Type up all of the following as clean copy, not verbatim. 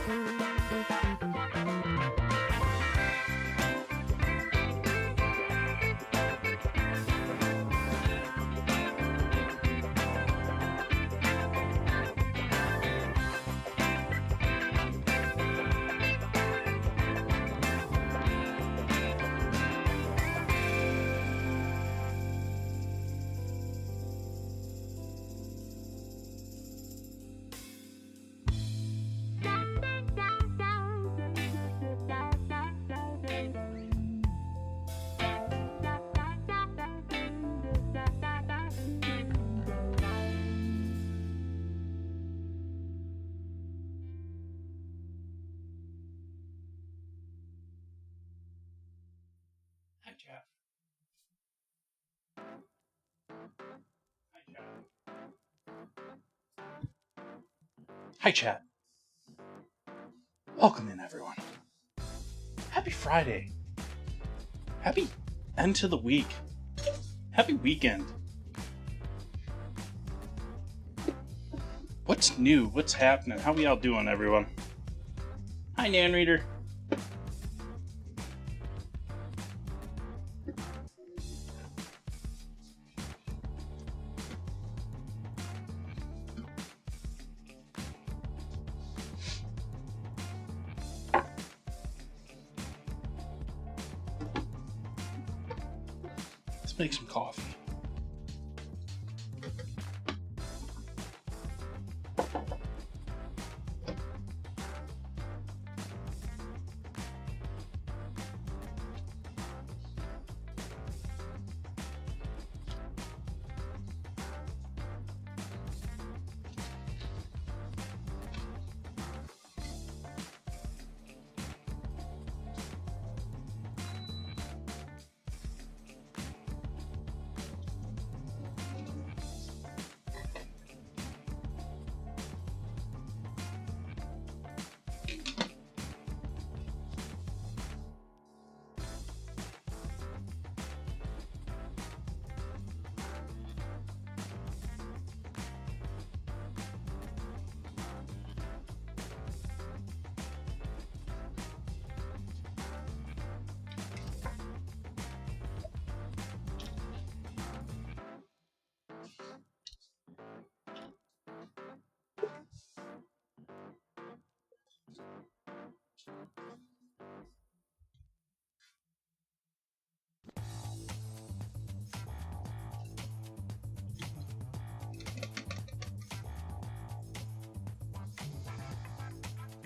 Hi, chat. Hi, chat. Welcome in, everyone. Happy Friday. Happy end to the week. Happy weekend. What's new? What's happening? How we all doing, everyone? Hi, Nan Reader. Let's make some coffee.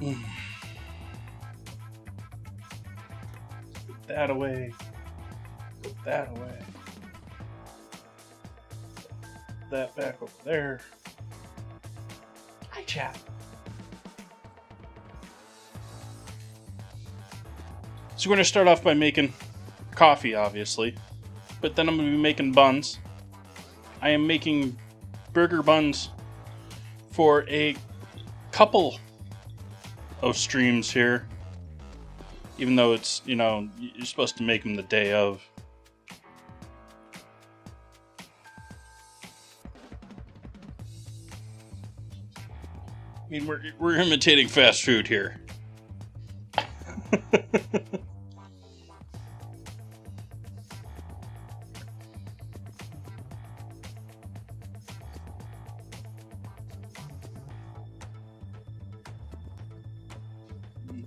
Put that away. Put that away. Put that back over there. Hi, chat. So we're going to start off by making coffee, obviously. But then I'm going to be making buns. I am making burger buns for a couple of streams here. Even though it's, you're supposed to make them the day of. I mean, we're imitating fast food here.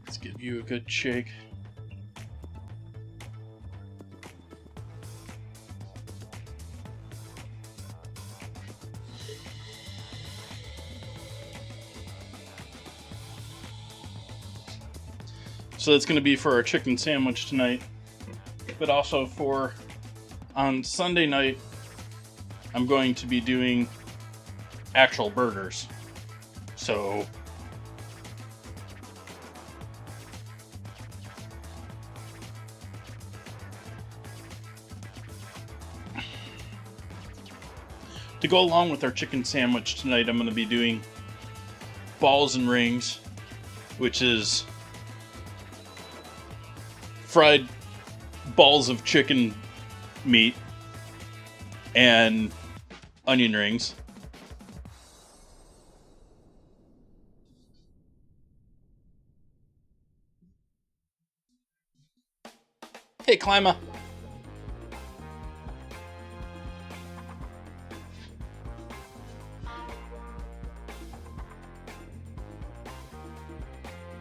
Let's give you a good shake. So that's going to be for our chicken sandwich tonight, but also for on Sunday night, I'm going to be doing actual burgers. So to go along with our chicken sandwich tonight, I'm going to be doing balls and rings, which is fried balls of chicken meat and onion rings. Hey, Clima.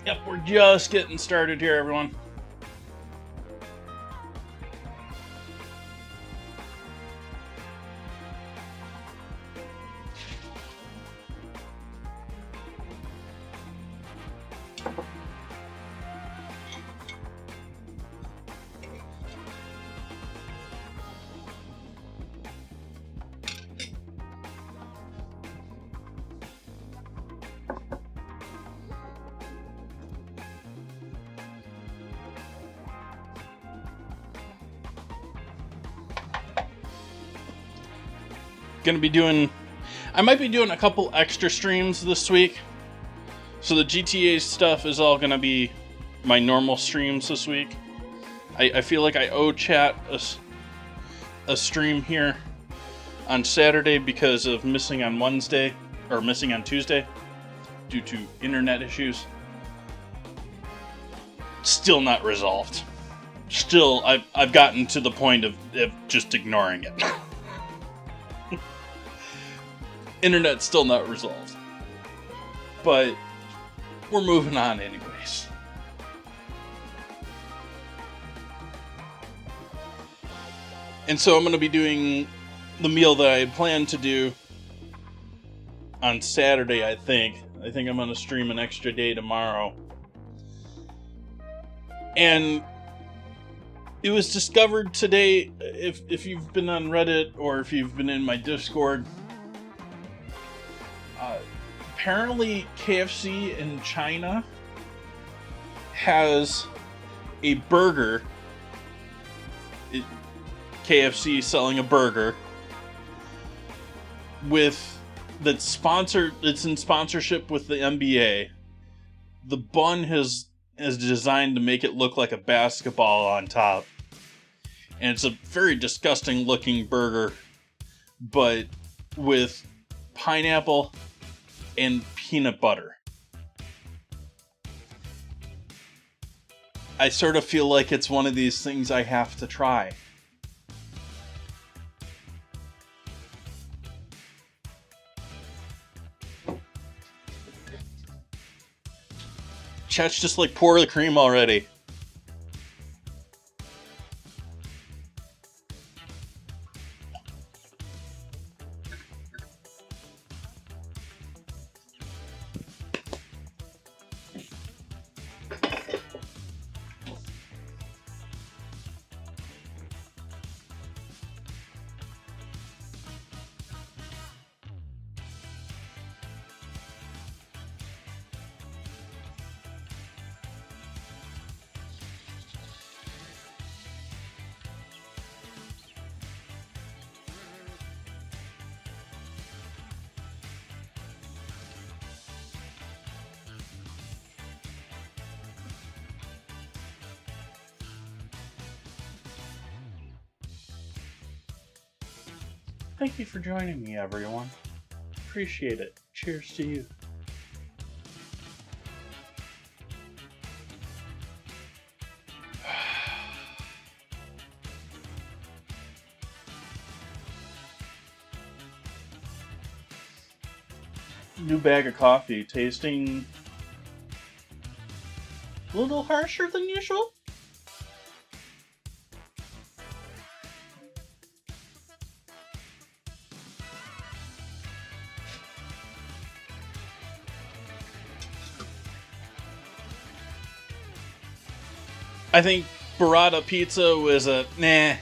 Yep, we're just getting started here, everyone. I might be doing a couple extra streams this week. So the GTA stuff is all gonna be my normal streams this week. I feel like I owe chat a stream here on Saturday because of missing on Wednesday, or missing on Tuesday, due to internet issues. Still not resolved. Still, I've gotten to the point of just ignoring it. Internet's still not resolved. But we're moving on anyways. And so I'm going to be doing the meal that I had planned to do on Saturday, I think. I think I'm going to stream an extra day tomorrow. And it was discovered today, if you've been on Reddit or if you've been in my Discord, apparently KFC in China has a burger. KFC selling a burger that's sponsored. It's in sponsorship with the NBA. The bun is designed to make it look like a basketball on top, and it's a very disgusting looking burger, but with pineapple and peanut butter. I sort of feel like it's one of these things I have to try. Chat's just like, pour the cream already. Thank you for joining me, everyone. Appreciate it. Cheers to you. New bag of coffee, tasting a little harsher than usual. I think burrata pizza was a nah.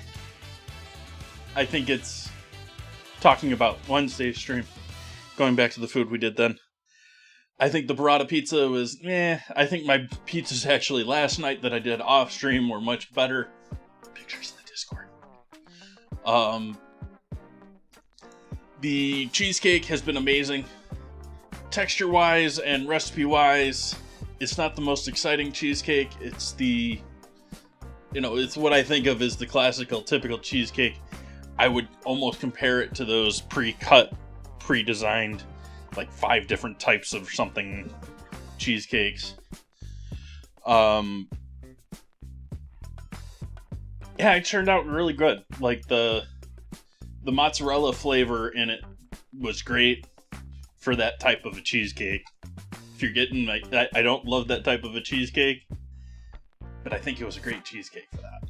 I think it's talking about Wednesday's stream. Going back to the food we did then. I think the burrata pizza was I think my pizzas actually last night that I did off stream were much better. Pictures in the Discord. The cheesecake has been amazing. Texture wise and recipe wise, it's not the most exciting cheesecake. It's it's what I think of as the classical, typical cheesecake. I would almost compare it to those pre-cut, pre-designed, like 5 different types of something cheesecakes. Yeah, it turned out really good. Like the mozzarella flavor in it was great for that type of a cheesecake. If you're getting like, I don't love that type of a cheesecake, but I think it was a great cheesecake for that.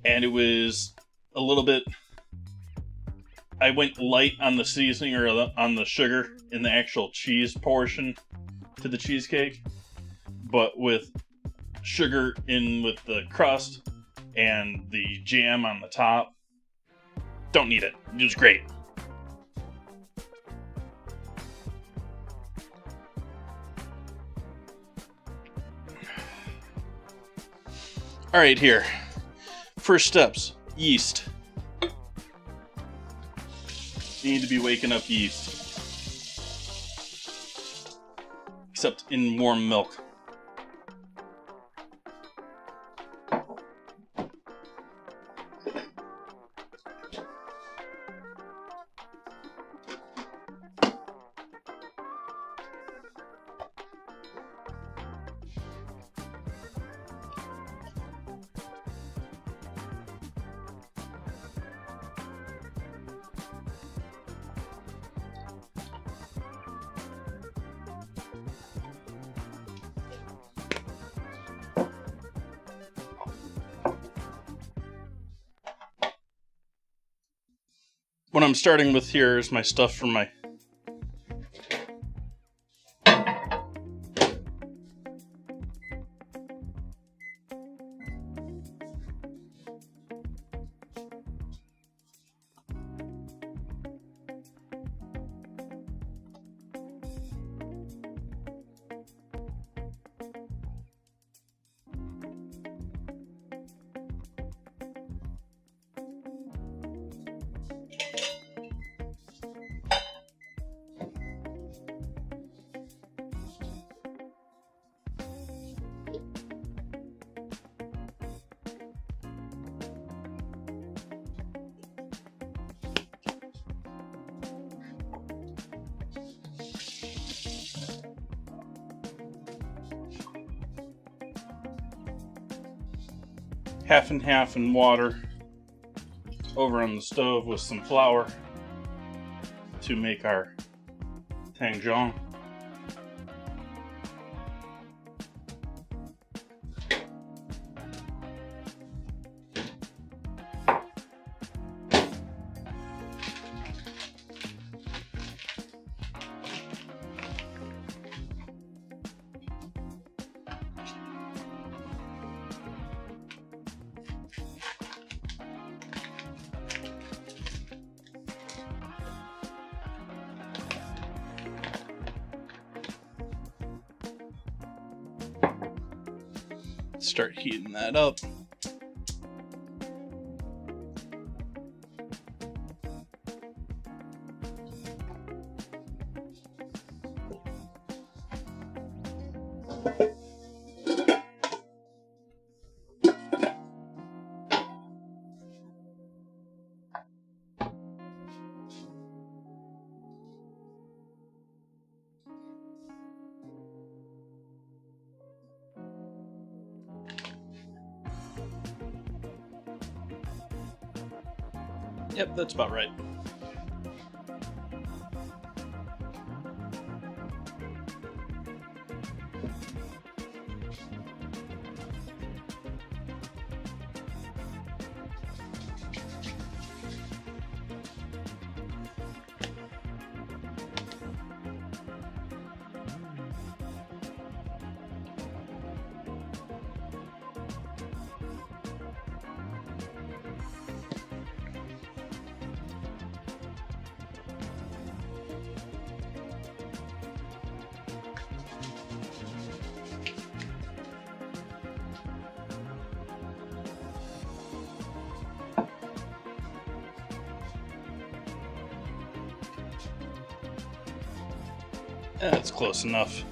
And it was a little bit, I went light on the seasoning or on the sugar in the actual cheese portion to the cheesecake, but with sugar in with the crust and the jam on the top, don't need it. It was great. All right, here. First steps, yeast. You need to be waking up yeast. Except in warm milk. What I'm starting with here is my stuff from my half and half in water over on the stove with some flour to make our tangjon. Start heating that up. Yep, that's about right. That's close enough.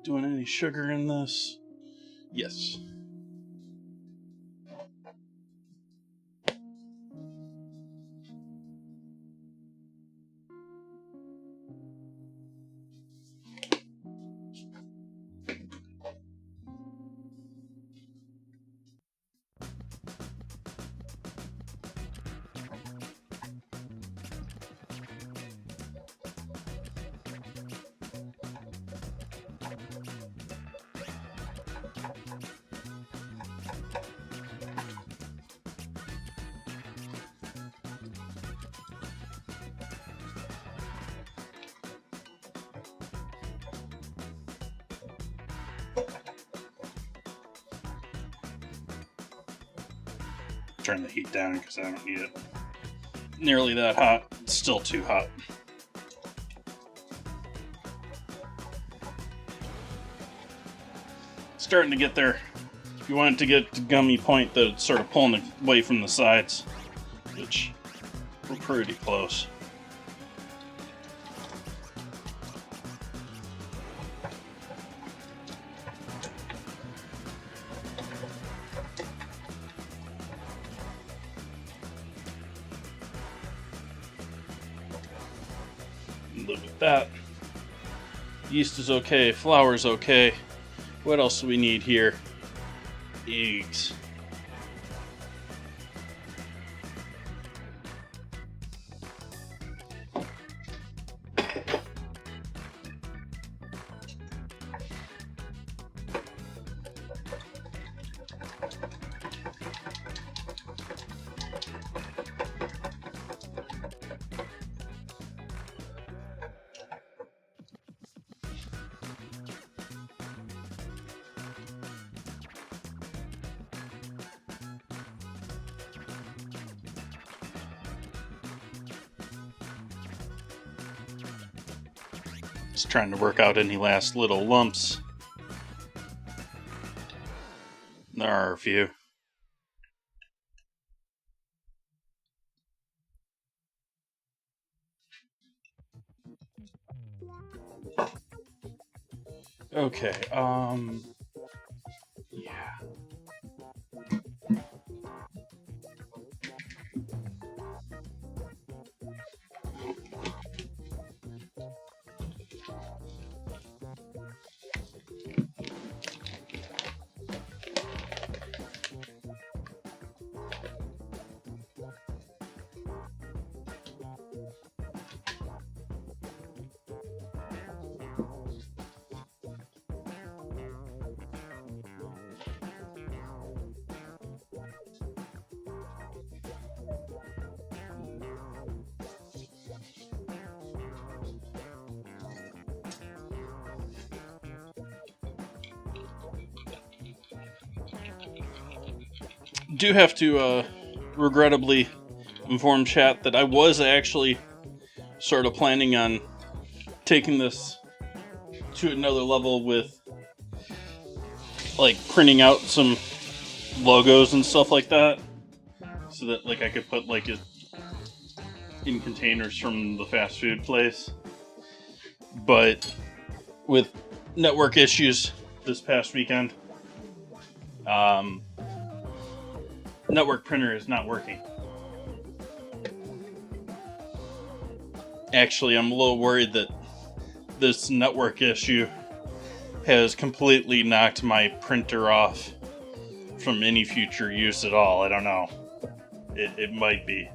doing any sugar in this? Yes. Turn the heat down because I don't need it nearly that hot. It's still too hot. Starting to get there. If you want it to get to gummy point, that it's sort of pulling away from the sides, which we're pretty close. Live with that. Yeast is okay. Flour is okay. What else do we need here? Eggs. Just trying to work out any last little lumps. There are a few. Okay, yeah. Do have to regrettably inform chat that I was actually sort of planning on taking this to another level with like printing out some logos and stuff like that, so that like I could put like it in containers from the fast food place. But with network issues this past weekend, network printer is not working. Actually, I'm a little worried that this network issue has completely knocked my printer off from any future use at all. I don't know. It might be.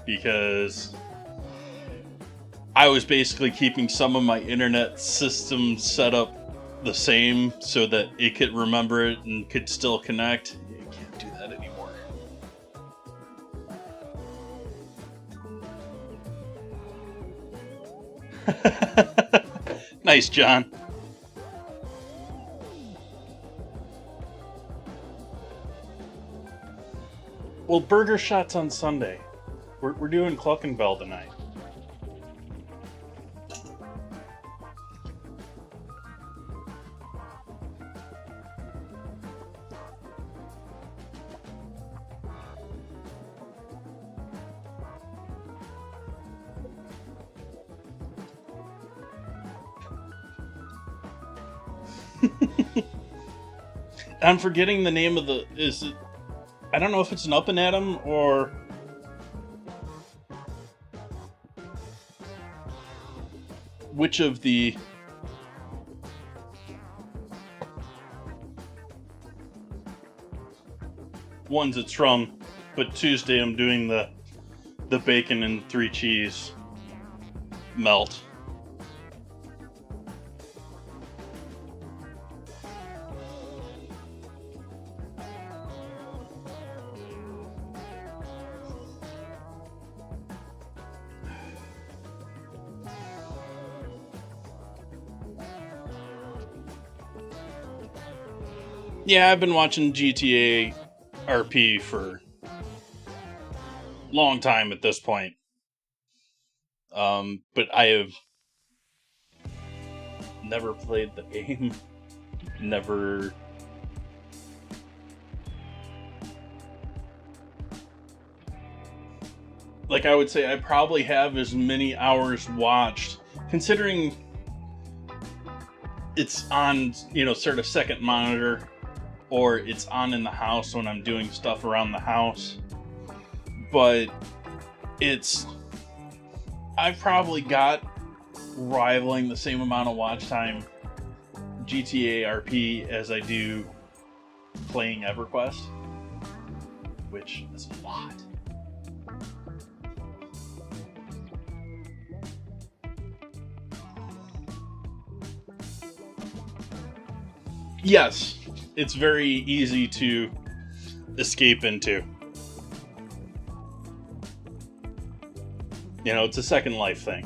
Because I was basically keeping some of my internet system set up the same so that it could remember it and could still connect. You can't do that anymore. Nice, John. Well, burger shots on Sunday. We're doing Cluckenbell tonight. I'm forgetting the name of I don't know if it's an Up and Atom or which of the ones it's from, but Tuesday I'm doing the bacon and 3 cheese melt. Yeah, I've been watching GTA RP for a long time at this point. But I have never played the game. Never. Like, I would say I probably have as many hours watched, considering it's on, sort of second monitor, or it's on in the house when I'm doing stuff around the house. But I've probably got rivaling the same amount of watch time GTA RP as I do playing EverQuest, which is a lot. Yes, it's very easy to escape into. It's a Second Life thing.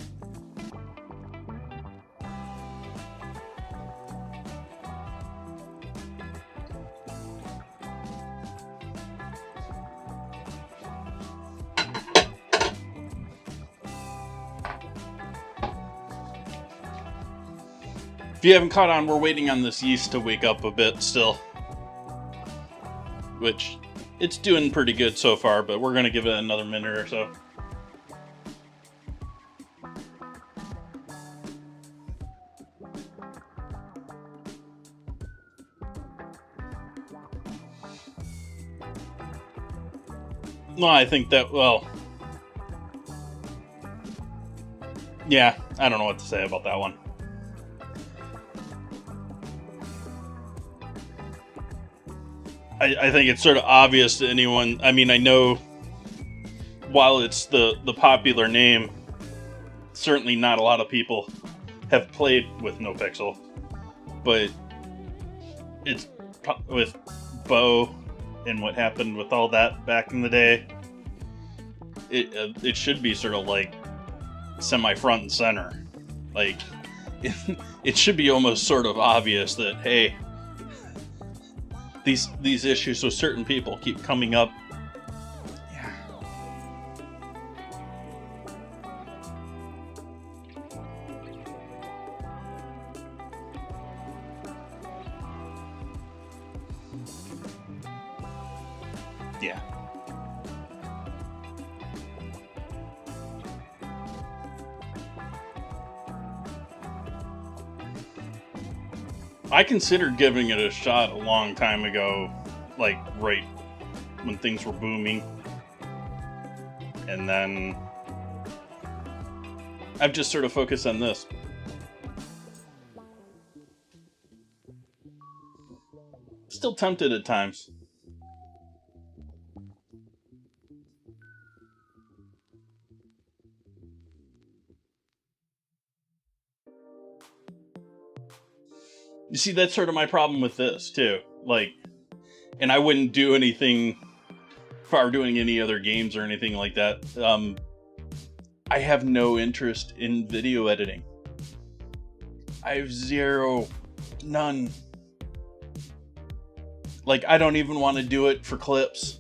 If you haven't caught on, we're waiting on this yeast to wake up a bit still. Which, it's doing pretty good so far, but we're going to give it another minute or so. Well, I think that, yeah, I don't know what to say about that one. I think it's sort of obvious to anyone. I mean, I know while it's the popular name, certainly not a lot of people have played with NoPixel, but it's with Bo and what happened with all that back in the day. It should be sort of like semi-front and center. Like, it should be almost sort of obvious that, hey, these issues with certain people keep coming up. Yeah. Yeah. I considered giving it a shot a long time ago, like right when things were booming. And then I've just sort of focused on this. Still tempted at times. You see, that's sort of my problem with this, too. Like, and I wouldn't do anything far doing any other games or anything like that. I have no interest in video editing. I have none. Like, I don't even want to do it for clips.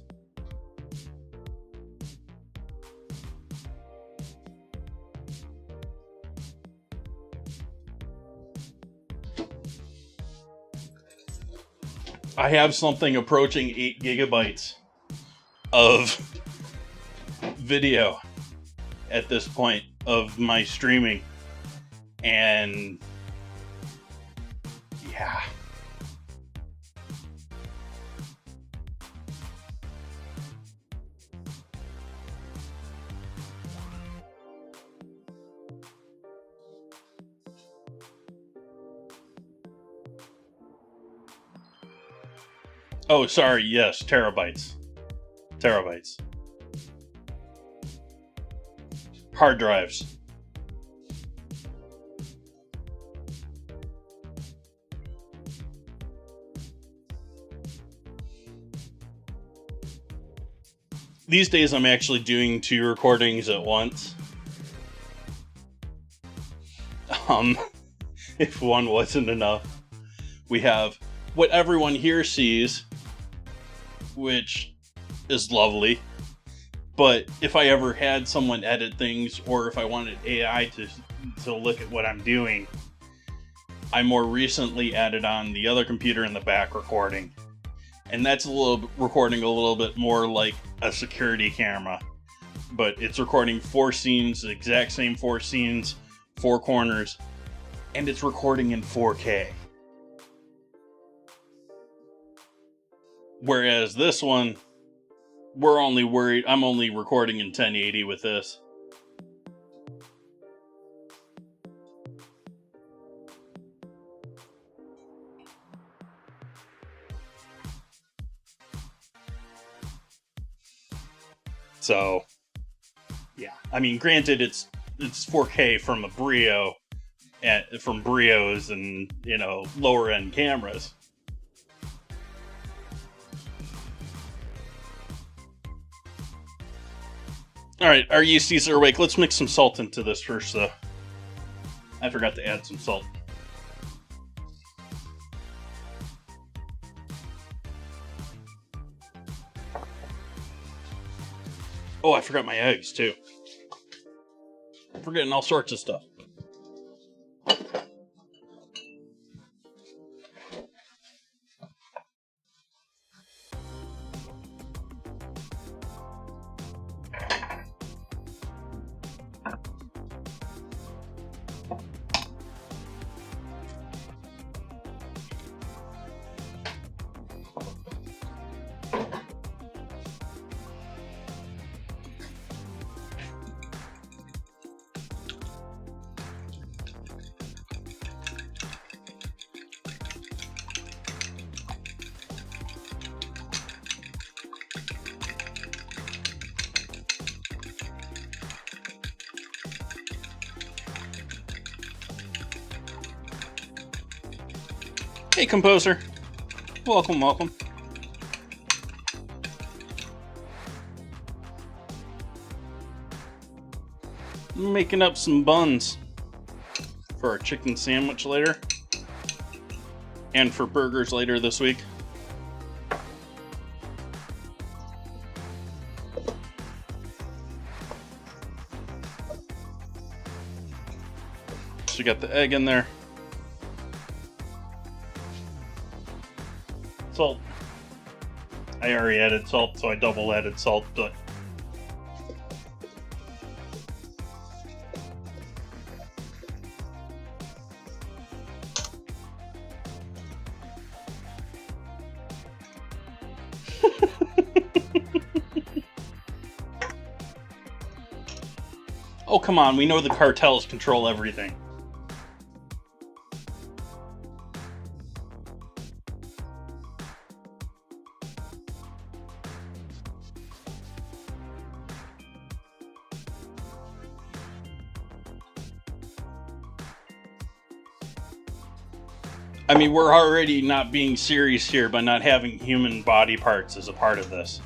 I have something approaching 8 gigabytes of video at this point of my streaming. And yeah, Oh, sorry. Yes, terabytes. Terabytes. Hard drives. These days I'm actually doing 2 recordings at once. If one wasn't enough, we have what everyone here sees, which is lovely. But if I ever had someone edit things, or if I wanted AI to look at what I'm doing, I more recently added on the other computer in the back recording. And that's recording a little bit more like a security camera. But it's recording 4 scenes, the exact same 4 scenes, 4 corners, and it's recording in 4K. Whereas this one, I'm only recording in 1080 with this. So, yeah. I mean, granted, it's 4K from a Brio, from Brios and, lower end cameras. Alright, our yeasties are awake. Let's mix some salt into this first, though. I forgot to add some salt. Oh, I forgot my eggs, too. I'm forgetting all sorts of stuff. Hey, composer. Welcome, welcome. I'm making up some buns for our chicken sandwich later, and for burgers later this week. So you got the egg in there. Salt. I already added salt, so I double added salt, but oh, come on, we know the cartels control everything. I mean, we're already not being serious here by not having human body parts as a part of this.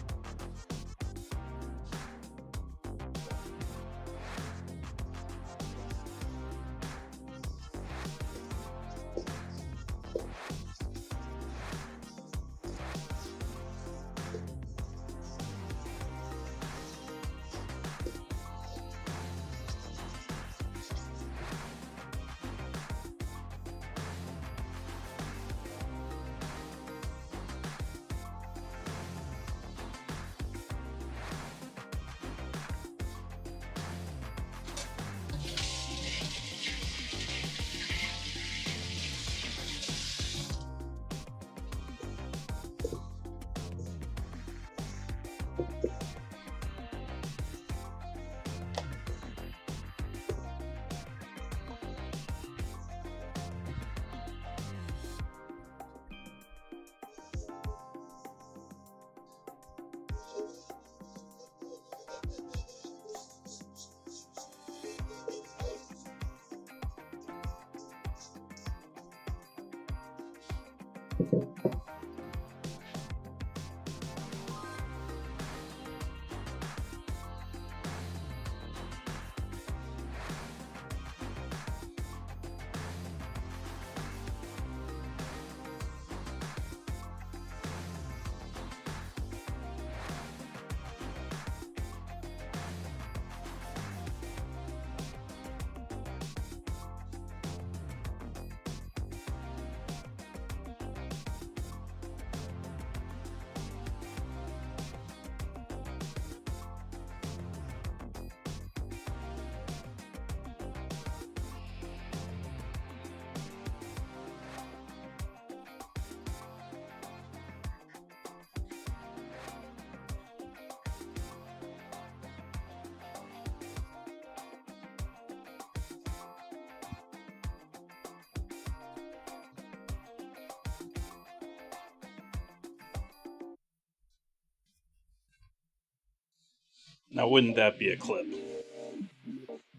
Now, wouldn't that be a clip?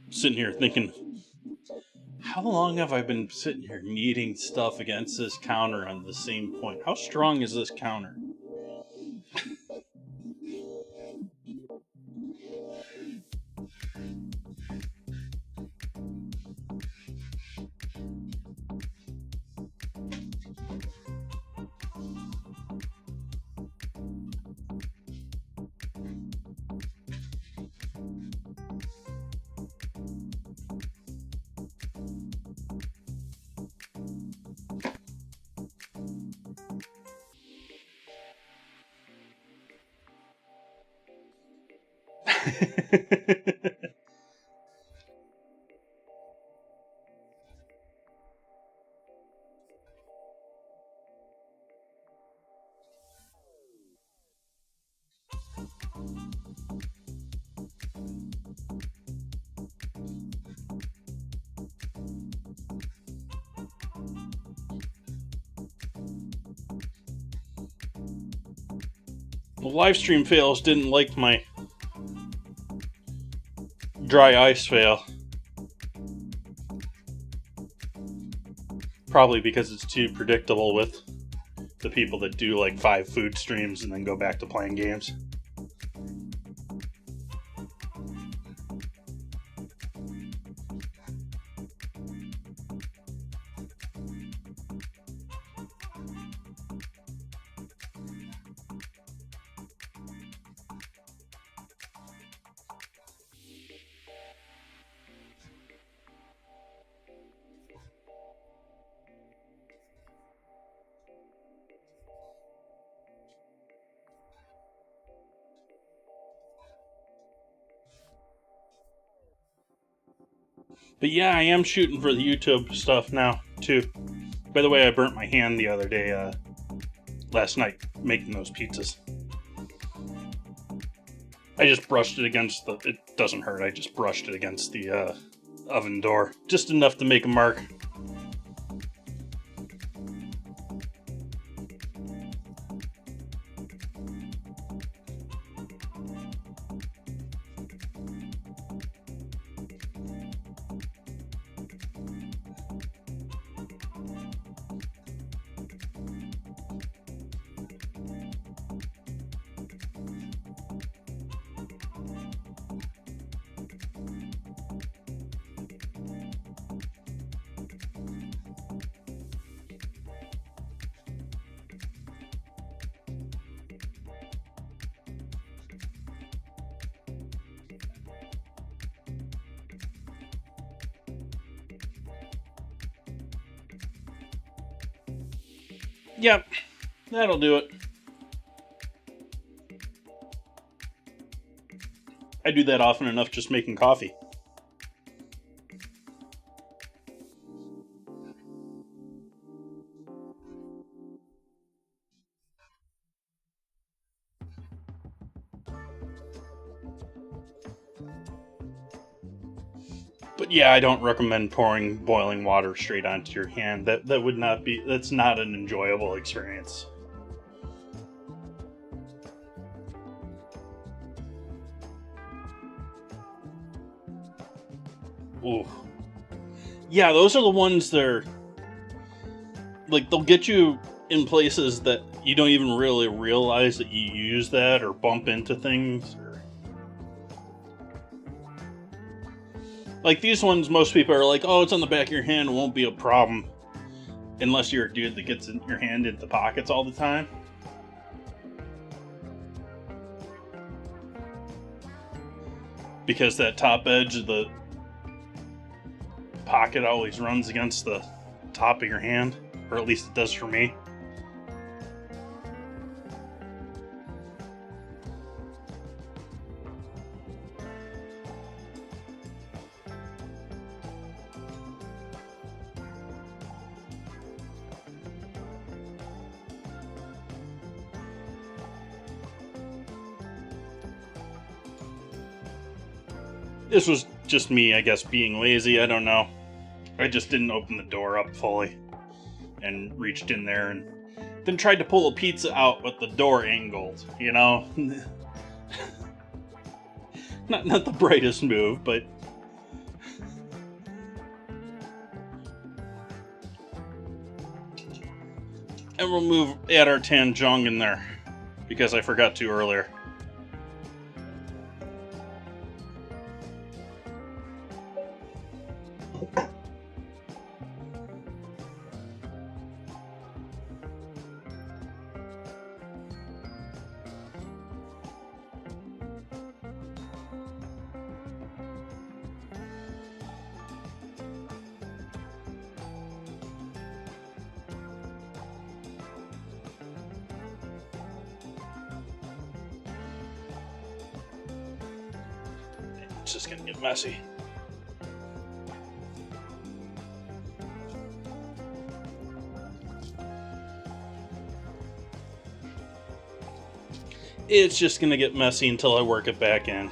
Sitting here thinking, how long have I been sitting here kneading stuff against this counter on the same point? How strong is this counter? The live stream fails didn't like my dry ice fail. Probably because it's too predictable with the people that do like 5 food streams and then go back to playing games. But yeah, I am shooting for the YouTube stuff now, too. By the way, I burnt my hand the other day, last night, making those pizzas. I just brushed it against the... It doesn't hurt, I just brushed it against the oven door. Just enough to make a mark. Yep, that'll do it. I do that often enough just making coffee. But yeah, I don't recommend pouring boiling water straight onto your hand. That would not be... That's not an enjoyable experience. Ooh. Yeah, those are the ones that are... Like, they'll get you in places that you don't even really realize that you use that or bump into things. Like these ones, most people are like, oh, it's on the back of your hand, it won't be a problem. Unless you're a dude that gets your hand into pockets all the time. Because that top edge of the pocket always runs against the top of your hand. Or at least it does for me. This was just me, I guess, being lazy. I don't know. I just didn't open the door up fully and reached in there and then tried to pull a pizza out with the door angled, you know? Not the brightest move, but and we'll add our tanjong in there because I forgot to earlier. It's just gonna get messy. It's just gonna get messy until I work it back in.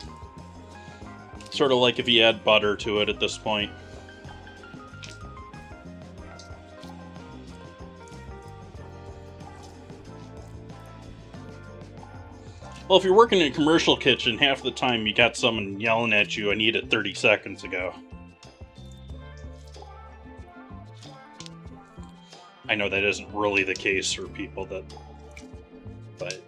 Sort of like if you add butter to it at this point. Well, if you're working in a commercial kitchen, half the time you got someone yelling at you, I need it 30 seconds ago. I know that isn't really the case for people but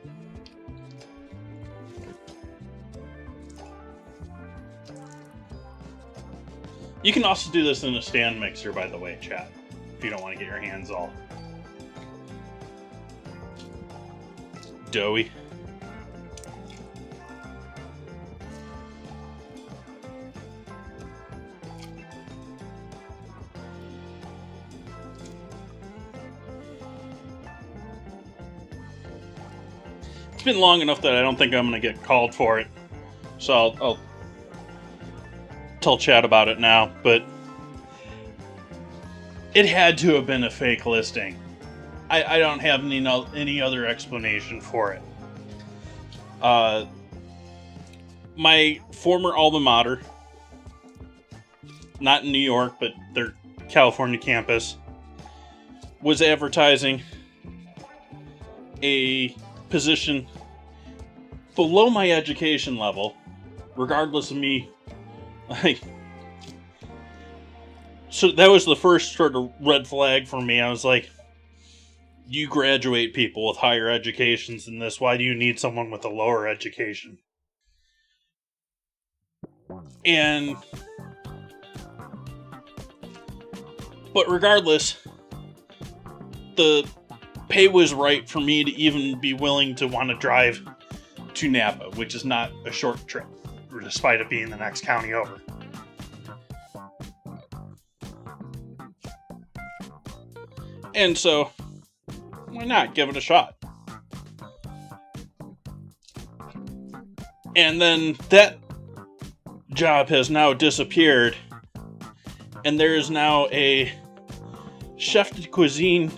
you can also do this in a stand mixer, by the way, chat, if you don't want to get your hands all doughy. It's been long enough that I don't think I'm going to get called for it, so I'll tell chat about it now, but it had to have been a fake listing. I don't have any other explanation for it. My former alma mater, not in New York, but their California campus, was advertising a position below my education level, regardless of me. Like, so that was the first sort of red flag for me. I was like, you graduate people with higher educations than this. Why do you need someone with a lower education? But regardless, the pay was right for me to even be willing to want to drive to Napa, which is not a short trip, despite it being the next county over. And so, why not give it a shot? And then that job has now disappeared, and there is now a chef de cuisine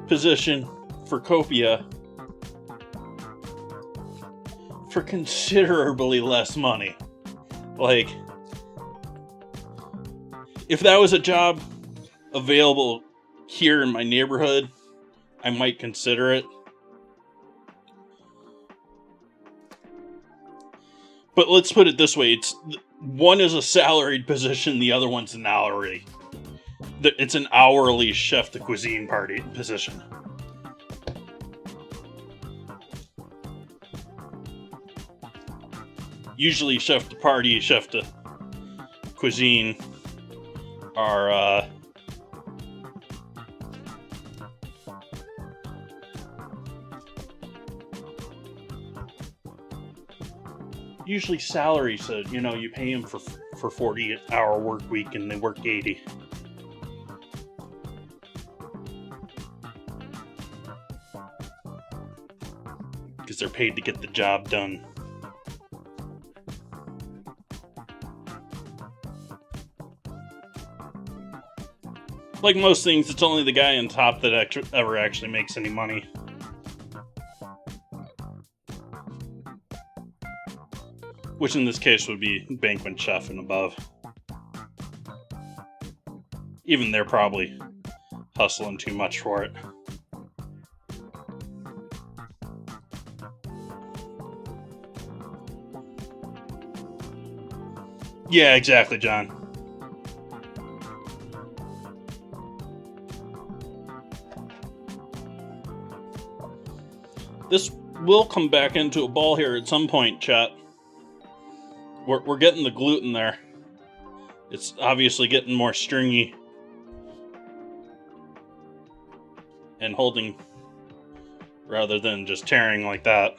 position for Copia for considerably less money. Like, if that was a job available here in my neighborhood, I might consider it. But let's put it this way, one is a salaried position, the other one's an hourly. It's an hourly chef de cuisine party position. usually chef de partie, chef de cuisine are usually salary, so you know you pay them for 40-hour work week and they work 80. Because they're paid to get the job done. Like most things, it's only the guy on top that ever actually makes any money. Which in this case would be banquet chef and above. Even they're probably hustling too much for it. Yeah, exactly, John. This will come back into a ball here at some point, chat. We're getting the gluten there. It's obviously getting more stringy and holding rather than just tearing like that.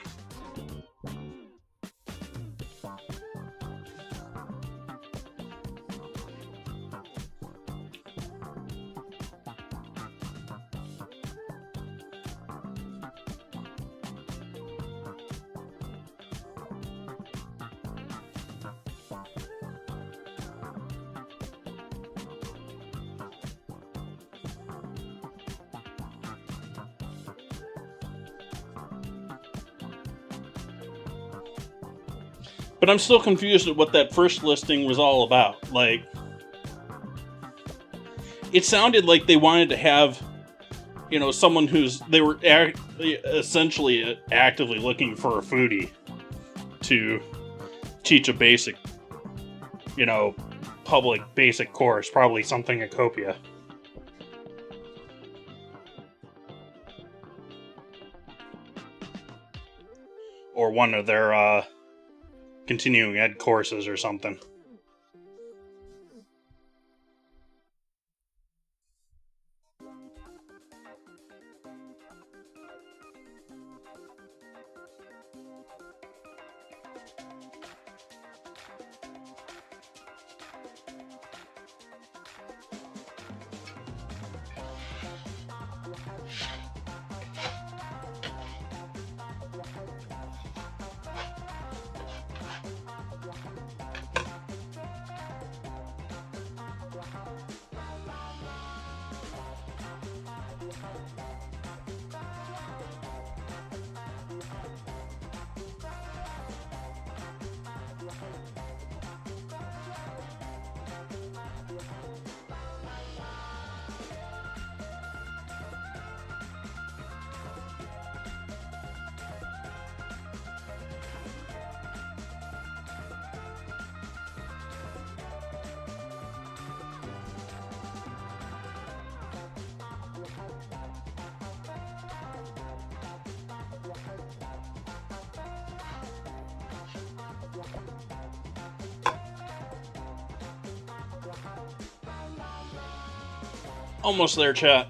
But I'm still confused at what that first listing was all about. Like, it sounded like they wanted to have, you know, someone they were essentially actively looking for a foodie to teach a basic, you know, public basic course, probably something at Copia. Or one of their, continuing ed courses or something. Almost there, chat.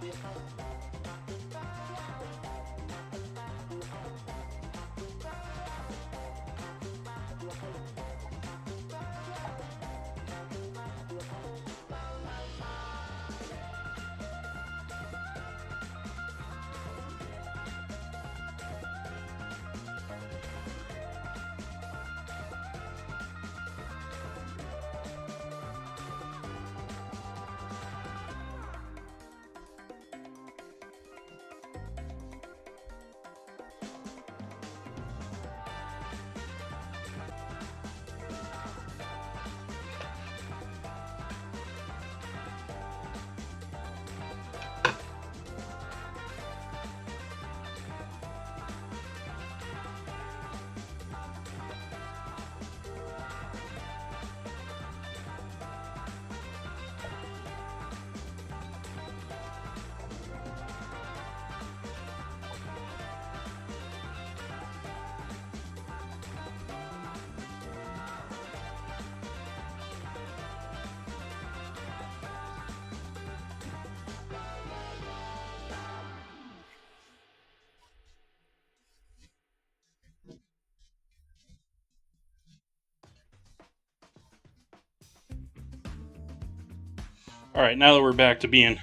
Alright, now that we're back to being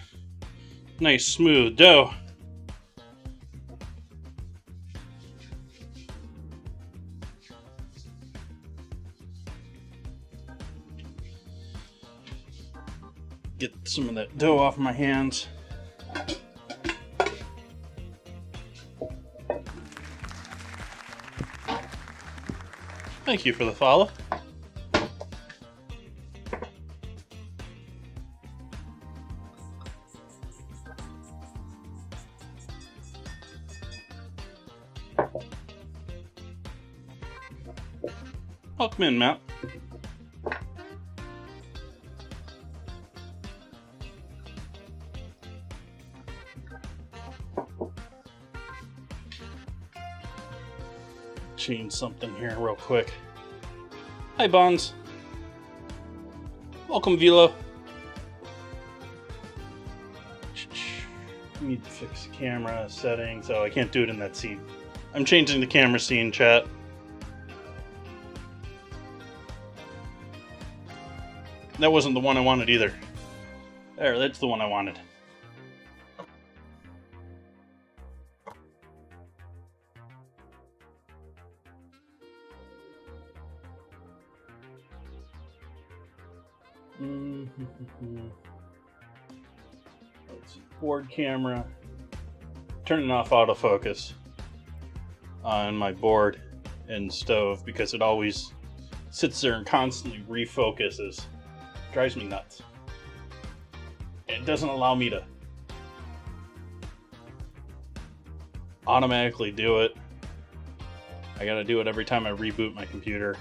nice, smooth dough, get some of that dough off my hands. Thank you for the follow. Welcome in, Matt. Change something here real quick. Hi, Bonds. Welcome, Velo. I need to fix camera settings. Oh, I can't do it in that scene. I'm changing the camera scene, chat. That wasn't the one I wanted either. There, that's the one I wanted. Let's see. Board camera. Turning off autofocus on my board and stove because it always sits there and constantly refocuses. Drives me nuts. It doesn't allow me to automatically do it. I gotta do it every time I reboot my computer.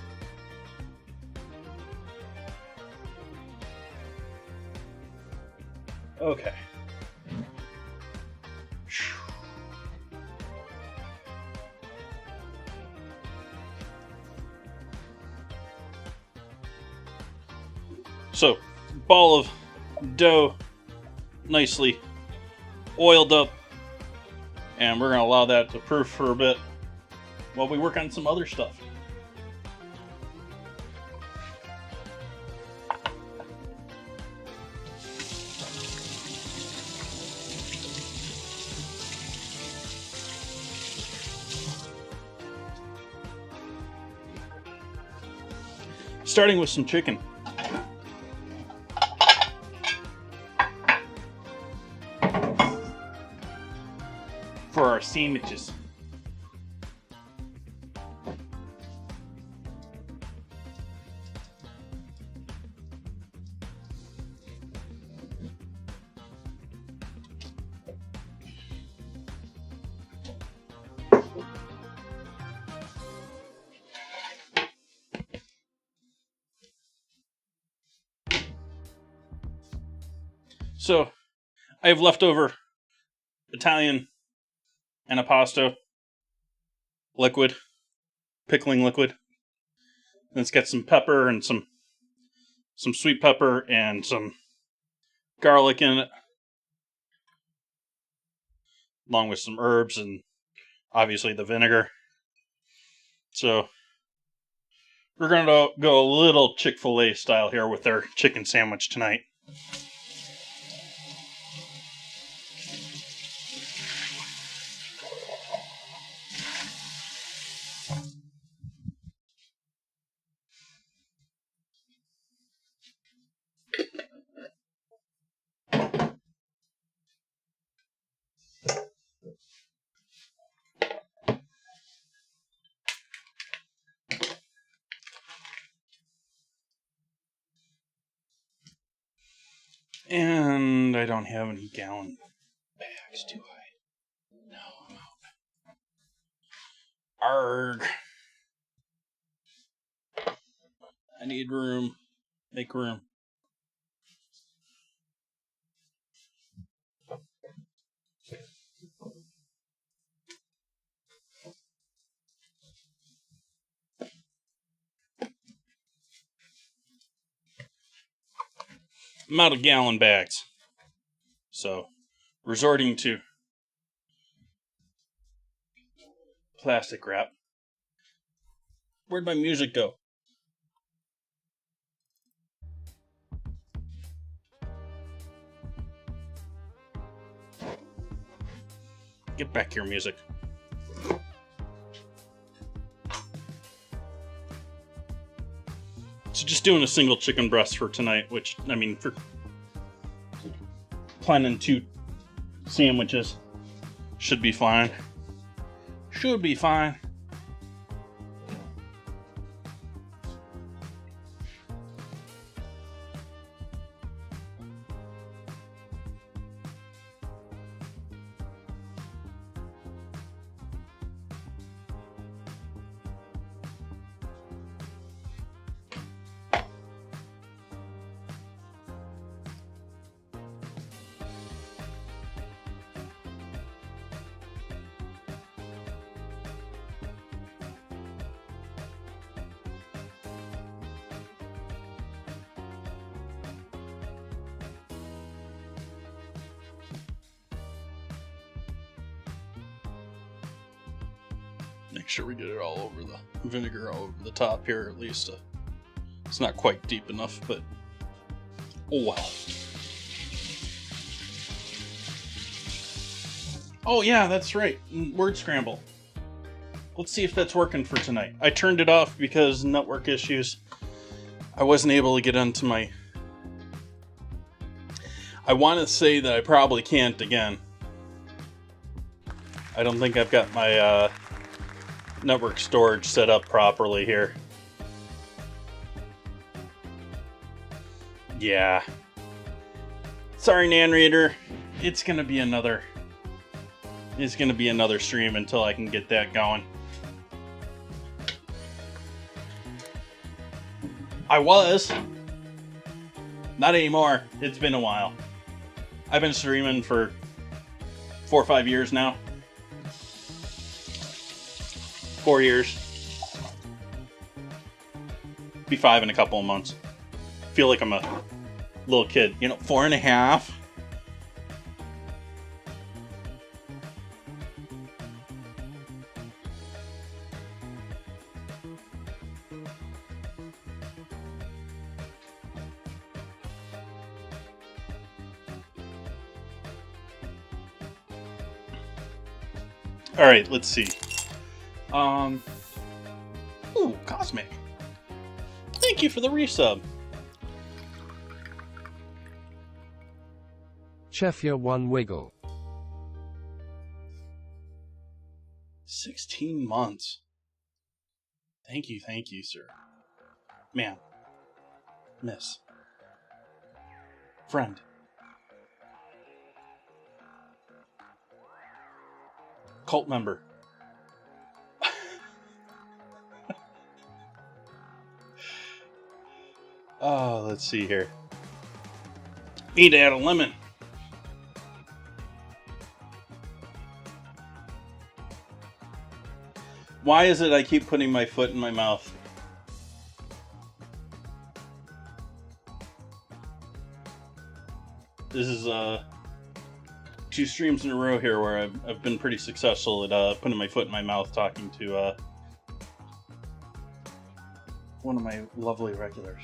Okay. So, ball of dough, nicely oiled up, and we're going to allow that to proof for a bit while we work on some other stuff. Starting with some chicken. For our sandwiches. So, I have leftover Italian antipasto liquid, pickling liquid. And it's got some pepper and some sweet pepper and some garlic in it, along with some herbs and obviously the vinegar. So we're going to go a little Chick-fil-A style here with our chicken sandwich tonight. And I don't have any gallon bags, do I? No, I'm out. Arrgh. I need room. Make room. I'm out of gallon bags. So, resorting to plastic wrap. Where'd my music go? Get back here, music. So just doing a single chicken breast for tonight, which, I mean, for planning 2 sandwiches should be fine. Should be fine. Make sure we get it all over the vinegar all over the top here, at least. It's not quite deep enough, but oh well. Oh yeah, that's right. Word scramble. Let's see if that's working for tonight. I turned it off because network issues. I wasn't able to get onto my... I want to say that I probably can't again. I don't think I've got my network storage set up properly here. Yeah. Sorry, Nan Reader. It's gonna be another stream until I can get that going. I was. Not anymore. It's been a while. I've been streaming for 4 or 5 years now. 4 years. Be 5 in a couple of months. Feel like I'm a little kid. You know, 4.5. All right, let's see. Ooh, Cosmic. Thank you for the resub. Chefia 1 wiggle. 16 months. Thank you, sir. Ma'am. Miss. Friend. Cult member. Oh, let's see here. Need to add a lemon. Why is it I keep putting my foot in my mouth? This is 2 streams in a row here where I've been pretty successful at putting my foot in my mouth talking to one of my lovely regulars.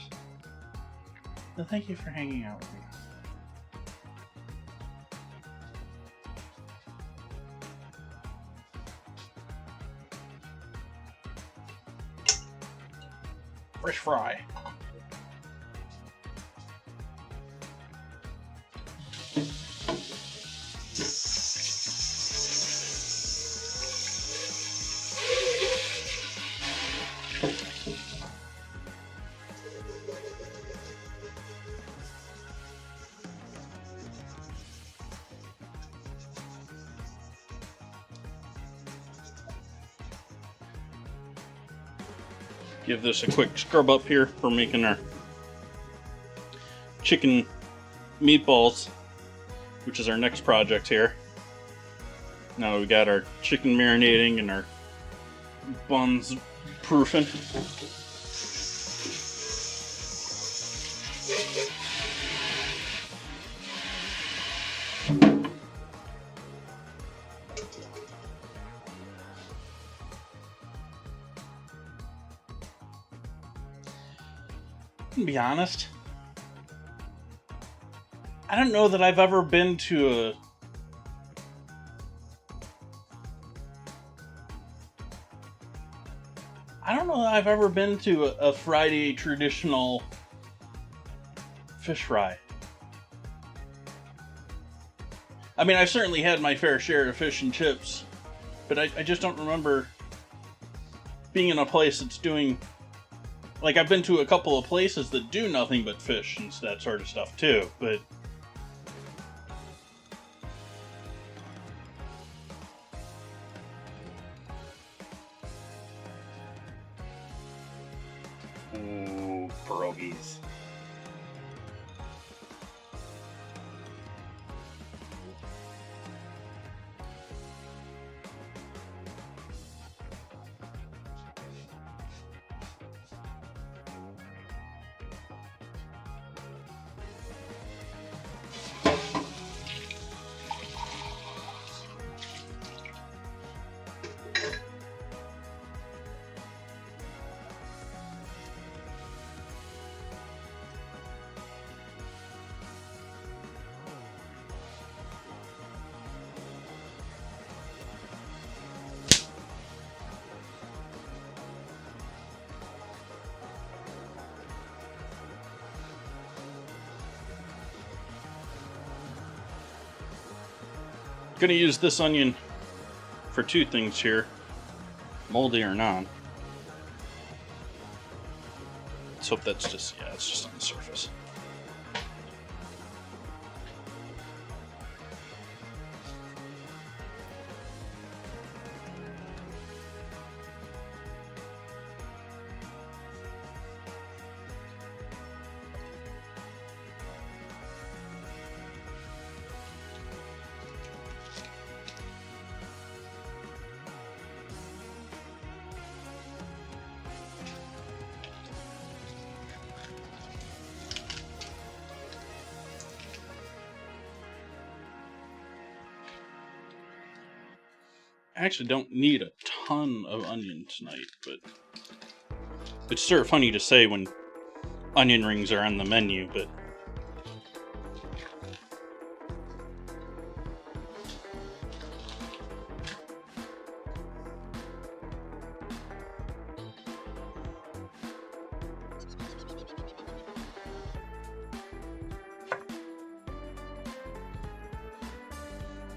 So thank you for hanging out with me. Fresh fry. Give this a quick scrub up here for making our chicken meatballs, which is our next project here. Now we got our chicken marinating and our buns proofing. To be honest, I don't know that I've ever been to know that I've ever been to a Friday traditional fish fry. I mean, I've certainly had my fair share of fish and chips, but I just don't remember being in a place that's doing... Like, I've been to a couple of places that do nothing but fish and that sort of stuff, too, but... Ooh, pierogies. Gonna use this onion for two things here, moldy or not. Let's hope that's just, yeah, it's just on the surface. I actually don't need a ton of onion tonight, but it's sort of funny to say when onion rings are on the menu, but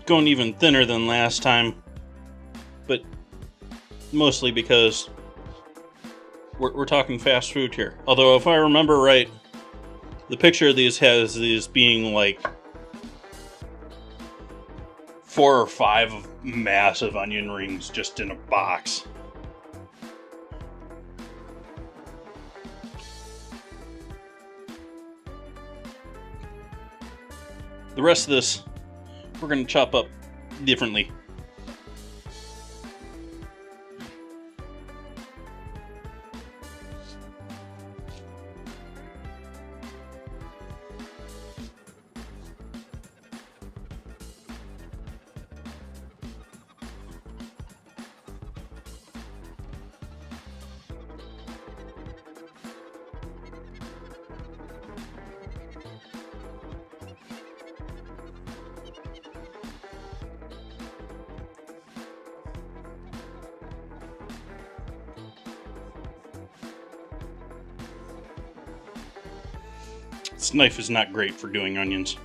going even thinner than last time. But mostly because we're talking fast food here. Although, if I remember right, the picture of these has these being like 4 or 5 massive onion rings just in a box. The rest of this, we're going to chop up differently. This knife is not great for doing onions.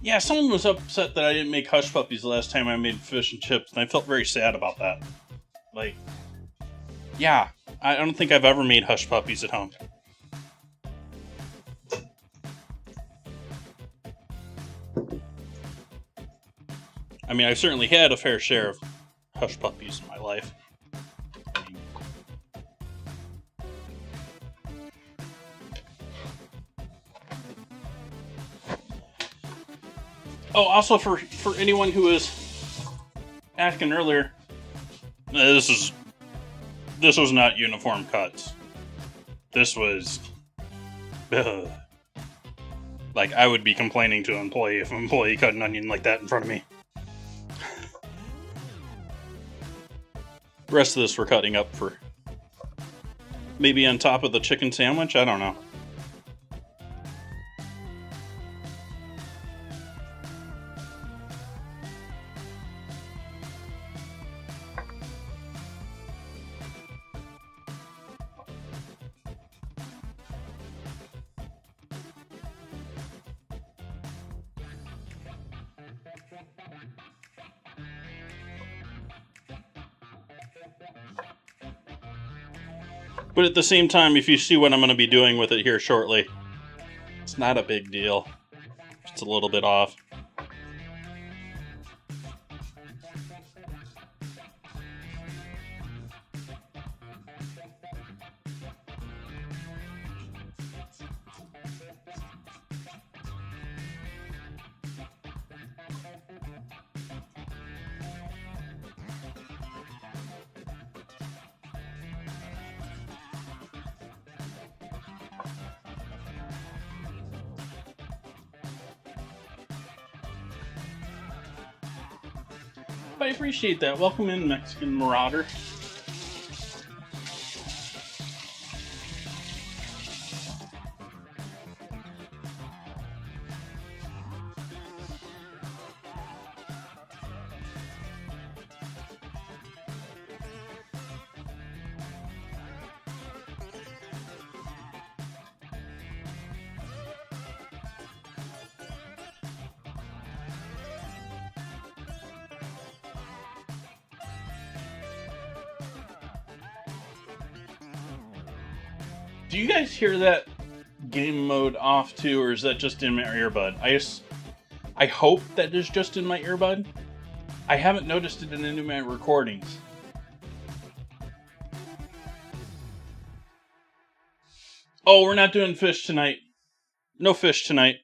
Yeah, someone was upset that I didn't make hush puppies the last time I made fish and chips, and I felt very sad about that. Like, yeah, I don't think I've ever made hush puppies at home. I mean, I've certainly had a fair share of hush puppies in my life. Oh, also for anyone who was asking earlier, this was not uniform cuts. This was like I would be complaining to an employee if an employee cut an onion like that in front of me. The rest of this we're cutting up for maybe on top of the chicken sandwich. I don't know. But at the same time, if you see what I'm going to be doing with it here shortly, it's not a big deal. It's a little bit off. I appreciate that. Welcome in, Mexican Marauder. Do you guys hear that game mode off too, or is that just in my earbud? I hope that is just in my earbud. I haven't noticed it in any of my recordings. Oh, we're not doing fish tonight. No fish tonight.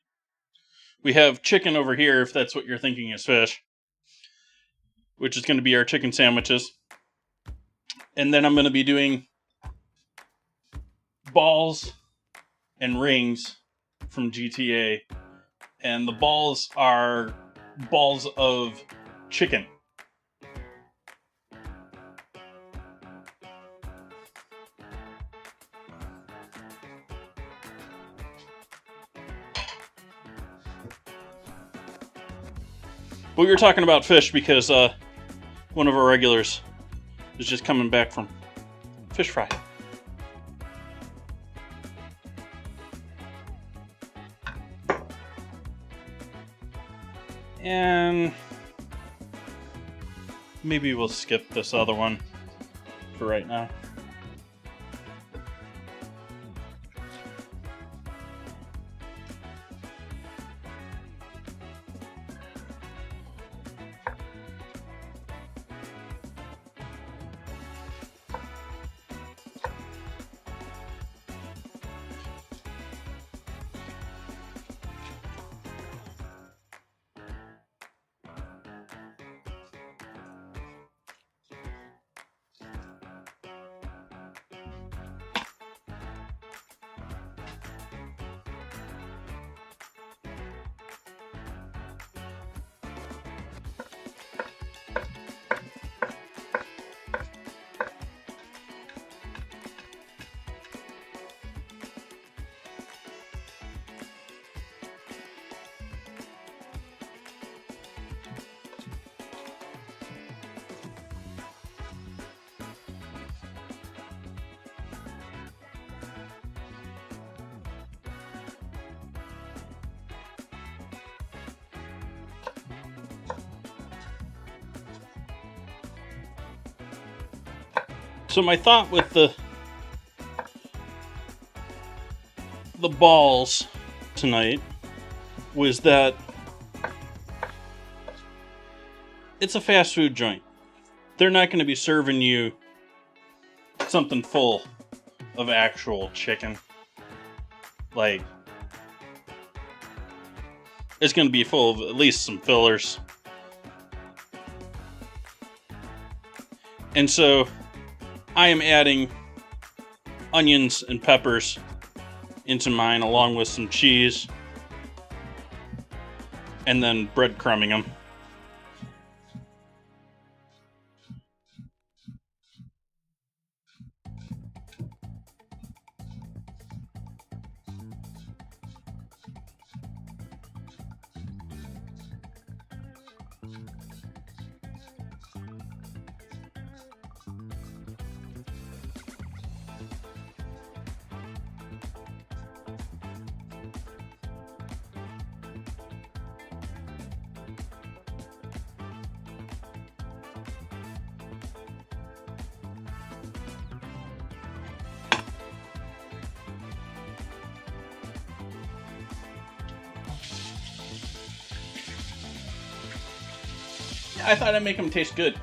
We have chicken over here, if that's what you're thinking is fish, which is going to be our chicken sandwiches. And then I'm going to be doing balls and rings from GTA. And the balls are balls of chicken. But we were talking about fish because one of our regulars is just coming back from fish fry. And maybe we'll skip this other one for right now. So my thought with the balls tonight was that it's a fast food joint. They're not going to be serving you something full of actual chicken. Like, it's going to be full of at least some fillers. And so I am adding onions and peppers into mine along with some cheese and then breadcrumbing them. I thought I'd make them taste good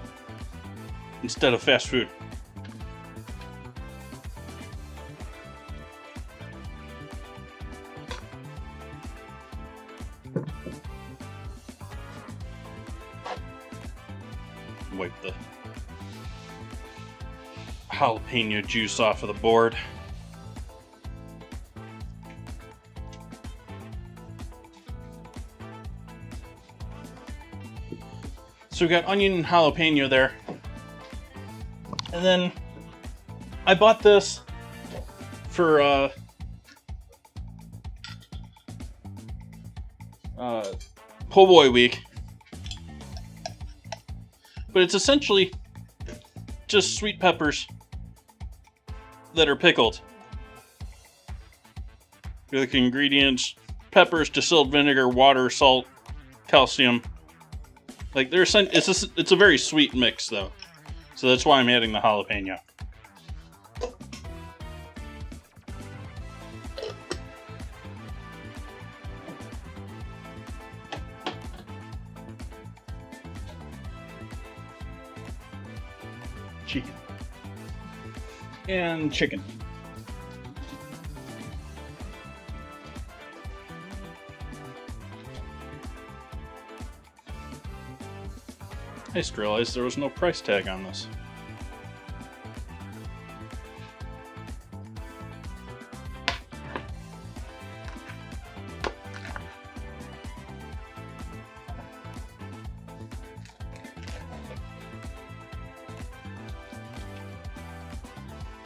instead of fast food. Wipe the jalapeno juice off of the board. So we got onion and jalapeno there. And then I bought this for Po' Boy Week. But it's essentially just sweet peppers that are pickled. The ingredients: peppers, distilled vinegar, water, salt, calcium. Like it's a very sweet mix though, so that's why I'm adding the jalapeno. Chicken and chicken. I just realized there was no price tag on this.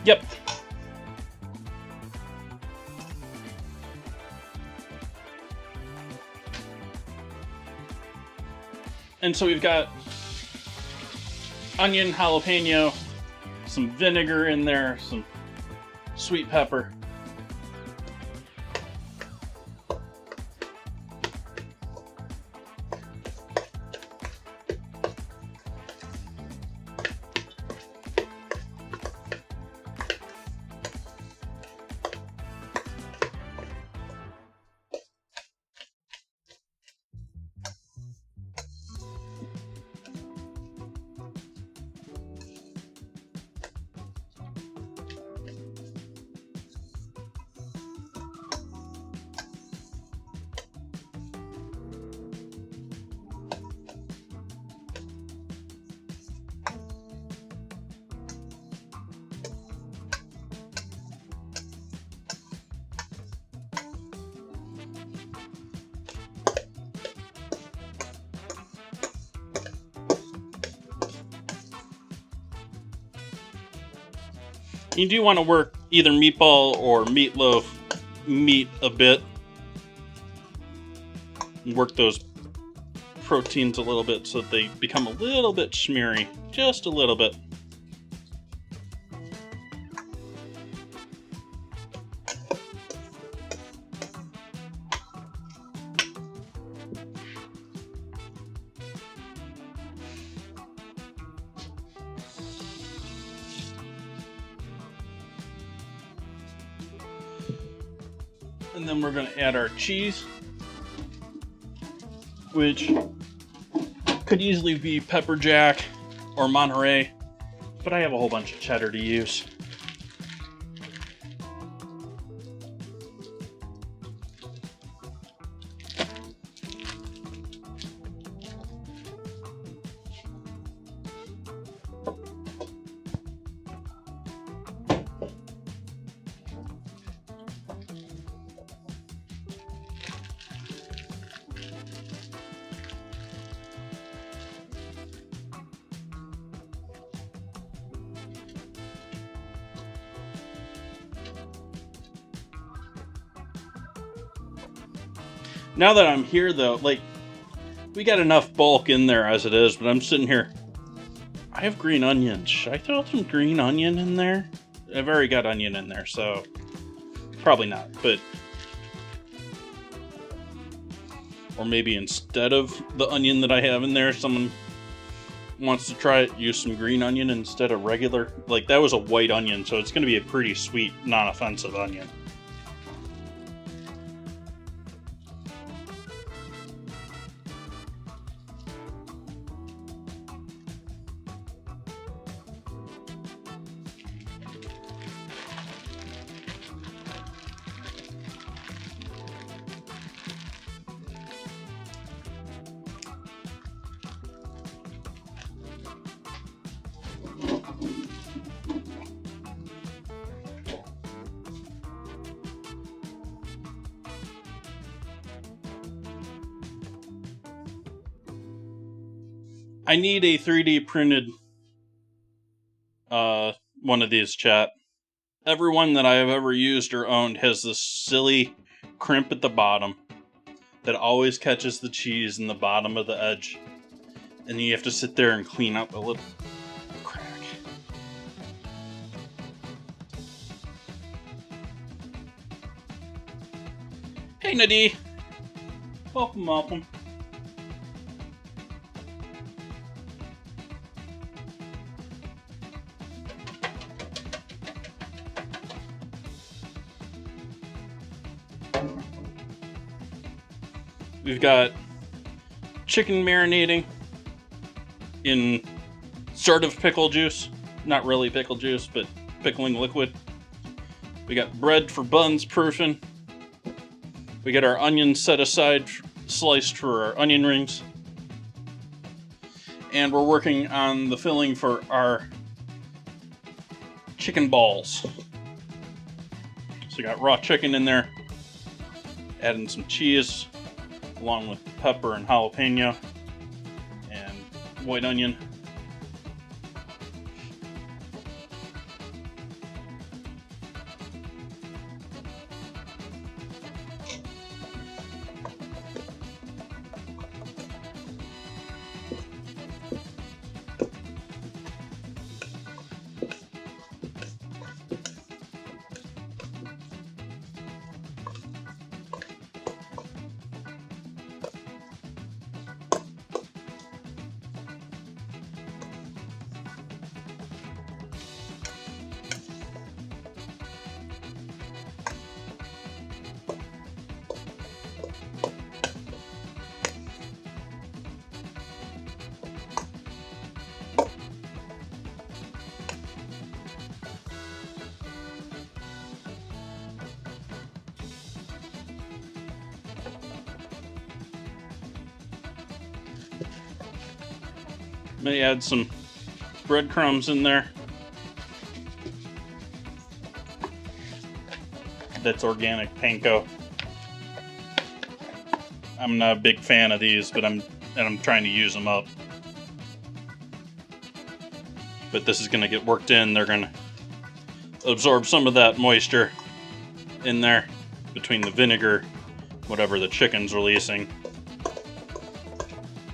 Yep. And so we've got onion, jalapeno, some vinegar in there, some sweet pepper. You do want to work either meatball or meatloaf meat a bit. Work those proteins a little bit so that they become a little bit smeary. Just a little bit. And then we're going to add our cheese, which could easily be pepper jack or Monterey, but I have a whole bunch of cheddar to use. Now that I'm here, though, like, we got enough bulk in there as it is, but I'm sitting here. I have green onions. Should I throw some green onion in there? I've already got onion in there, so probably not, but... Or maybe instead of the onion that I have in there, someone wants to try it, use some green onion instead of regular. Like, that was a white onion, so it's going to be a pretty sweet, non-offensive onion. I need a 3D printed one of these, chat. Every one that I have ever used or owned has this silly crimp at the bottom that always catches the cheese in the bottom of the edge. And you have to sit there and clean up a little crack. Hey, Nadie. Welcome, welcome. We've got chicken marinating in sort of pickle juice. Not really pickle juice, but pickling liquid. We got bread for buns proofing. We got our onions set aside, sliced for our onion rings. And we're working on the filling for our chicken balls. So we got raw chicken in there. Adding some cheese, along with pepper and jalapeno and white onion. May add some breadcrumbs in there. That's organic panko. I'm not a big fan of these, but I'm trying to use them up. But this is going to get worked in. They're going to absorb some of that moisture in there between the vinegar, whatever the chicken's releasing.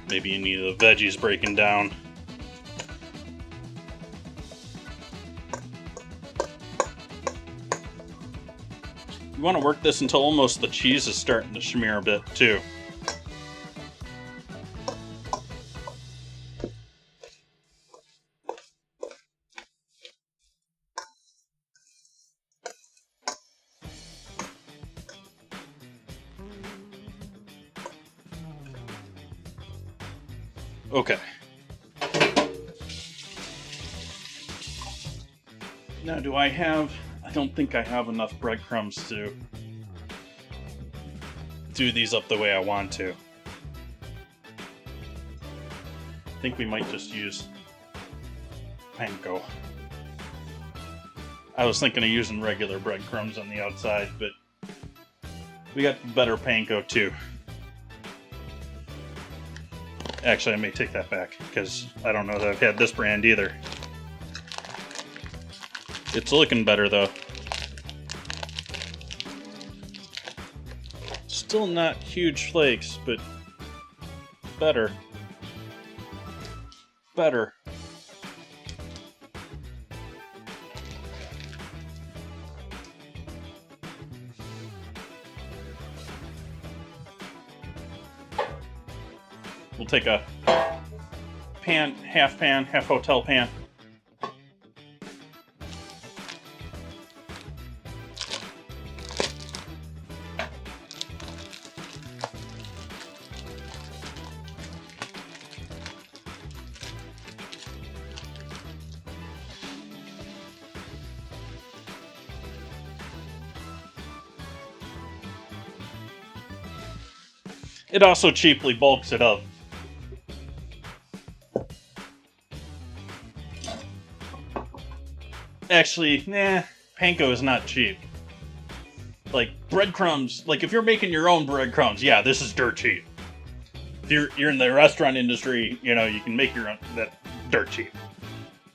Maybe you need the veggies breaking down. You want to work this until almost the cheese is starting to smear a bit too. Okay. Now, do I have... I don't think I have enough breadcrumbs to do these up the way I want to. I think we might just use panko. I was thinking of using regular breadcrumbs on the outside, but we got better panko too. Actually, I may take that back, because I don't know that I've had this brand either. It's looking better, though. Still not huge flakes, but better. Better. We'll take a pan, half hotel pan. It also cheaply bulks it up. Actually, nah, panko is not cheap. Like, breadcrumbs, like if you're making your own breadcrumbs, yeah, this is dirt cheap. If you're in the restaurant industry, you know, you can make your own, that dirt cheap.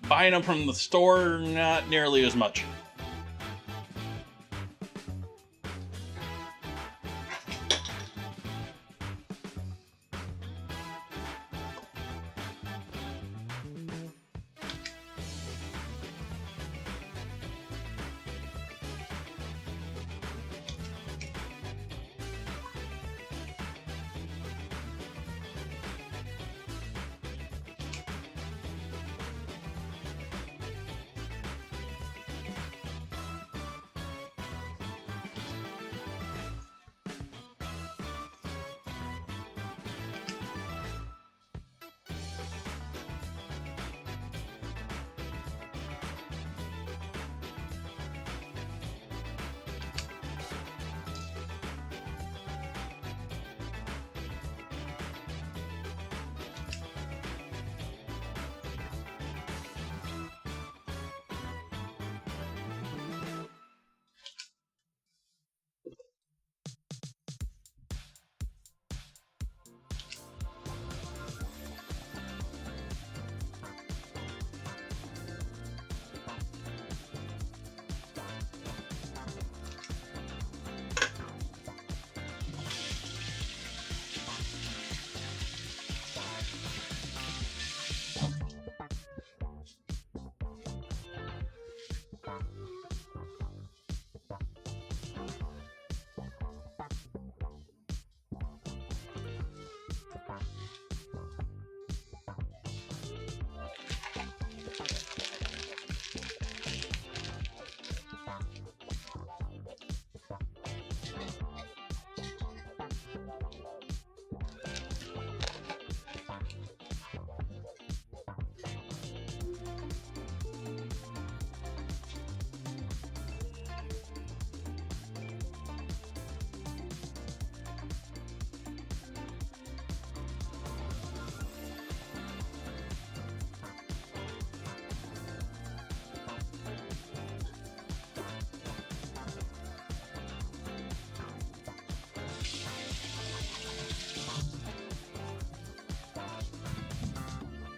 Buying them from the store, not nearly as much.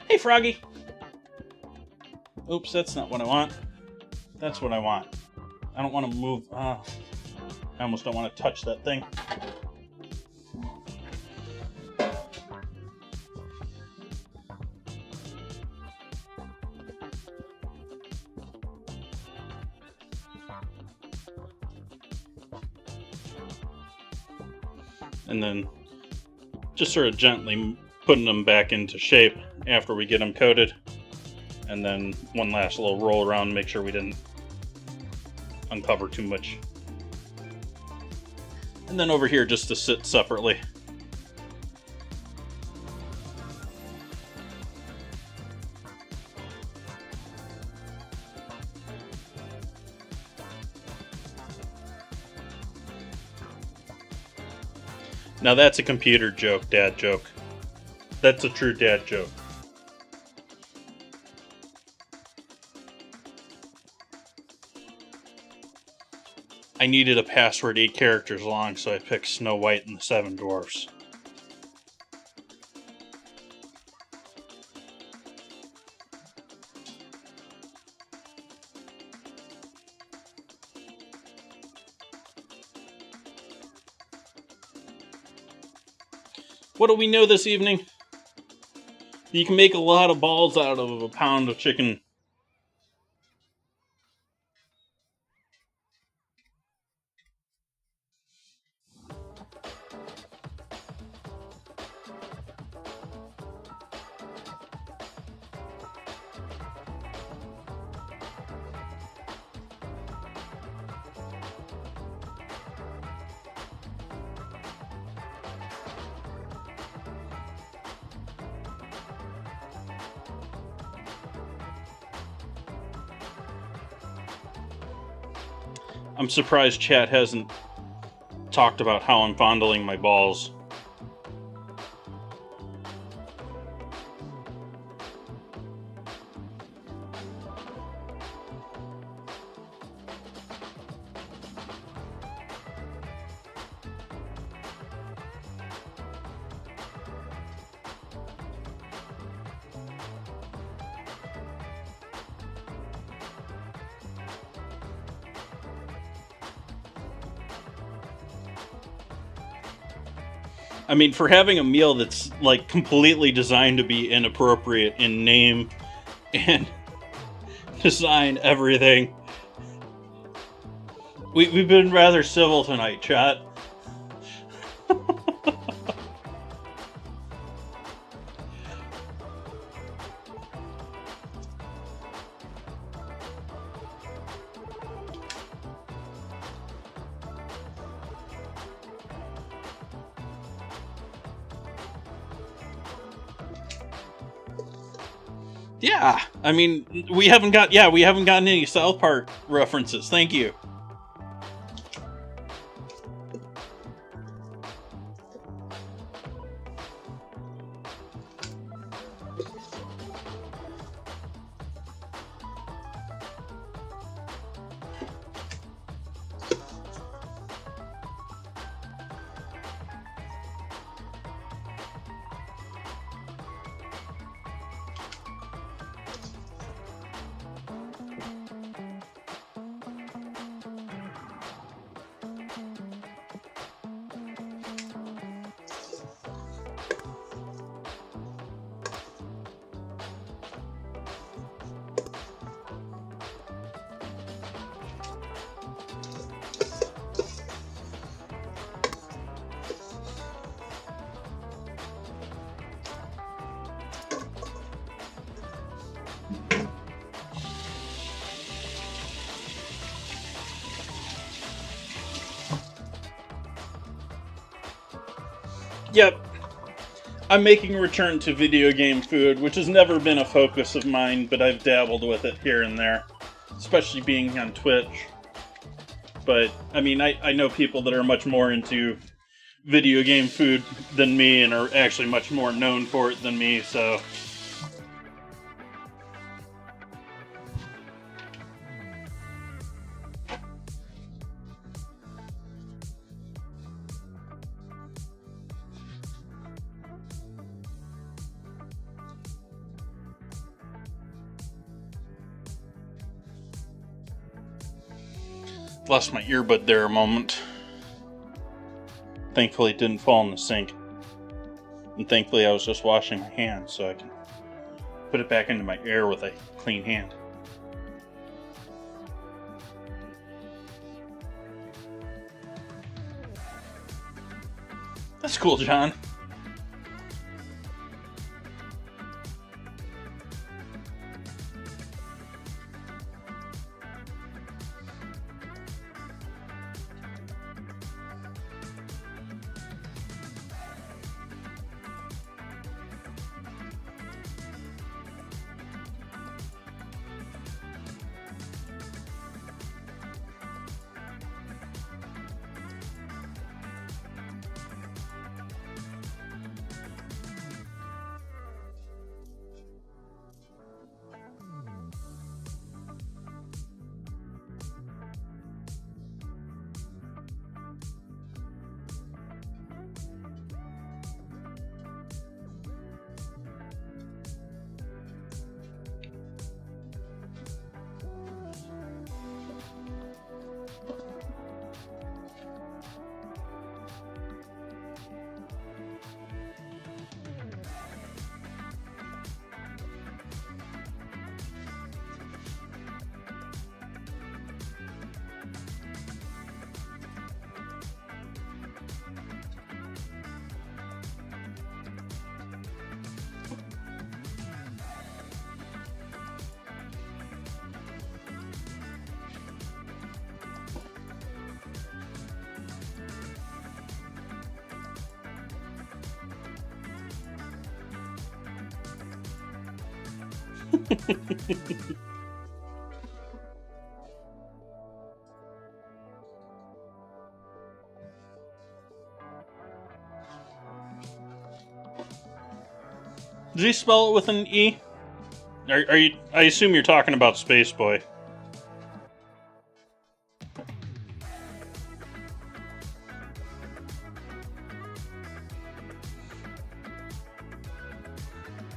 Hey, Froggy! Oops, that's not what I want. That's what I want. I don't want to move. I almost don't want to touch that thing. And then just sort of gently putting them back into shape after we get them coated. And then one last little roll around, make sure we didn't uncover too much. And then over here just to sit separately. Now that's a computer joke, dad joke. That's a true dad joke. I needed a password 8 characters long, so I picked Snow White and the Seven Dwarfs. What do we know this evening? You can make a lot of balls out of a pound of chicken. I'm surprised chat hasn't talked about how I'm fondling my balls. I mean, for having a meal that's like completely designed to be inappropriate in name and design, everything. We've been rather civil tonight, chat. Yeah, I mean, we haven't gotten any South Park references. Thank you. Yep. I'm making a return to video game food, which has never been a focus of mine, but I've dabbled with it here and there, especially being on Twitch. But, I mean, I know people that are much more into video game food than me and are actually much more known for it than me, so... Lost my earbud there a moment. Thankfully it didn't fall in the sink. And thankfully I was just washing my hands so I can put it back into my ear with a clean hand. That's cool, John. Did he spell it with an E? Are you? I assume you're talking about Space Boy.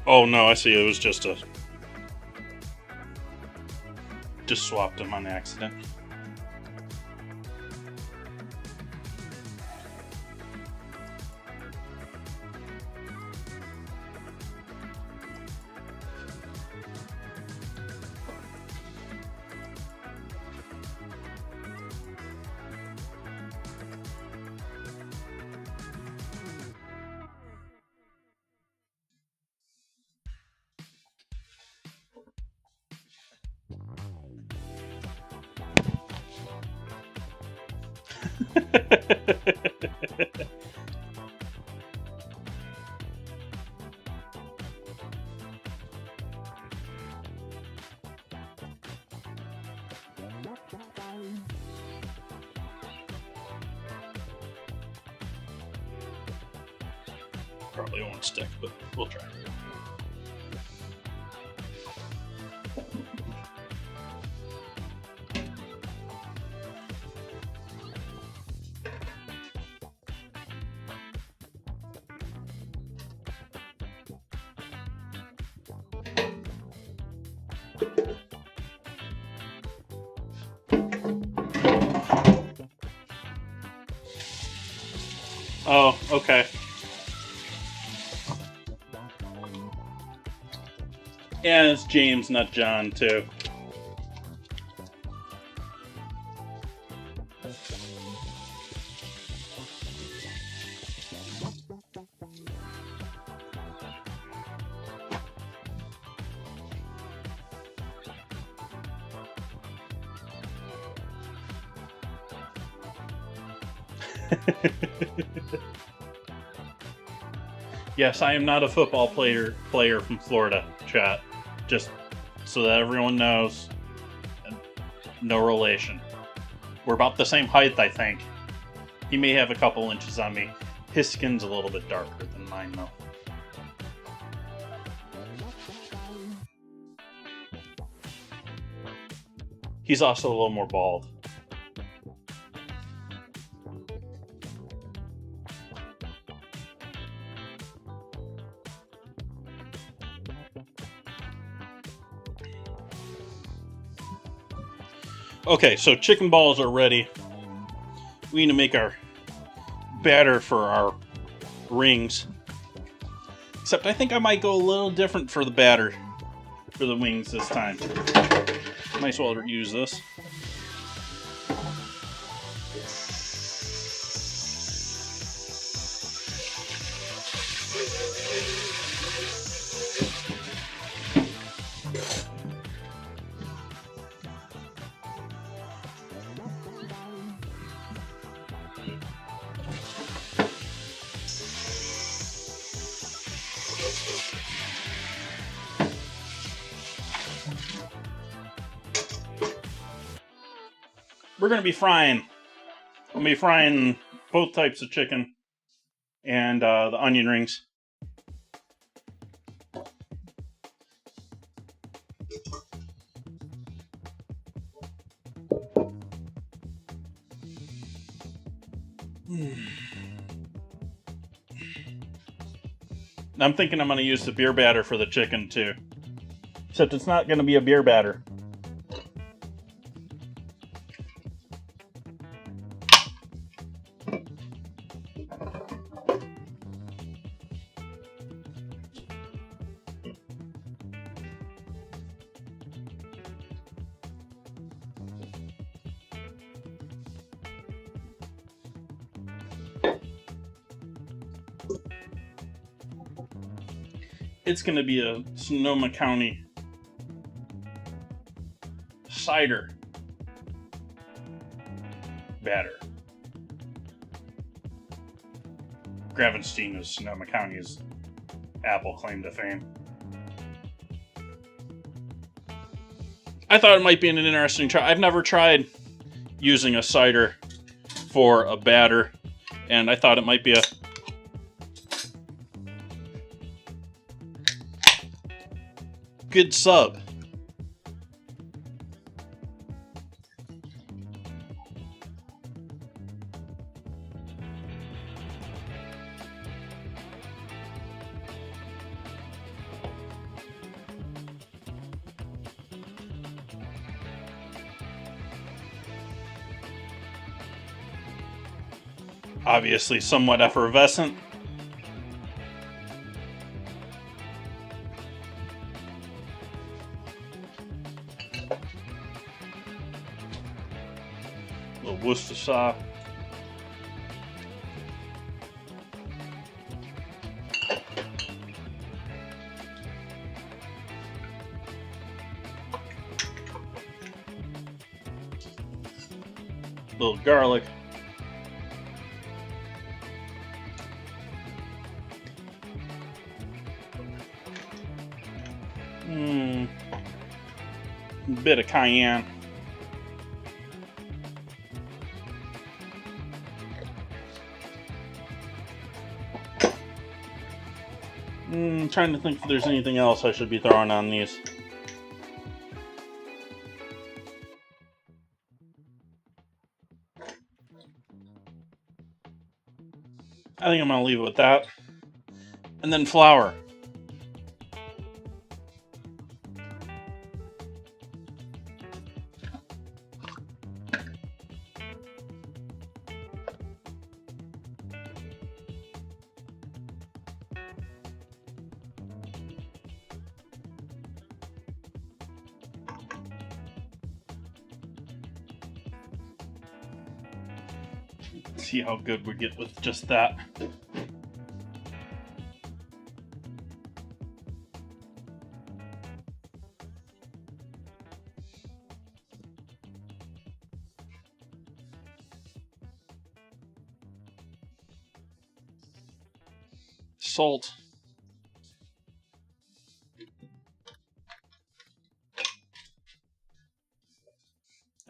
Oh no, I see. It was just swapped them on accident. Probably won't stick, but we'll try. Oh, okay. And it's James, not John, too. Yes, I am not a football player from Florida, chat. Just so that everyone knows. No relation. We're about the same height, I think. He may have a couple inches on me. His skin's a little bit darker than mine, though. He's also a little more bald. Okay, so chicken balls are ready. We need to make our batter for our rings. Except I think I might go a little different for the batter for the wings this time. Might as well use this. We're going to be frying. I'm going to be frying both types of chicken and the onion rings. I'm thinking I'm going to use the beer batter for the chicken too. Except it's not going to be a beer batter. It's going to be a Sonoma County cider batter. Gravenstein is Sonoma County's apple claim to fame. I thought it might be an interesting try. I've never tried using a cider for a batter, and I thought it might be a good sub. Obviously somewhat effervescent. A little Worcestershire. A little garlic. Bit of cayenne. Trying to think if there's anything else I should be throwing on these. I think I'm going to leave it with that. And then flour. See how good we get with just that. Salt.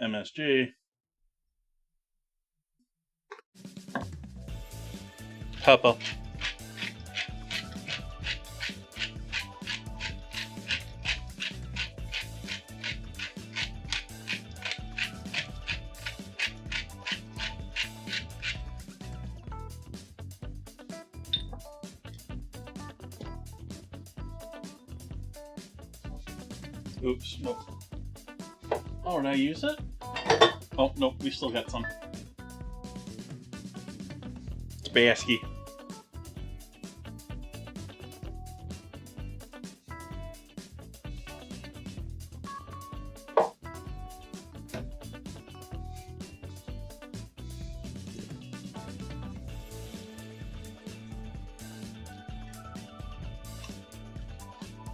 MSG. Pepper. Oops, nope. Oh, did I use it? Oh, nope, we still got some. Basky.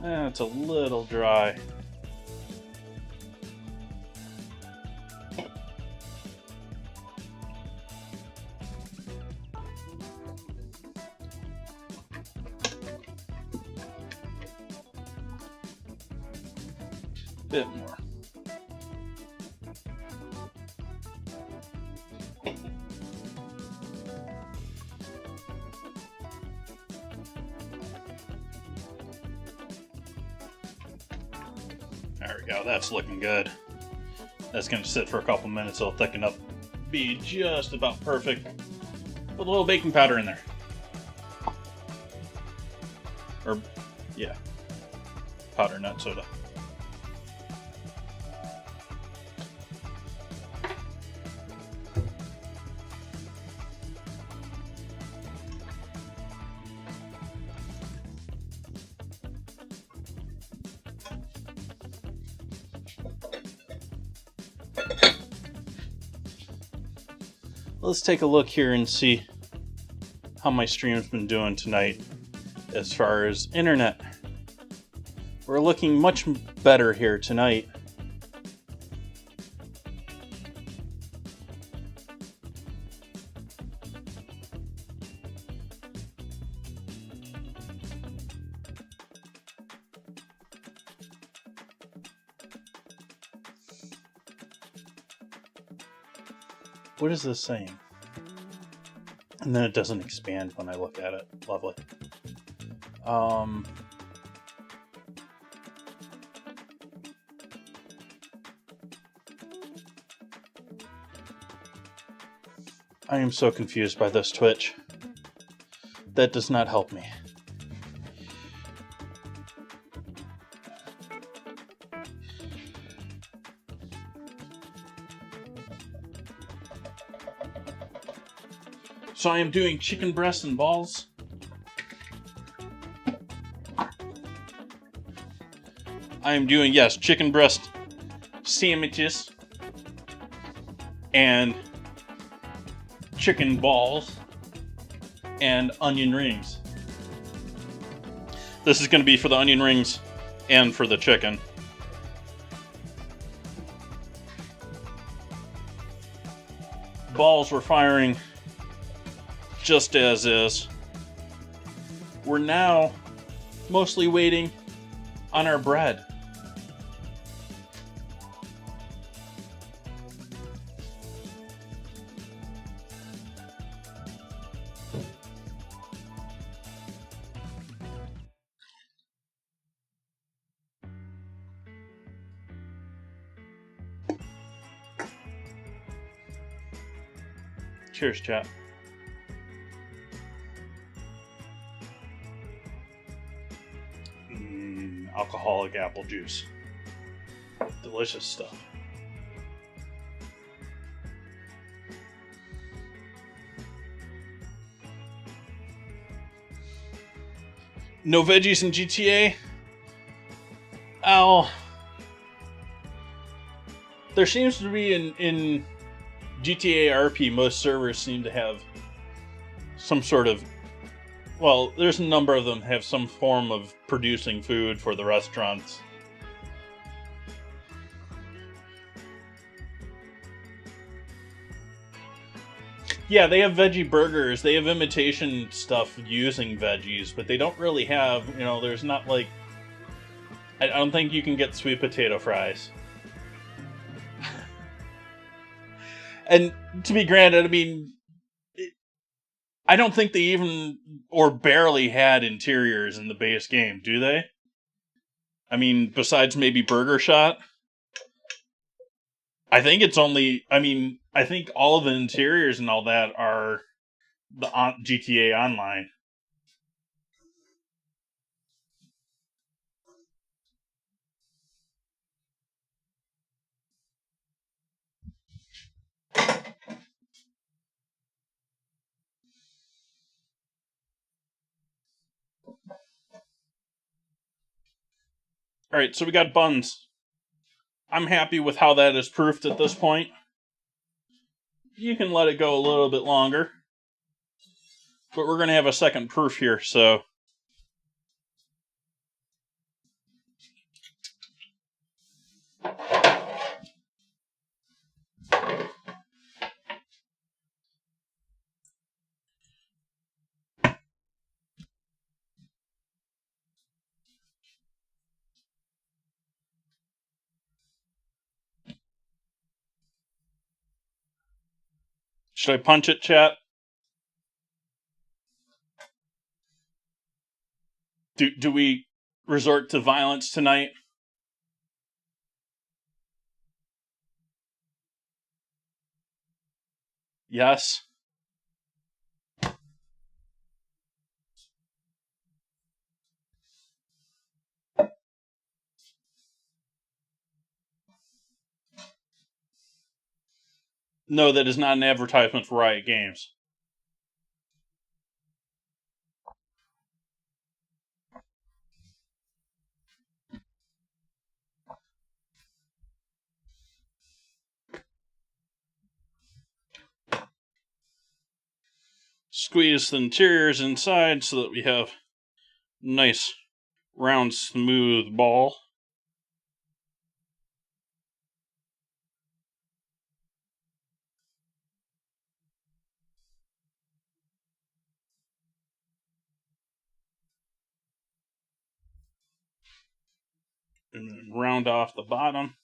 It's a little dry. Bit more. There we go, that's looking good. That's going to sit for a couple minutes, it'll thicken up, be just about perfect. Put a little baking powder in there. Or, yeah, powder, nut soda. Let's take a look here and see how my stream's been doing tonight as far as internet. We're looking much better here tonight. What is this saying? And then it doesn't expand when I look at it. Lovely. I am so confused by this Twitch. That does not help me. So I am doing chicken breasts and balls. I am doing, yes, chicken breast sandwiches and chicken balls and onion rings. This is going to be for the onion rings and for the chicken. Balls were firing just as is. We're now mostly waiting on our bread. Cheers, chat. Alcoholic apple juice. Delicious stuff. No veggies in GTA? There seems to be in GTA RP, most servers seem to have some sort of, well, there's a number of them have some form of producing food for the restaurants. Yeah, they have veggie burgers. They have imitation stuff using veggies, but they don't really have, there's not like, I don't think you can get sweet potato fries. And to be granted, I mean, I don't think they even or barely had interiors in the base game, do they? I mean, besides maybe Burger Shot? I think it's only, I think all of the interiors and all that are the GTA Online. Alright, so we got buns. I'm happy with how that is proofed at this point. You can let it go a little bit longer. But we're going to have a second proof here, so... Should I punch it, chat? Do we resort to violence tonight? Yes. No, that is not an advertisement for Riot Games. Squeeze the interiors inside so that we have nice, round, smooth ball. And then round off the bottom.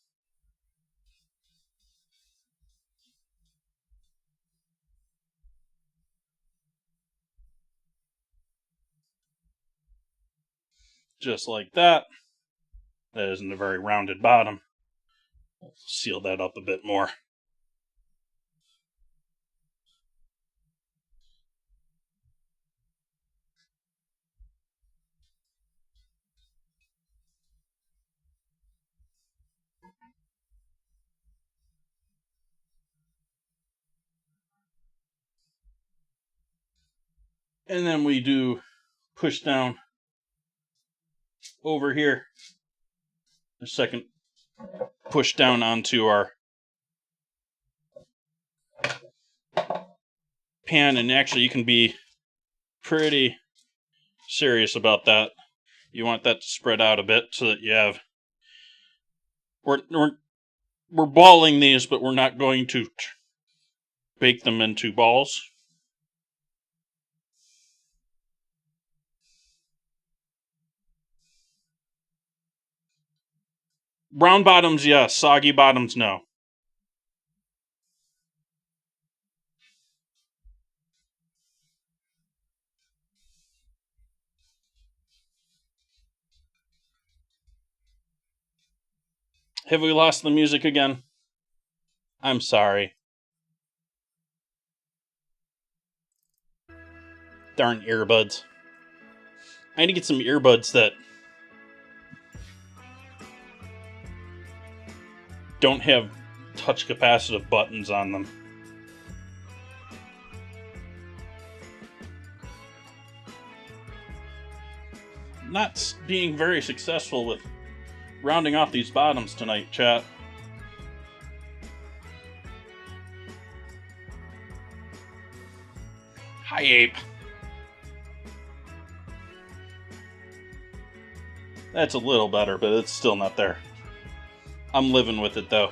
just like that. That isn't a very rounded bottom. We'll seal that up a bit more. And then we do push down over here. A second push down onto our pan, and actually you can be pretty serious about that. You want that to spread out a bit so that you have... We're balling these, but we're not going to bake them into balls. Brown bottoms, yes. Soggy bottoms, no. Have we lost the music again? I'm sorry. Darn earbuds. I need to get some earbuds that don't have touch capacitive buttons on them. Not being very successful with rounding off these bottoms tonight, chat. Hi, Ape. That's a little better, but it's still not there. I'm living with it, though.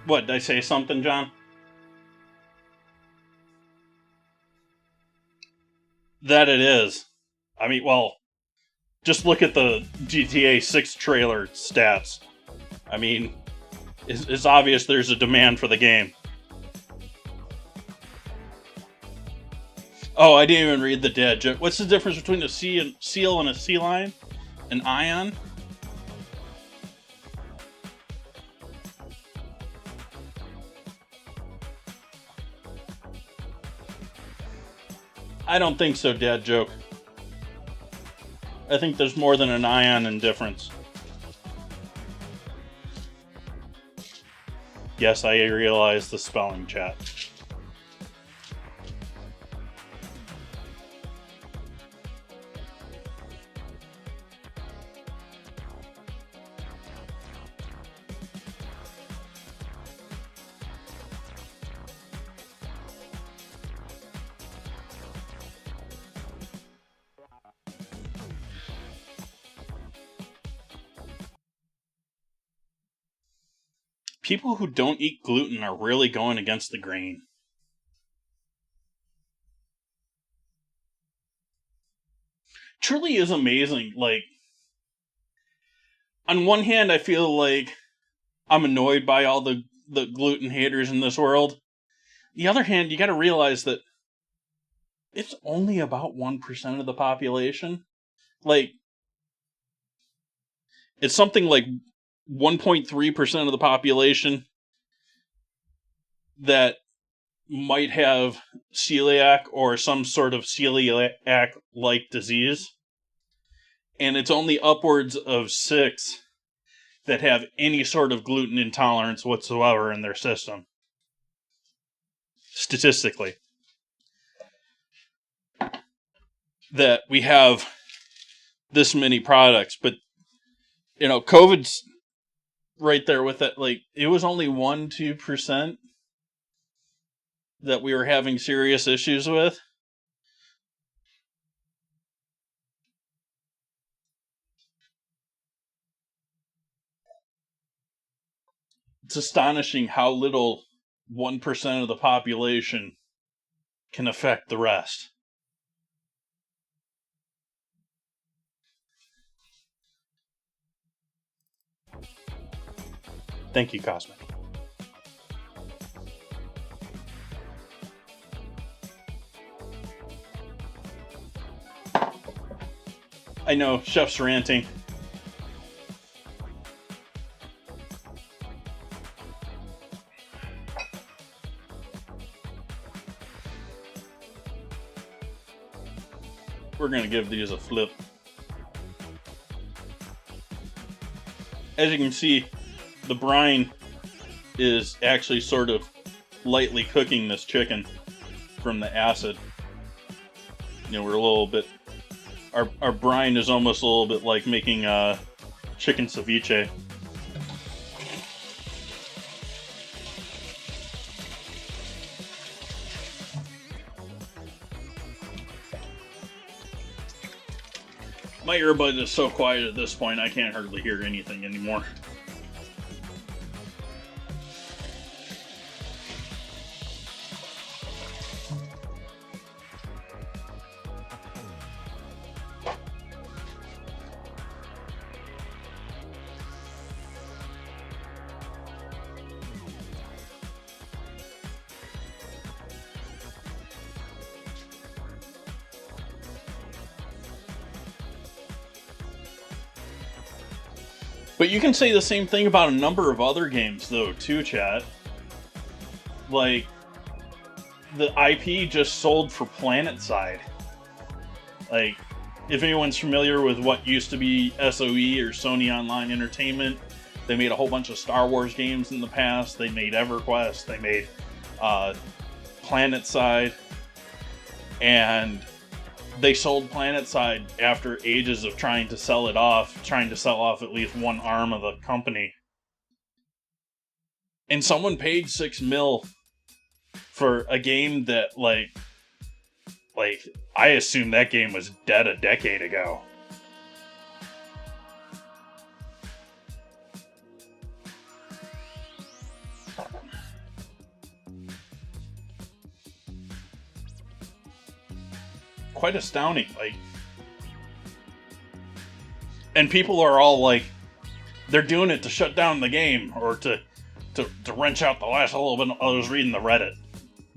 What, did I say something, John? That it is. I mean, well, just look at the GTA 6 trailer stats. I mean, it's obvious there's a demand for the game. Oh, I didn't even read the dead joke. What's the difference between a seal and a sea lion? An ion? I don't think so, Dad joke. I think there's more than an ion in difference. Yes, I realize the spelling, chat. People who don't eat gluten are really going against the grain. Truly is amazing. Like, on one hand, I feel like I'm annoyed by all the gluten haters in this world. The other hand, you gotta realize that it's only about 1% of the population. Like, it's something like 1.3% of the population that might have celiac or some sort of celiac-like disease. And it's only upwards of 6 that have any sort of gluten intolerance whatsoever in their system. Statistically. That we have this many products, but COVID's right there with it. Like, it was only 1-2% that we were having serious issues with. It's astonishing how little 1% of the population can affect the rest. Thank you, Cosmic. I know, Chef's ranting. We're going to give these a flip. As you can see, the brine is actually sort of lightly cooking this chicken from the acid. We're a little bit... Our brine is almost a little bit like making chicken ceviche. My earbud is so quiet at this point, I can't hardly hear anything anymore. But you can say the same thing about a number of other games, though, too, chat. Like, the IP just sold for PlanetSide. Like, if anyone's familiar with what used to be SOE or Sony Online Entertainment, they made a whole bunch of Star Wars games in the past. They made EverQuest. They made PlanetSide. And they sold PlanetSide after ages of trying to sell off at least one arm of the company. And someone paid $6 million for a game that, like, I assume that game was dead a decade ago. Quite astounding, like, and people are all like, they're doing it to shut down the game or to wrench out the last little bit. I was reading the Reddit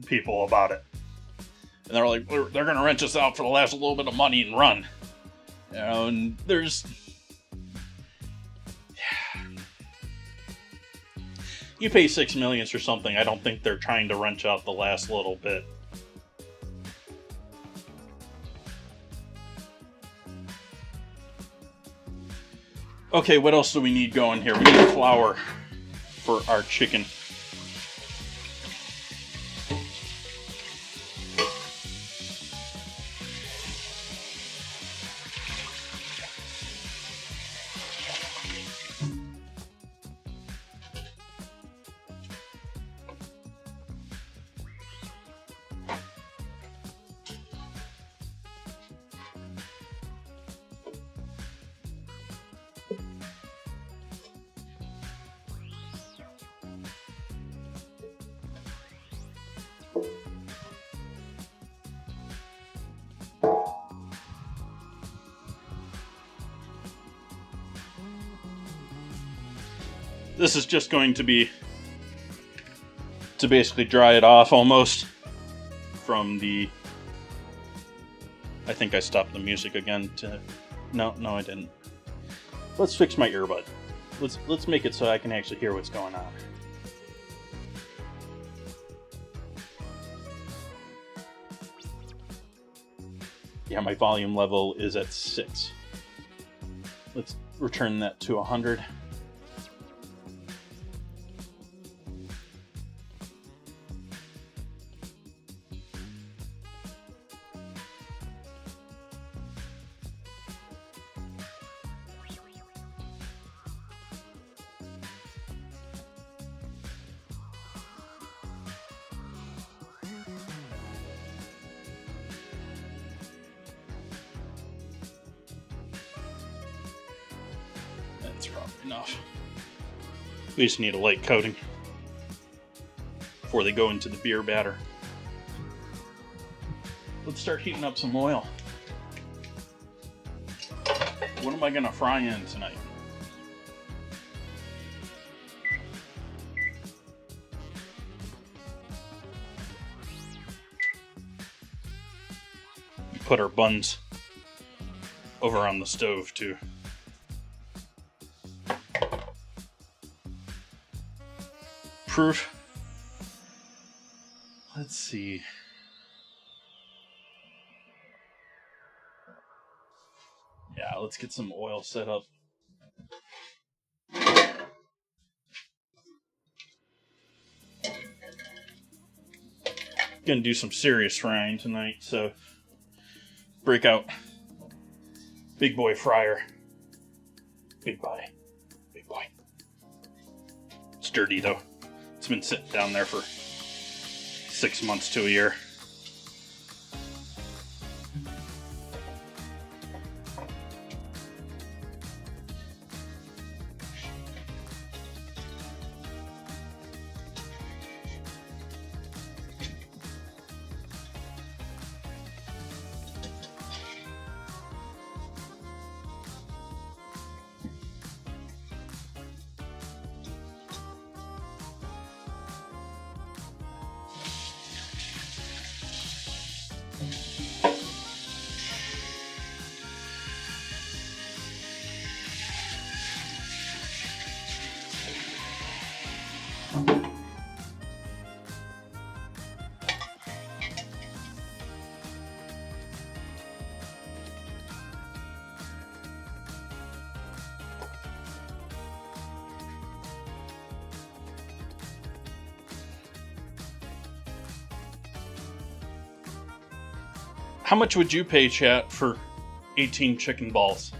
people about it, and they're like, they're gonna wrench us out for the last little bit of money and run, and there's, you pay $6 million for something. I don't think they're trying to wrench out the last little bit. Okay, what else do we need going here? We need flour for our chicken. This is just going to be to basically dry it off almost from the... I think I stopped the music again to... No, I didn't. Let's fix my earbud. Let's make it so I can actually hear what's going on. Yeah, my volume level is at 6. Let's return that to 100. enough. We just need a light coating before they go into the beer batter. Let's start heating up some oil. What am I going to fry in tonight? Put our buns over on the stove too. Proof. Let's see. Yeah, let's get some oil set up. Gonna do some serious frying tonight, so break out big boy fryer. Big boy. Big boy. It's dirty though. It's been sitting down there for 6 months to a year. How much would you pay, chat, for 18 chicken balls?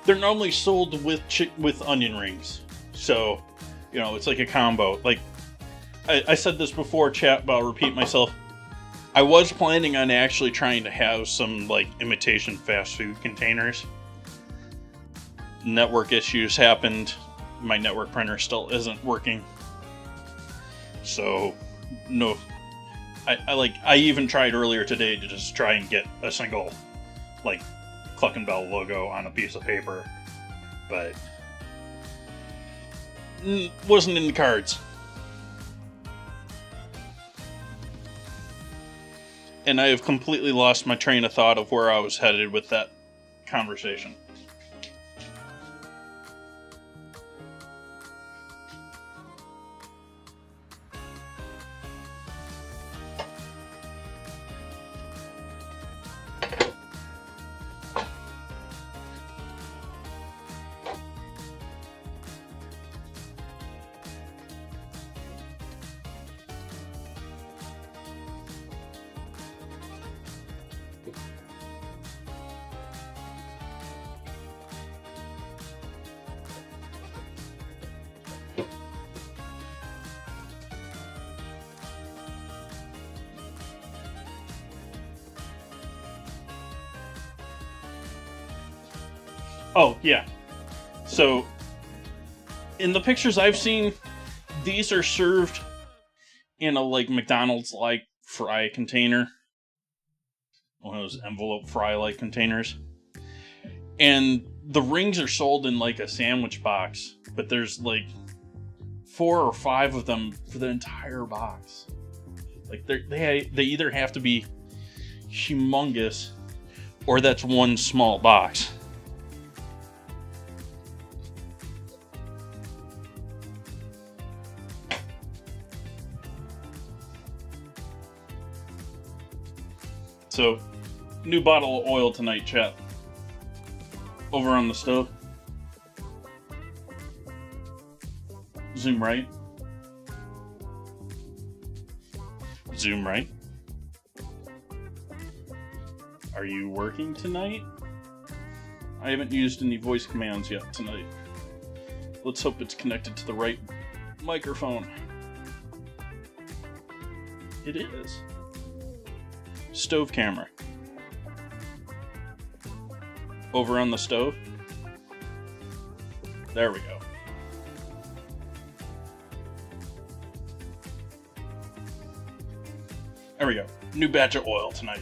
They're normally sold with onion rings, so you know it's like a combo. Like I said this before, chat, but I'll repeat myself. I was planning on actually trying to have some like imitation fast food containers. Network issues happened. My network printer still isn't working, so no. I even tried earlier today to just try and get a single like Cluck and Bell logo on a piece of paper, but wasn't in the cards. And I have completely lost my train of thought of where I was headed with that conversation. Oh, yeah. So, in the pictures I've seen, these are served in a, like, McDonald's-like fry container. One of those envelope fry-like containers. And the rings are sold in, like, a sandwich box. But there's, like, 4 or 5 of them for the entire box. Like, they either have to be humongous, or that's one small box. So, new bottle of oil tonight, chat. Over on the stove. Zoom right. Zoom right. Are you working tonight? I haven't used any voice commands yet tonight. Let's hope it's connected to the right microphone. It is. Stove camera. Over on the stove. There we go. There we go. New batch of oil tonight.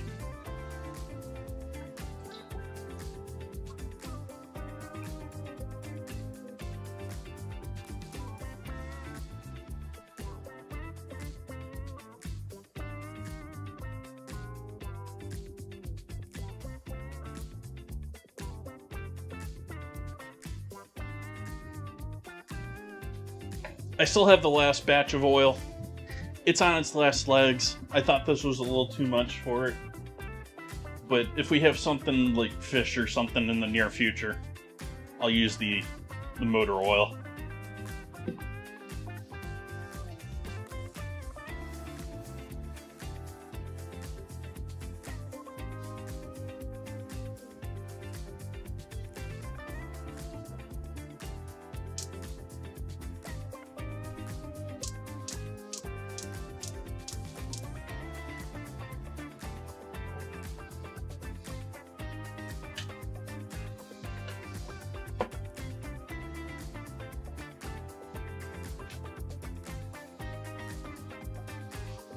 I still have the last batch of oil. It's on its last legs. I thought this was a little too much for it. But if we have something like fish or something in the near future, I'll use the motor oil.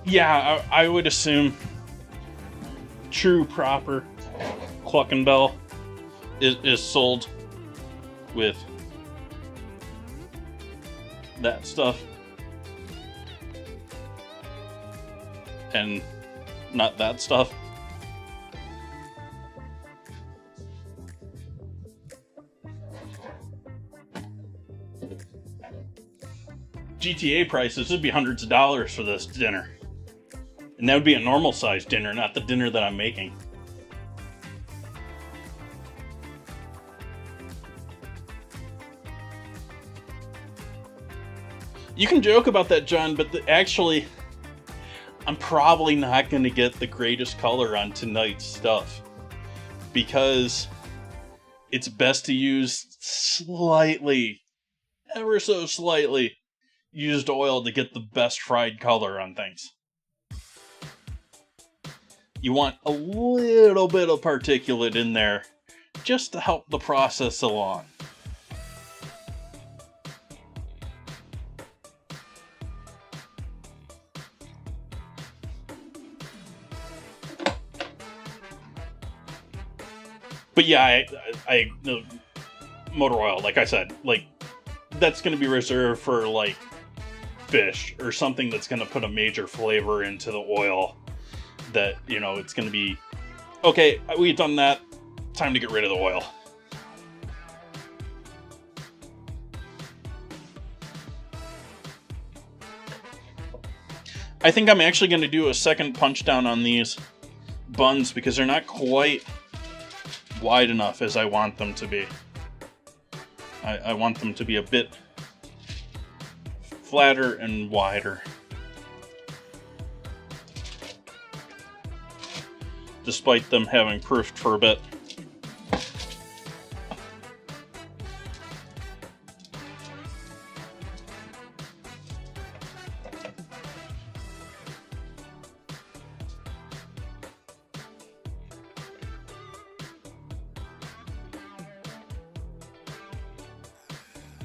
Yeah, I would assume true proper Cluckenbell is sold with that stuff and not that stuff. GTA prices would be hundreds of dollars for this dinner. And that would be a normal sized dinner, not the dinner that I'm making. You can joke about that, John, but actually, I'm probably not going to get the greatest color on tonight's stuff. Because it's best to use slightly, ever so slightly, used oil to get the best fried color on things. You want a little bit of particulate in there just to help the process along. But yeah, I motor oil, like I said, like that's going to be reserved for like fish or something that's going to put a major flavor into the oil. That, you know, it's going to be, okay, we've done that, time to get rid of the oil. I think I'm actually going to do a second punch down on these buns because they're not quite wide enough as I want them to be. I want them to be a bit flatter and wider. Despite them having proofed for a bit.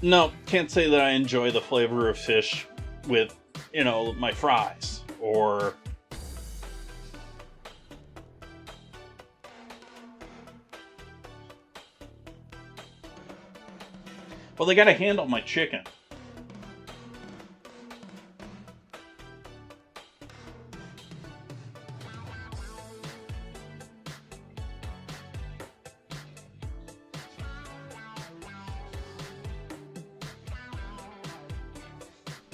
No, can't say that I enjoy the flavor of fish with, you know, my fries or well, they gotta handle my chicken.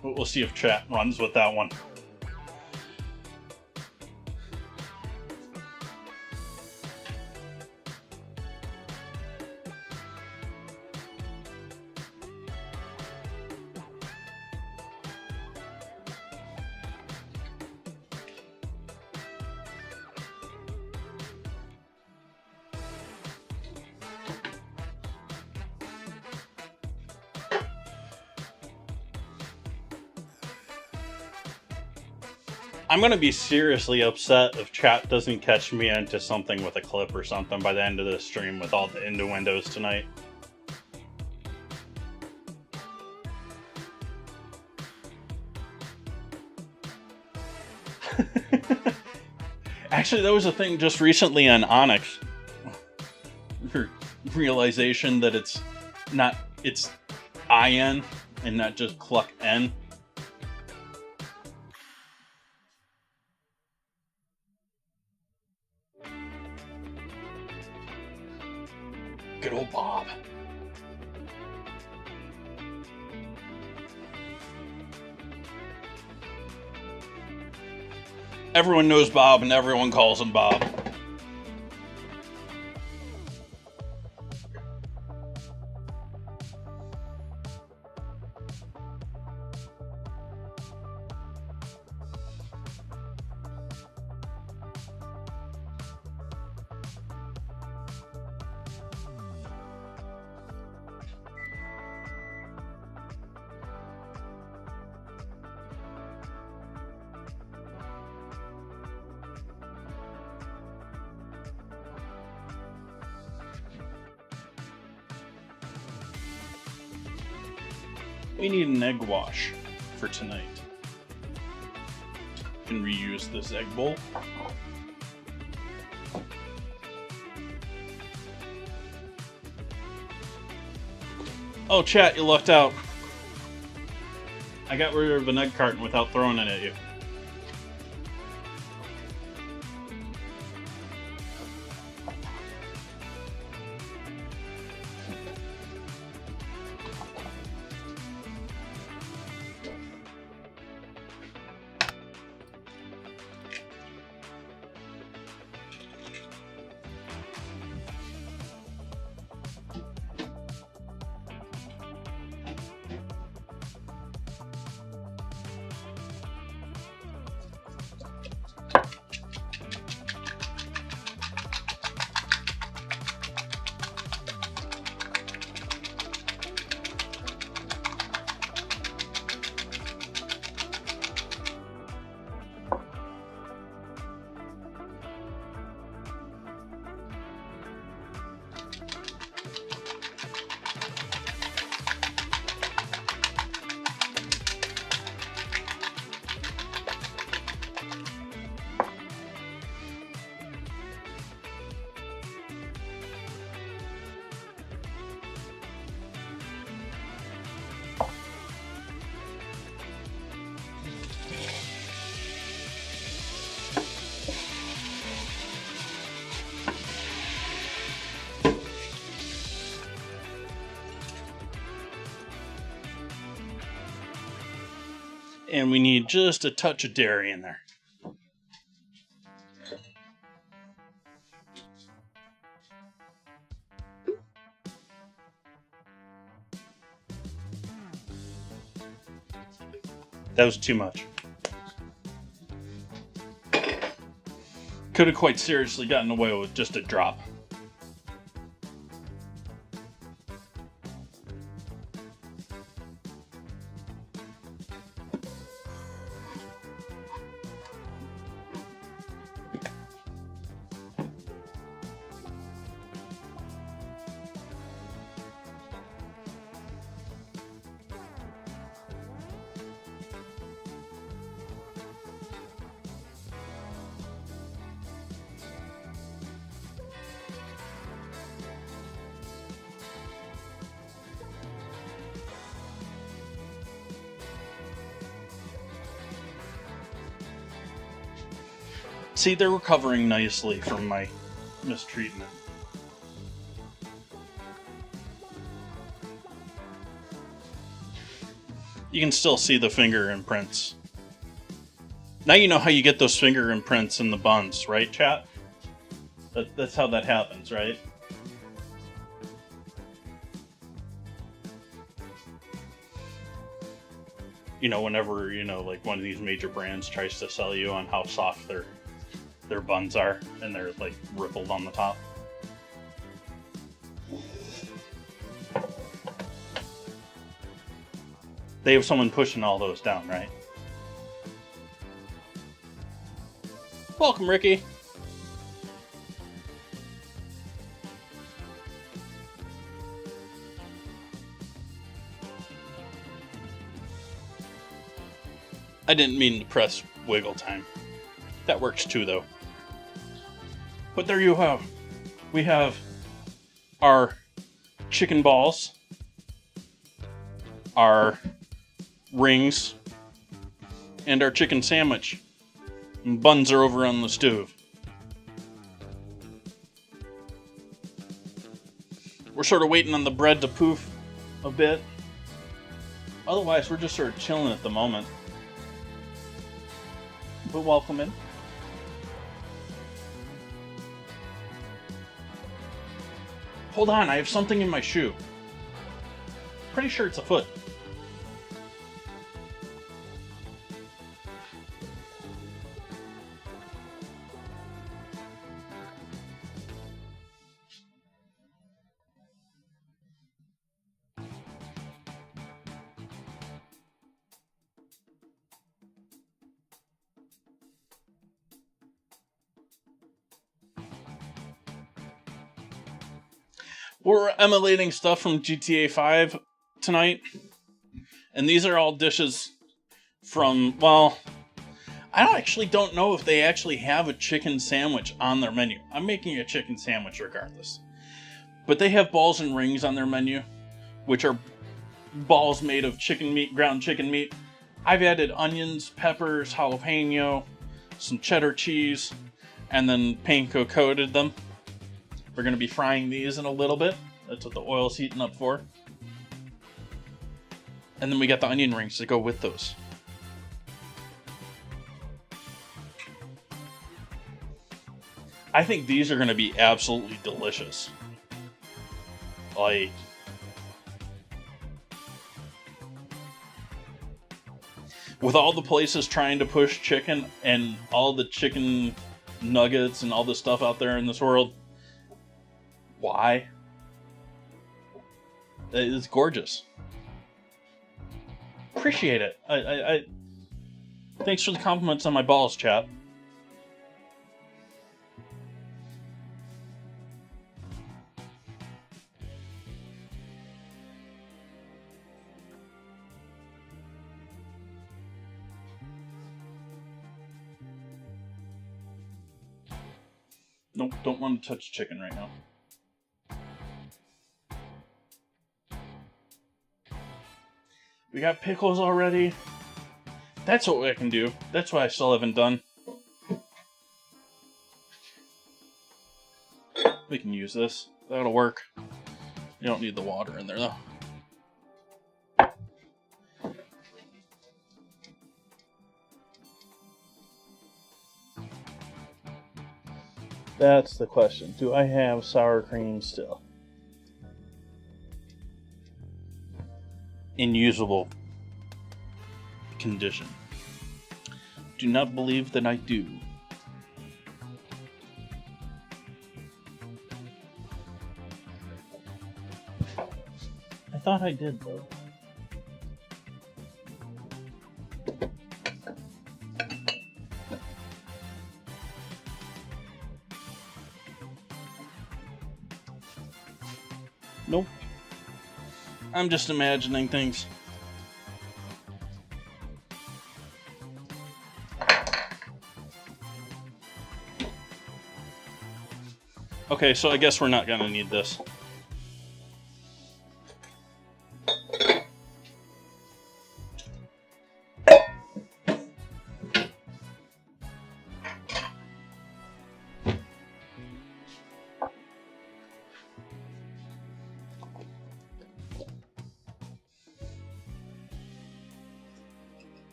But we'll see if chat runs with that one. I'm gonna be seriously upset if chat doesn't catch me into something with a clip or something by the end of this stream with all the innuendos tonight. Actually, that was a thing just recently on Onyx. Realization that it's IN and not just Cluck N. Good old Bob. Everyone knows Bob and everyone calls him Bob. We need an egg wash for tonight. Can reuse this egg bowl. Oh, chat, you lucked out. I got rid of an egg carton without throwing it at you. And we need just a touch of dairy in there. That was too much. Could have quite seriously gotten away with just a drop. See, they're recovering nicely from my mistreatment. You can still see the finger imprints. Now you know how you get those finger imprints in the buns, right, chat? That's how that happens, right? You know, whenever, you know, like one of these major brands tries to sell you on how soft their buns are, and they're like rippled on the top. They have someone pushing all those down, right? Welcome, Ricky. I didn't mean to press wiggle time. That works too, though. But there you have. We have our chicken balls, our rings, and our chicken sandwich. And buns are over on the stove. We're sort of waiting on the bread to poof a bit. Otherwise, we're just sort of chilling at the moment. But welcome in. Hold on, I have something in my shoe. Pretty sure it's a foot. We're emulating stuff from GTA 5 tonight. And these are all dishes from, well, I don't know if they actually have a chicken sandwich on their menu. I'm making a chicken sandwich regardless. But they have balls and rings on their menu, which are balls made of chicken meat, ground chicken meat. I've added onions, peppers, jalapeno, some cheddar cheese, and then panko coated them. We're going to be frying these in a little bit. That's what the oil's heating up for. And then we got the onion rings to go with those. I think these are going to be absolutely delicious. Like, with all the places trying to push chicken and all the chicken nuggets and all the stuff out there in this world, why? It's gorgeous. Appreciate it. I thanks for the compliments on my balls, chat. Nope, don't want to touch chicken right now. We got pickles already. That's what I can do. That's what I still haven't done. We can use this. That'll work. You don't need the water in there, though. That's the question. Do I have sour cream still? In usable condition. Do not believe that I do. I thought I did, though. Nope. I'm just imagining things. Okay, so I guess we're not gonna need this.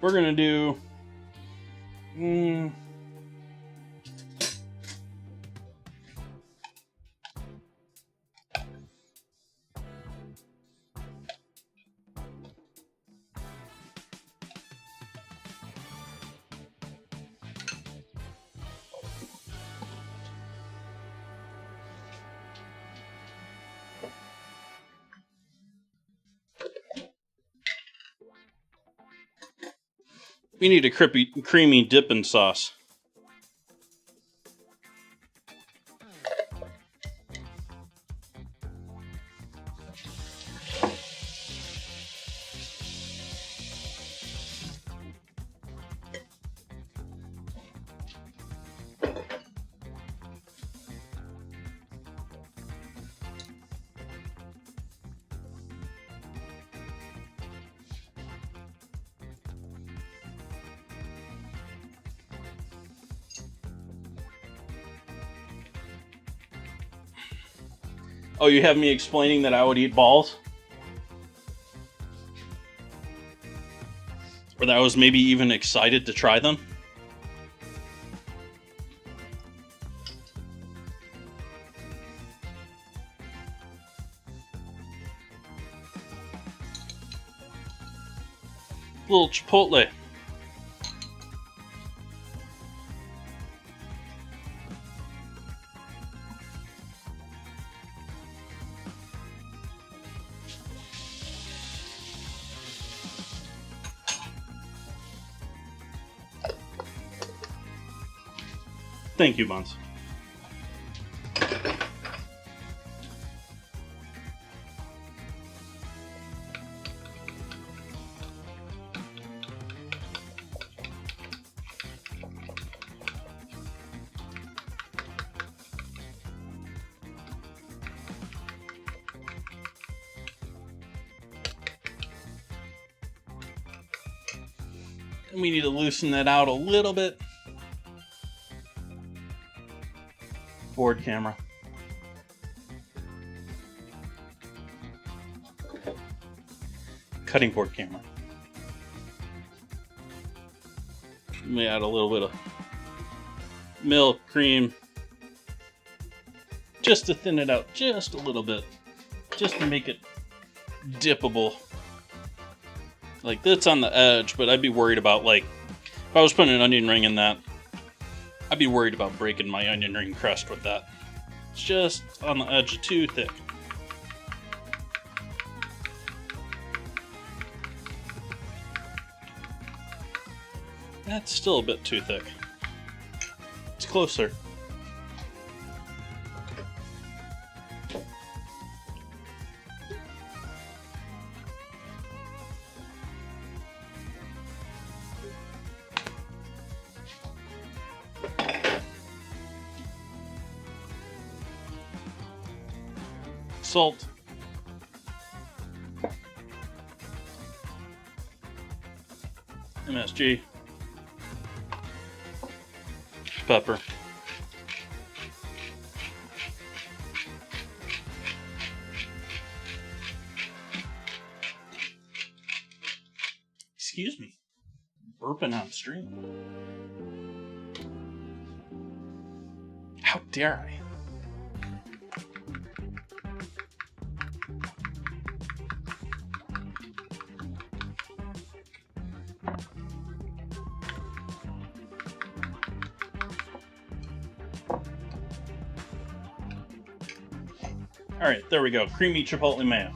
We're gonna do We need a creamy dipping sauce. Oh, you have me explaining that I would eat balls? Or that I was maybe even excited to try them? Little chipotle. Thank you, Buns. And we need to loosen that out a little bit. Board camera. Cutting board camera. Let me add a little bit of milk, cream, just to thin it out just a little bit, just to make it dippable. Like, that's on the edge, but I'd be worried about, like, if I was putting an onion ring in that, I'd be worried about breaking my onion ring crust with that. It's just on the edge, too thick. That's still a bit too thick. It's closer. Salt. MSG. Pepper. Excuse me. Burping on stream. How dare I? Alright, there we go. Creamy chipotle mayo.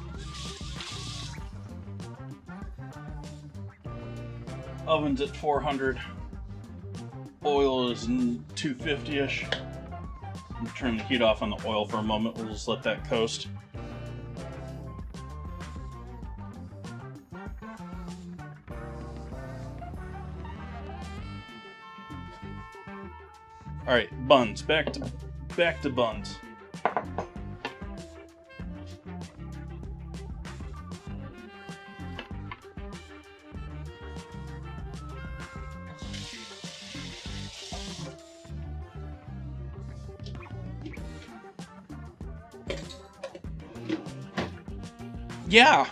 Oven's at 400. Oil is 250-ish. Turn the heat off on the oil for a moment. We'll just let that coast. Alright, buns. Back to buns. Yeah.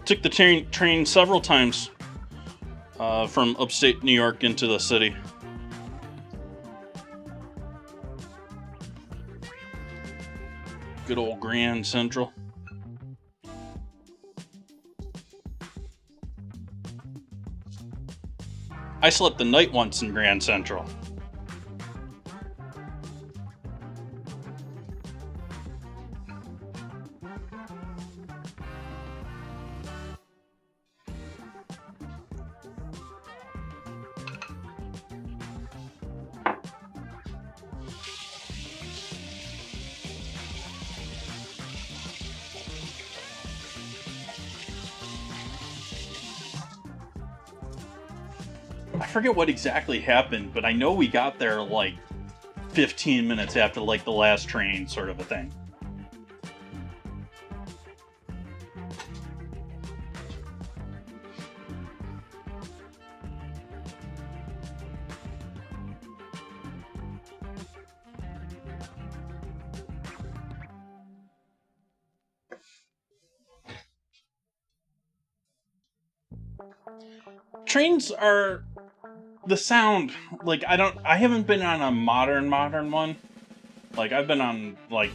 Took the train several times from upstate New York into the city. Good old Grand Central. I slept the night once in Grand Central. I forget what exactly happened, but I know we got there like 15 minutes after like the last train, sort of a thing. Trains are the sound, like I haven't been on a modern one. Like I've been on like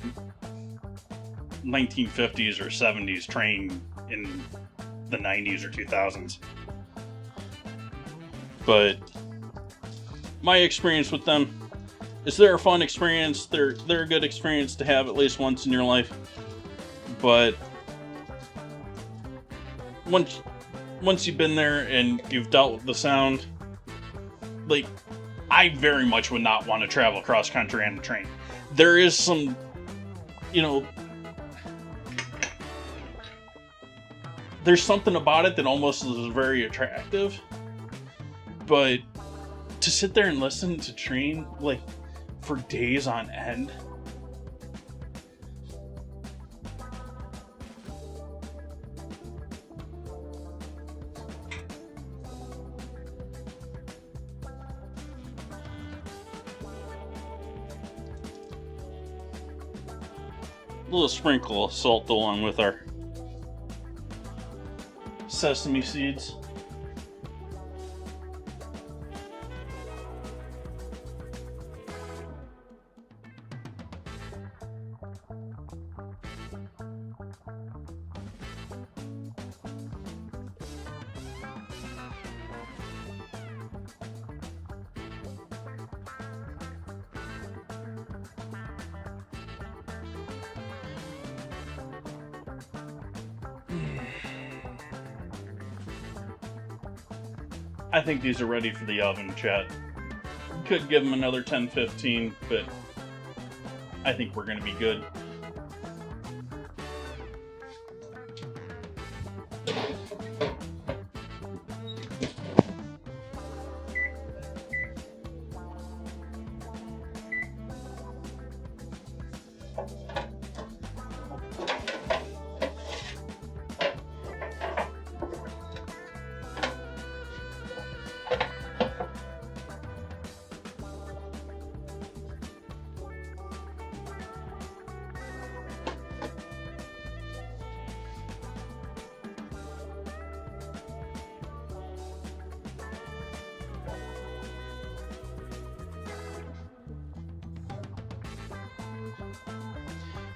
1950s or 70s train in the 90s or 2000s. But my experience with them is they're a fun experience. They're a good experience to have at least once in your life. But once you've been there and you've dealt with the sound, like, I very much would not want to travel cross country on a train. There is some, there's something about it that almost is very attractive. But to sit there and listen to train, like, for days on end, a little sprinkle of salt along with our sesame seeds. I think these are ready for the oven, chat. Could give them another 10-15, but I think we're going to be good.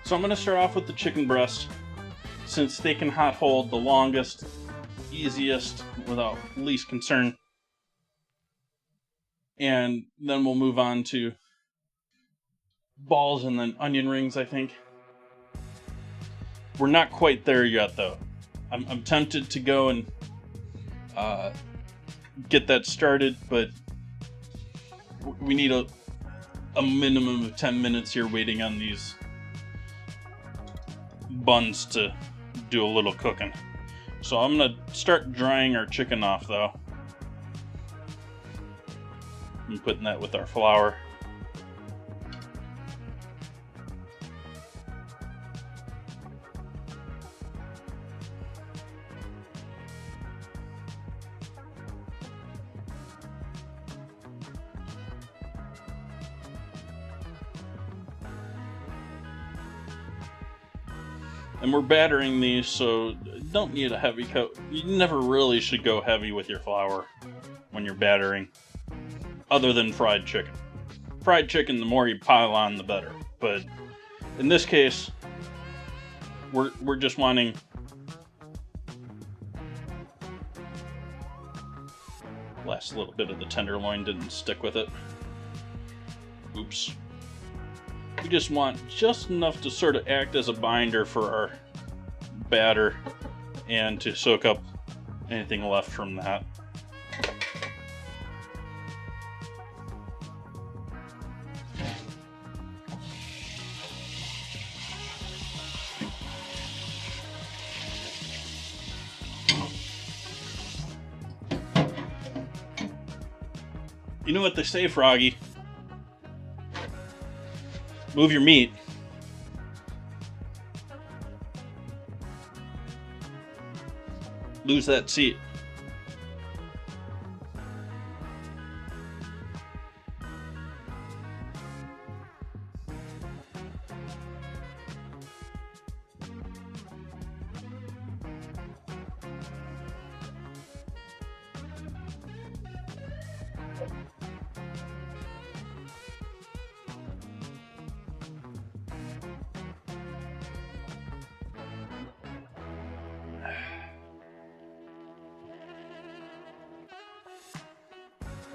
So I'm going to start off with the chicken breast, since they can hot hold the longest, easiest, without least concern. And then we'll move on to balls and then onion rings, I think. We're not quite there yet, though. I'm tempted to go and get that started, but we need a minimum of 10 minutes here waiting on these buns to do a little cooking. So I'm gonna start drying our chicken off, though. I'm putting that with our flour. And we're battering these, so don't need a heavy coat. You never really should go heavy with your flour when you're battering, other than fried chicken. Fried chicken, the more you pile on, the better. But in this case, we're just wanting last little bit of the tenderloin didn't stick with it. Oops. We just want just enough to sort of act as a binder for our batter and to soak up anything left from that. You know what they say, Froggy? Move your meat. Lose that seat.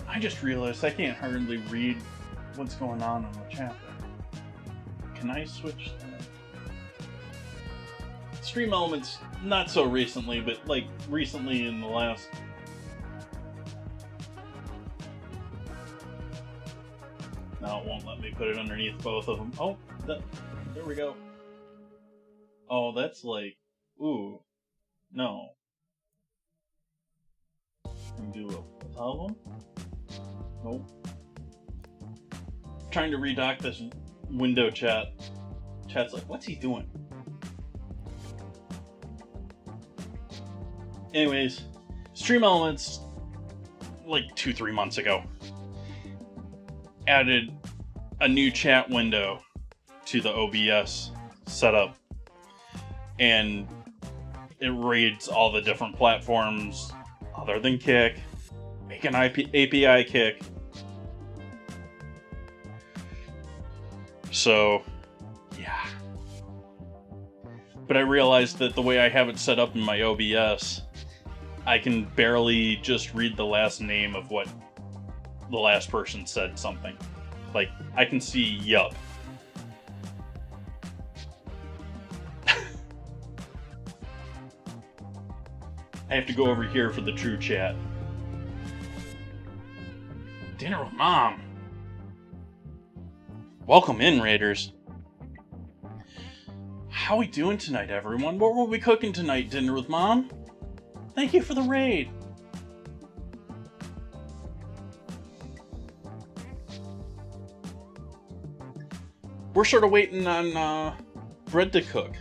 I just realized I can't hardly read what's going on in the chat there. Can I switch Stream Elements? Not so recently, but like recently in the last... No, it won't let me put it underneath both of them. Oh, there we go. Oh, that's like... Ooh. No. Can do a problem? Nope. Trying to redock this window chat. Chat's like, what's he doing? Anyways, Stream Elements, like 2-3 months ago, added a new chat window to the OBS setup. And it reads all the different platforms other than Kick. Make an API Kick. So, yeah. But I realized that the way I have it set up in my OBS, I can barely just read the last name of what the last person said something. Like, I can see yup. I have to go over here for the true chat. Dinner with Mom. Welcome in, Raiders. How we doing tonight, everyone? What were we cooking tonight, Dinner with Mom? Thank you for the raid. We're sort of waiting on bread to cook.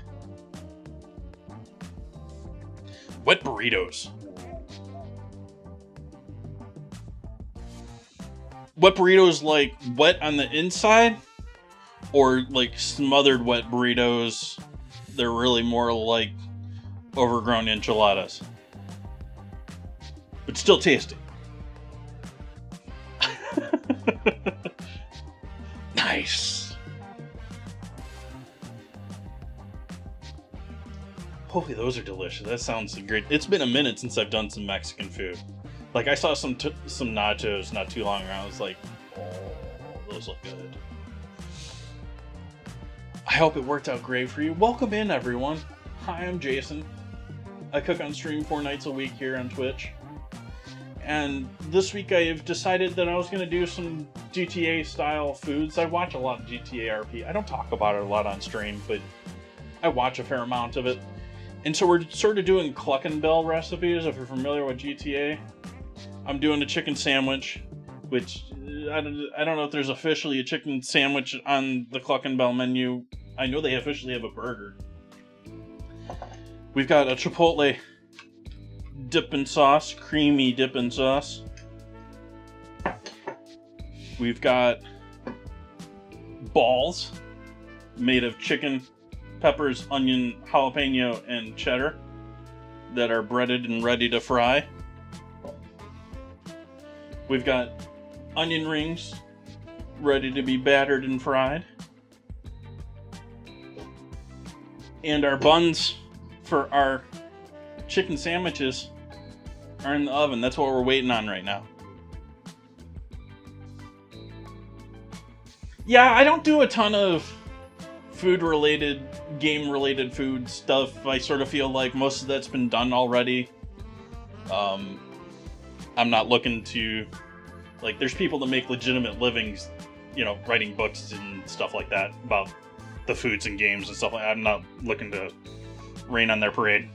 Wet burritos. Wet burritos like wet on the inside? Or like smothered wet burritos? They're really more like overgrown enchiladas. But still tasty. Nice. Hopefully those are delicious. That sounds great. It's been a minute since I've done some Mexican food. Like, I saw some nachos not too long ago. I was like, oh, those look good. I hope it worked out great for you. Welcome in, everyone. Hi, I'm Jason. I cook on stream 4 nights a week here on Twitch. And this week I've decided that I was going to do some GTA-style foods. I watch a lot of GTA RP. I don't talk about it a lot on stream, but I watch a fair amount of it. And so we're sort of doing Cluck and Bell recipes, if you're familiar with GTA. I'm doing a chicken sandwich, which I don't know if there's officially a chicken sandwich on the Cluck and Bell menu. I know they officially have a burger. We've got a Chipotle dipping sauce, creamy dipping sauce. We've got balls made of chicken, peppers, onion, jalapeno, and cheddar that are breaded and ready to fry. We've got onion rings ready to be battered and fried. And our buns for our chicken sandwiches are in the oven. That's what we're waiting on right now. Yeah, I don't do a ton of food-related, game-related food stuff. I sort of feel like most of that's been done already. I'm not looking to... Like, there's people that make legitimate livings, you know, writing books and stuff like that about the foods and games and stuff like that. I'm not looking to rain on their parade.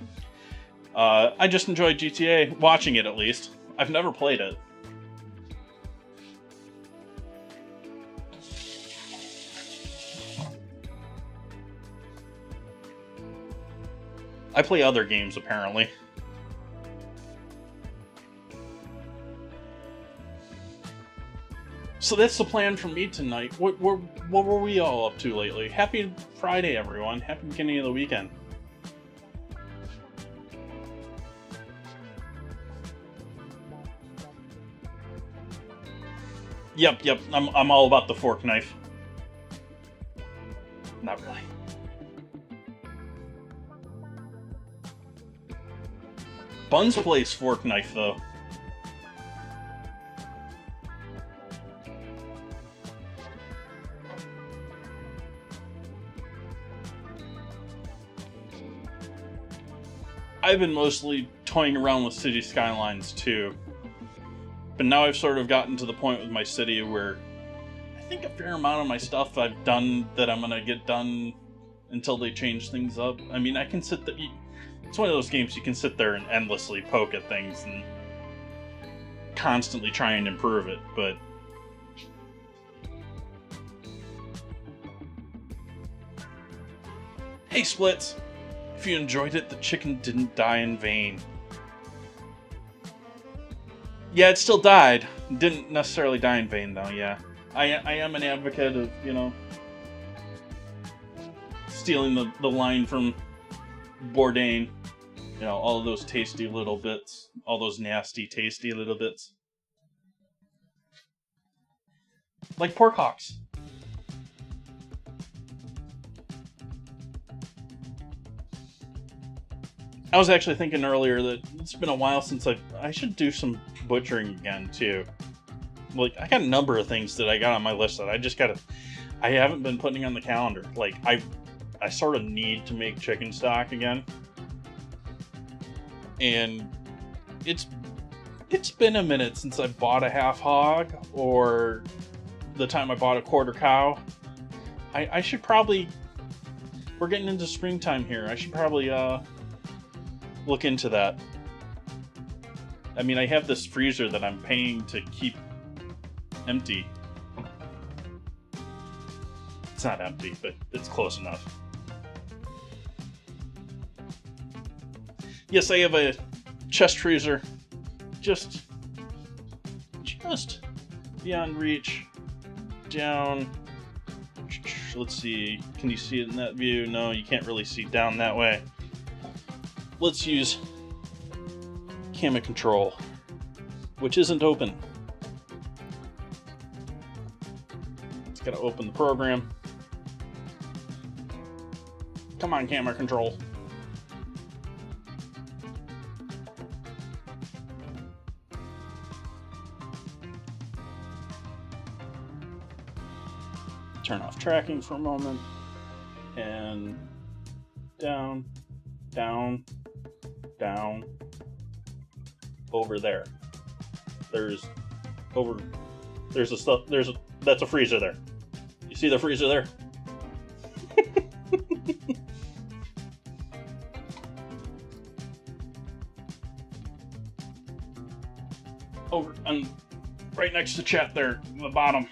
I just enjoy GTA, watching it at least. I've never played it. I play other games, apparently. So that's the plan for me tonight. What were we all up to lately? Happy Friday, everyone. Happy beginning of the weekend. Yep. I'm all about the fork knife. Not really. Bun's Place fork knife, though. I've been mostly toying around with City Skylines too. But now I've sort of gotten to the point with my city where I think a fair amount of my stuff I've done that I'm gonna get done until they change things up. I mean, I can sit there. It's one of those games you can sit there and endlessly poke at things and constantly try and improve it, but hey, Splits! If you enjoyed it, the chicken didn't die in vain. Yeah, it still died. Didn't necessarily die in vain, though, yeah. I am an advocate of, stealing the line from Bourdain. All of those tasty little bits. All those nasty, tasty little bits. Like pork hocks. I was actually thinking earlier that it's been a while since I should do some butchering again, too. Like, I got a number of things that I got on my list that I haven't been putting on the calendar. Like, I sort of need to make chicken stock again. And it's been a minute since I bought a half hog, or the time I bought a quarter cow. I should probably... We're getting into springtime here. I should probably, look into that. I mean, I have this freezer that I'm paying to keep empty. It's not empty, but it's close enough. Yes, I have a chest freezer just beyond reach. Down. Let's see. Can you see it in that view? No, you can't really see down that way. Let's use camera control, which isn't open. It's got to open the program. Come on, camera control. Turn off tracking for a moment. And down, down, down, over there. That's a freezer there. You see the freezer there? Over and right next to chat there, in the bottom.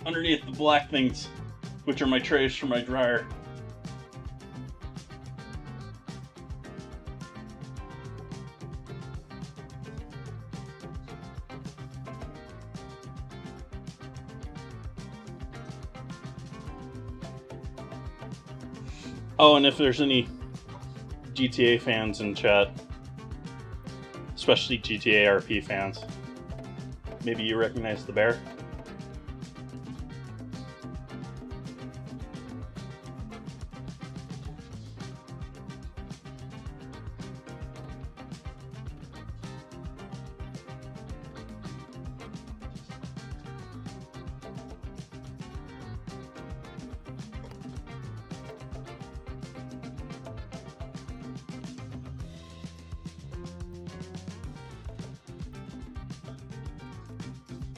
Underneath the black things, which are my trays for my dryer. Oh, and if there's any GTA fans in chat, especially GTA RP fans, maybe you recognize the bear?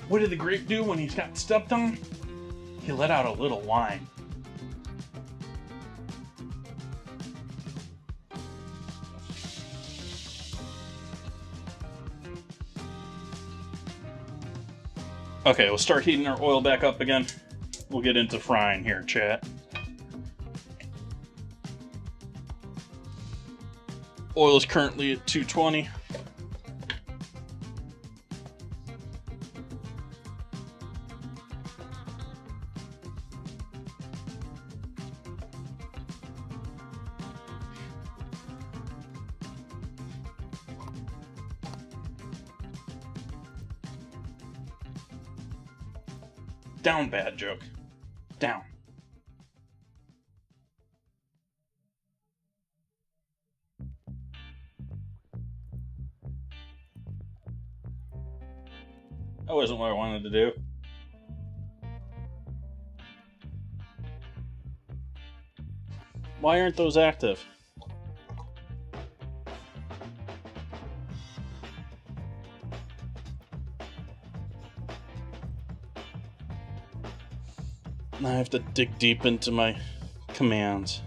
What did the grape do when he got stepped on? He let out a little whine. Okay, we'll start heating our oil back up again. We'll get into frying here, chat. Oil is currently at 220. Down, bad joke. Down. That wasn't what I wanted to do. Why aren't those active? Now I have to dig deep into my commands.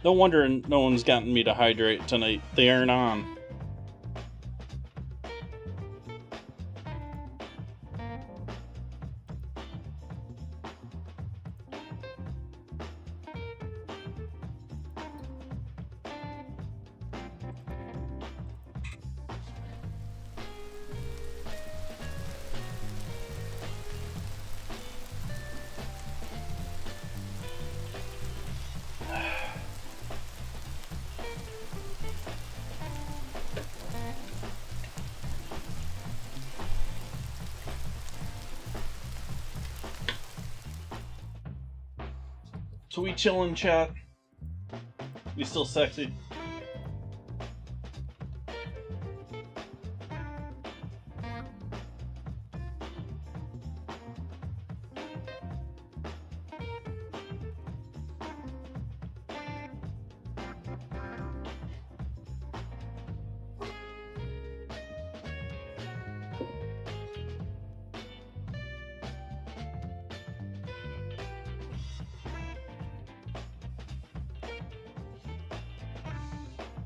No wonder no one's gotten me to hydrate tonight. They aren't on. So we chillin', chat? We still sexy?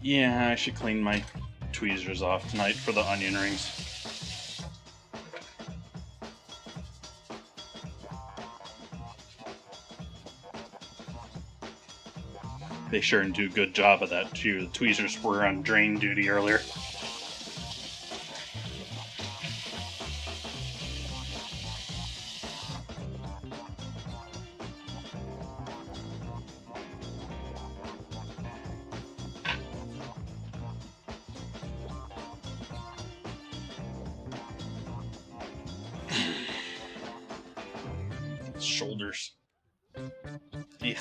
Yeah, I should clean my tweezers off tonight for the onion rings. They sure do a good job of that too. The tweezers were on drain duty earlier. Shoulders. Ugh.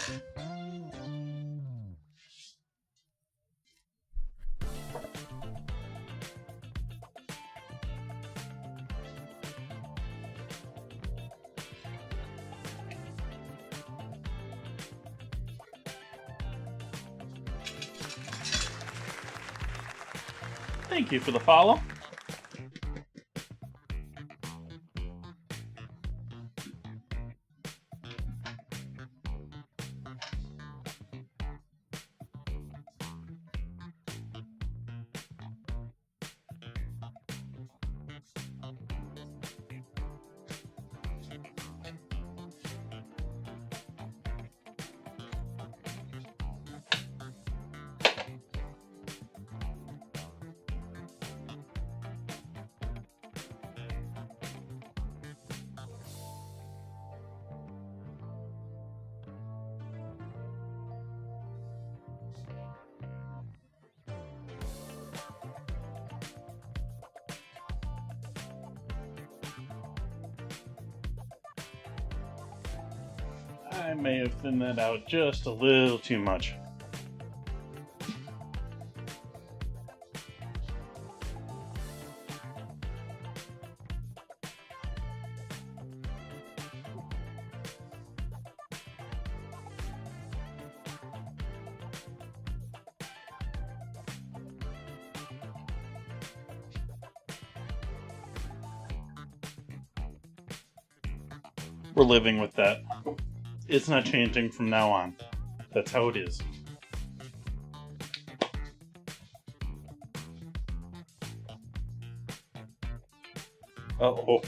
Thank you for the follow. I may have thinned that out just a little too much. We're living with that. It's not changing from now on. That's how it is. Uh-oh.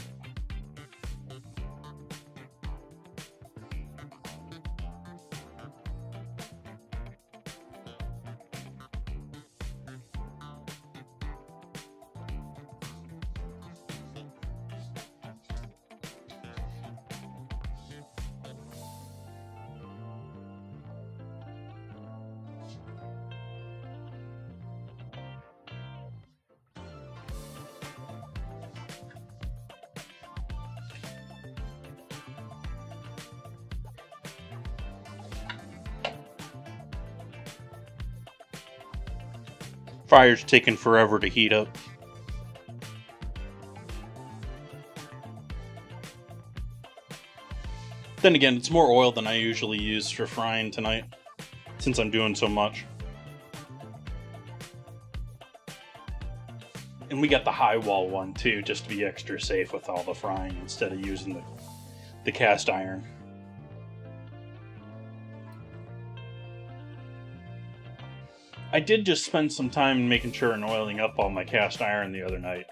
Fire's taking forever to heat up. Then again, it's more oil than I usually use for frying tonight, since I'm doing so much. And we got the high wall one too, just to be extra safe with all the frying instead of using the cast iron. I did just spend some time making sure and oiling up all my cast iron the other night.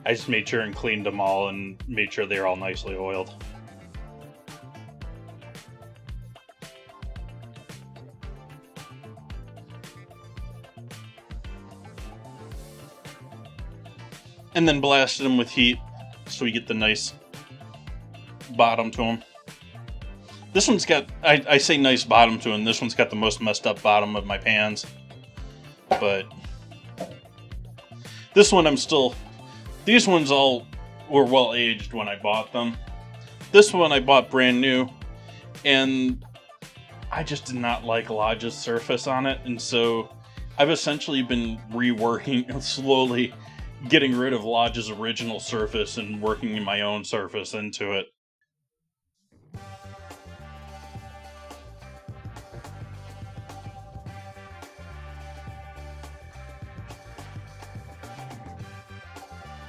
I just made sure and cleaned them all and made sure they were all nicely oiled. And then blasted them with heat so we get the nice bottom to them. This one's got, I say nice bottom to them, this one's got the most messed up bottom of my pans. But this one these ones all were well aged when I bought them. This one I bought brand new, and I just did not like Lodge's surface on it, and so I've essentially been reworking and slowly getting rid of Lodge's original surface and working my own surface into it.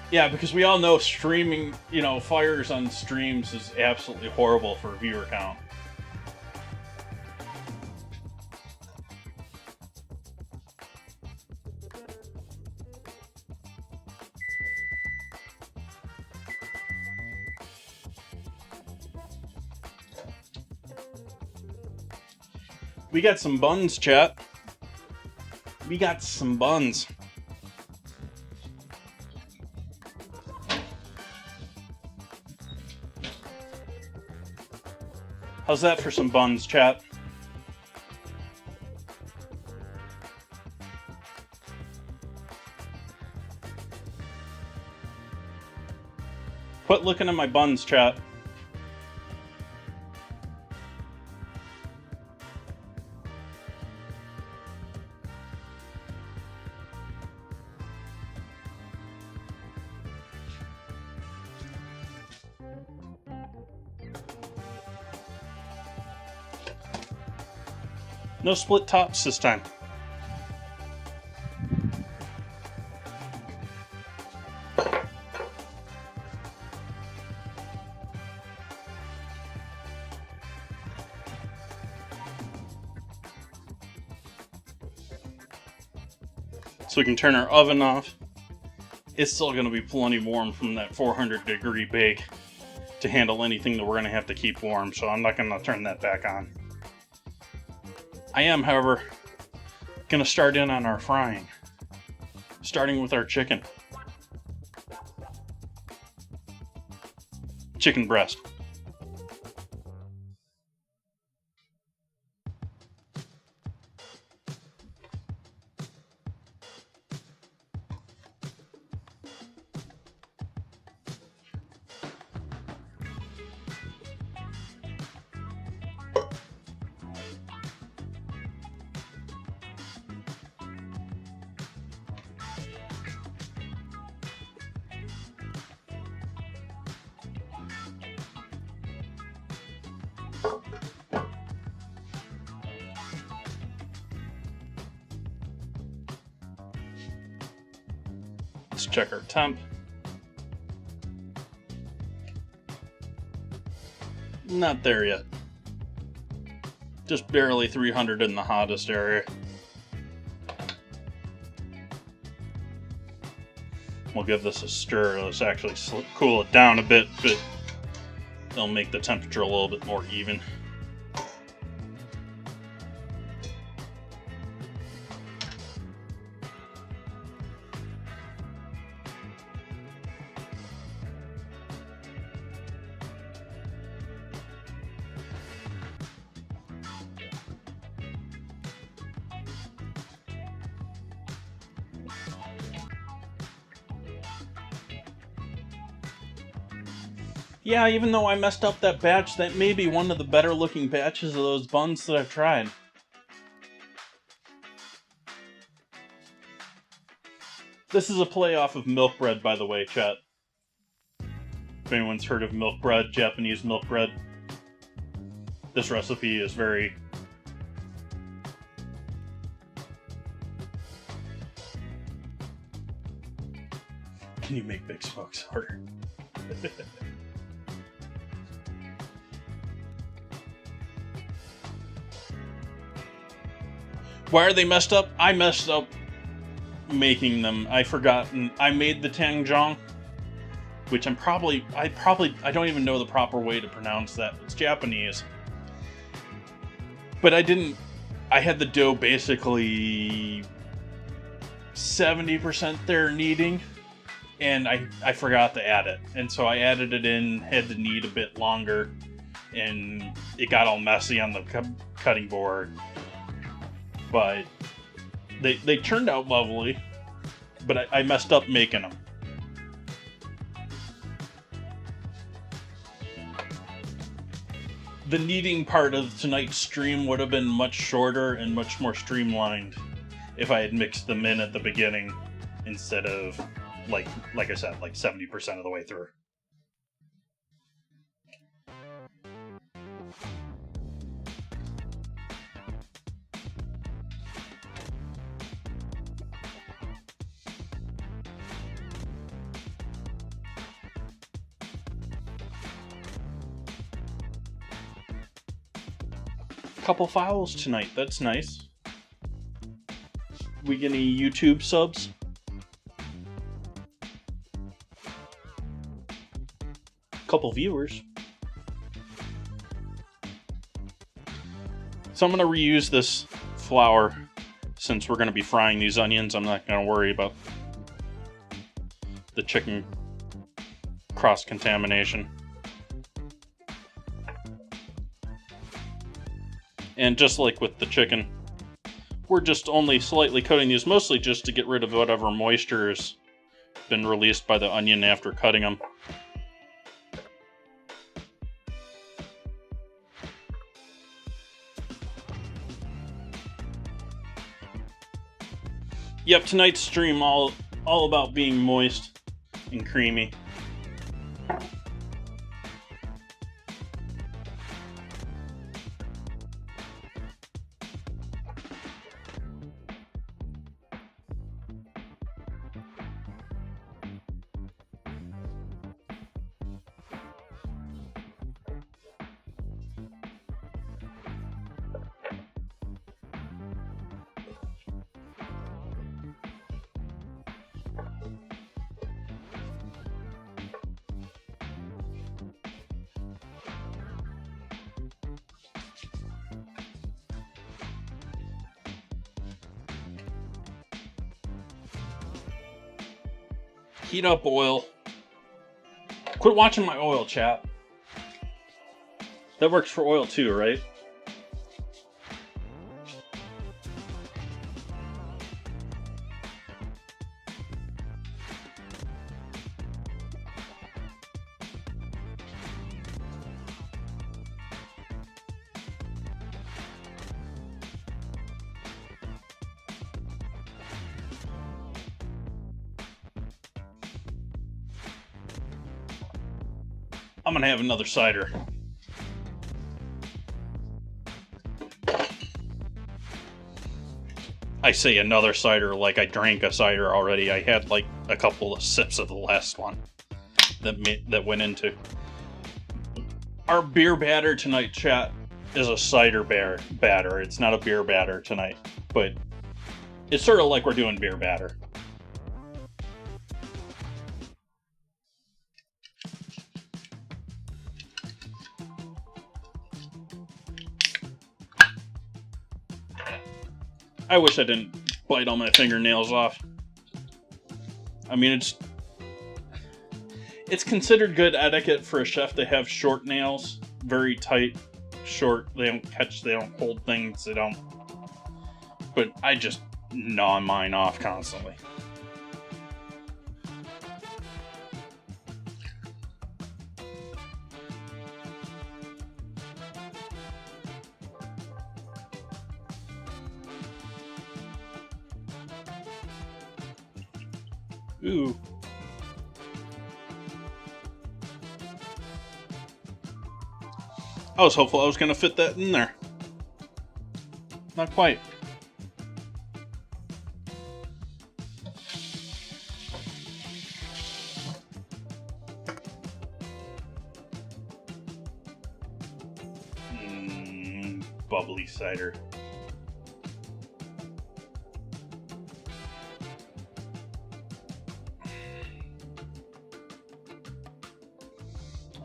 Yeah, because we all know streaming, fires on streams is absolutely horrible for viewer count. We got some buns, chat. We got some buns. How's that for some buns, chat? Quit looking at my buns, chat. No split tops this time. So we can turn our oven off. It's still going to be plenty warm from that 400-degree bake to handle anything that we're going to have to keep warm, so I'm not going to turn that back on. I am, however, going to start in on our frying, starting with our chicken. Chicken breast. Let's check our temp. Not there yet. Just barely 300 in the hottest area. We'll give this a stir. Let's actually cool it down a bit, but it'll make the temperature a little bit more even. Yeah, even though I messed up that batch, that may be one of the better looking batches of those buns that I've tried. This is a play off of milk bread, by the way, chat. If anyone's heard of milk bread, Japanese milk bread, this recipe is very... Can you make Big Smokes harder? Why are they messed up? I messed up making them. I made the tangjong, which I don't even know the proper way to pronounce that. It's Japanese. But I had the dough basically 70% there kneading, and I forgot to add it. And so I added it in, had to knead a bit longer, and it got all messy on the cutting board. But they turned out lovely, but I messed up making them. The kneading part of tonight's stream would have been much shorter and much more streamlined if I had mixed them in at the beginning instead of, like I said, like 70% of the way through. Couple fouls tonight, that's nice. We get any YouTube subs? Couple viewers. So I'm going to reuse this flour since we're going to be frying these onions. I'm not going to worry about the chicken cross-contamination. And just like with the chicken, we're just only slightly coating these, mostly just to get rid of whatever moisture has been released by the onion after cutting them. Yep, tonight's stream all about being moist and creamy. Heat up oil. Quit watching my oil, chat. That works for oil too, right? I'm gonna have another cider. I say another cider like I drank a cider already. I had like a couple of sips of the last one that went into. Our beer batter tonight, chat, is a cider batter. It's not a beer batter tonight, but it's sort of like we're doing beer batter. I wish I didn't bite all my fingernails off. I mean, it's considered good etiquette for a chef to have short nails, very tight, short. They don't hold things, they don't. But I just gnaw mine off constantly. Ooh. I was hopeful I was going to fit that in there. Not quite. Bubbly cider.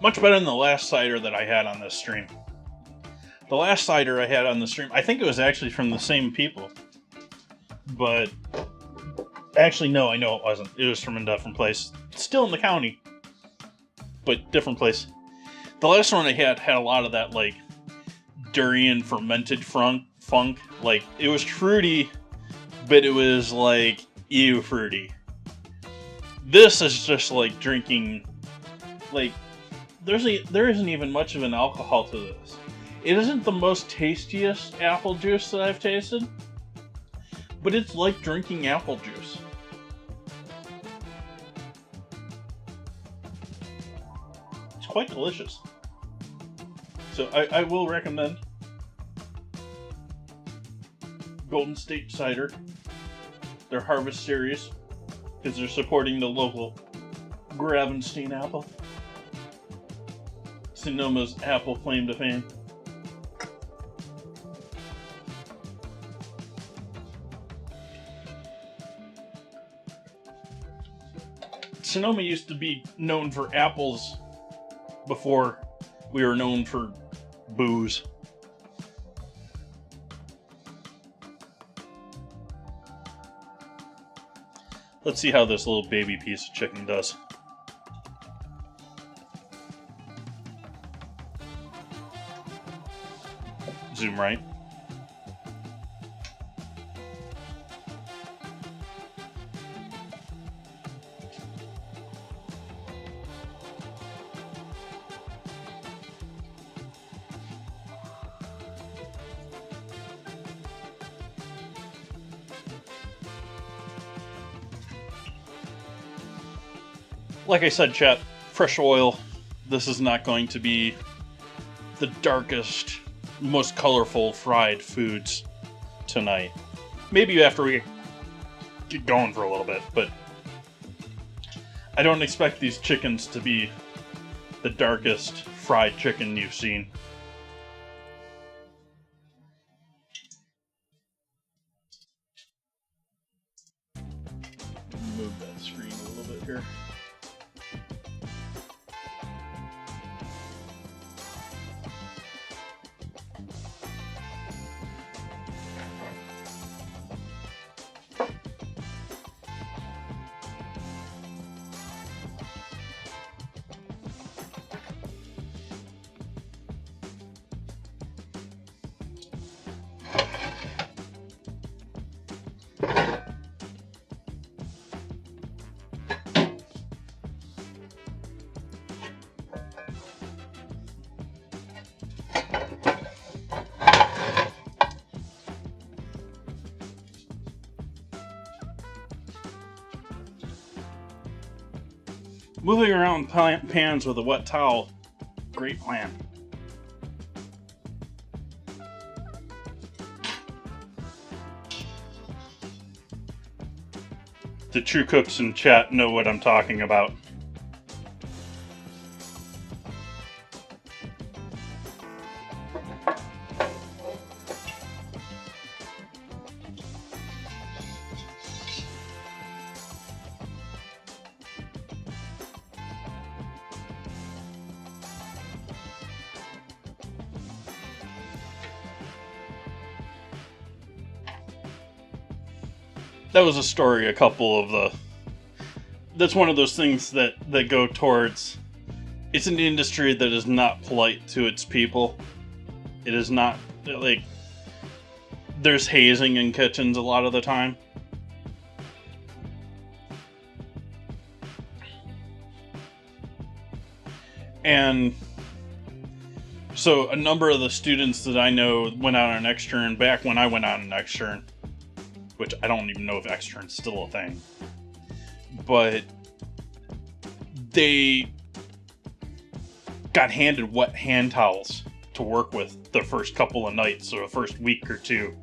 Much better than the last cider that I had on this stream. The last cider I had on the stream, I think it was actually from the same people. But, actually no, I know it wasn't. It was from a different place. Still in the county, but different place. The last one I had a lot of that, like, durian fermented funk. Like, it was fruity, but it was, like, ew fruity. This is just like drinking, like, there isn't even much of an alcohol to this. It isn't the most tastiest apple juice that I've tasted, but it's like drinking apple juice. It's quite delicious. So I will recommend Golden State Cider, their Harvest Series, because they're supporting the local Gravenstein apple. Sonoma's apple claim to fame. Sonoma used to be known for apples before we were known for booze. Let's see how this little baby piece of chicken does. Zoom right. Like I said, chat, fresh oil. This is not going to be the darkest, most colorful fried foods tonight. Maybe after we get going for a little bit, but I don't expect these chickens to be the darkest fried chicken you've seen. Move that screen a little bit here. Moving around pans with a wet towel, great plan. The true cooks in chat know what I'm talking about. That was a story, that's one of those things that go towards, it's an industry that is not polite to its people. It is not, like, there's hazing in kitchens a lot of the time. And so a number of the students that I know went out on an extern back when I went on an extern, which I don't even know if extern's still a thing. but they got handed wet hand towels to work with the first couple of nights, or the first week or two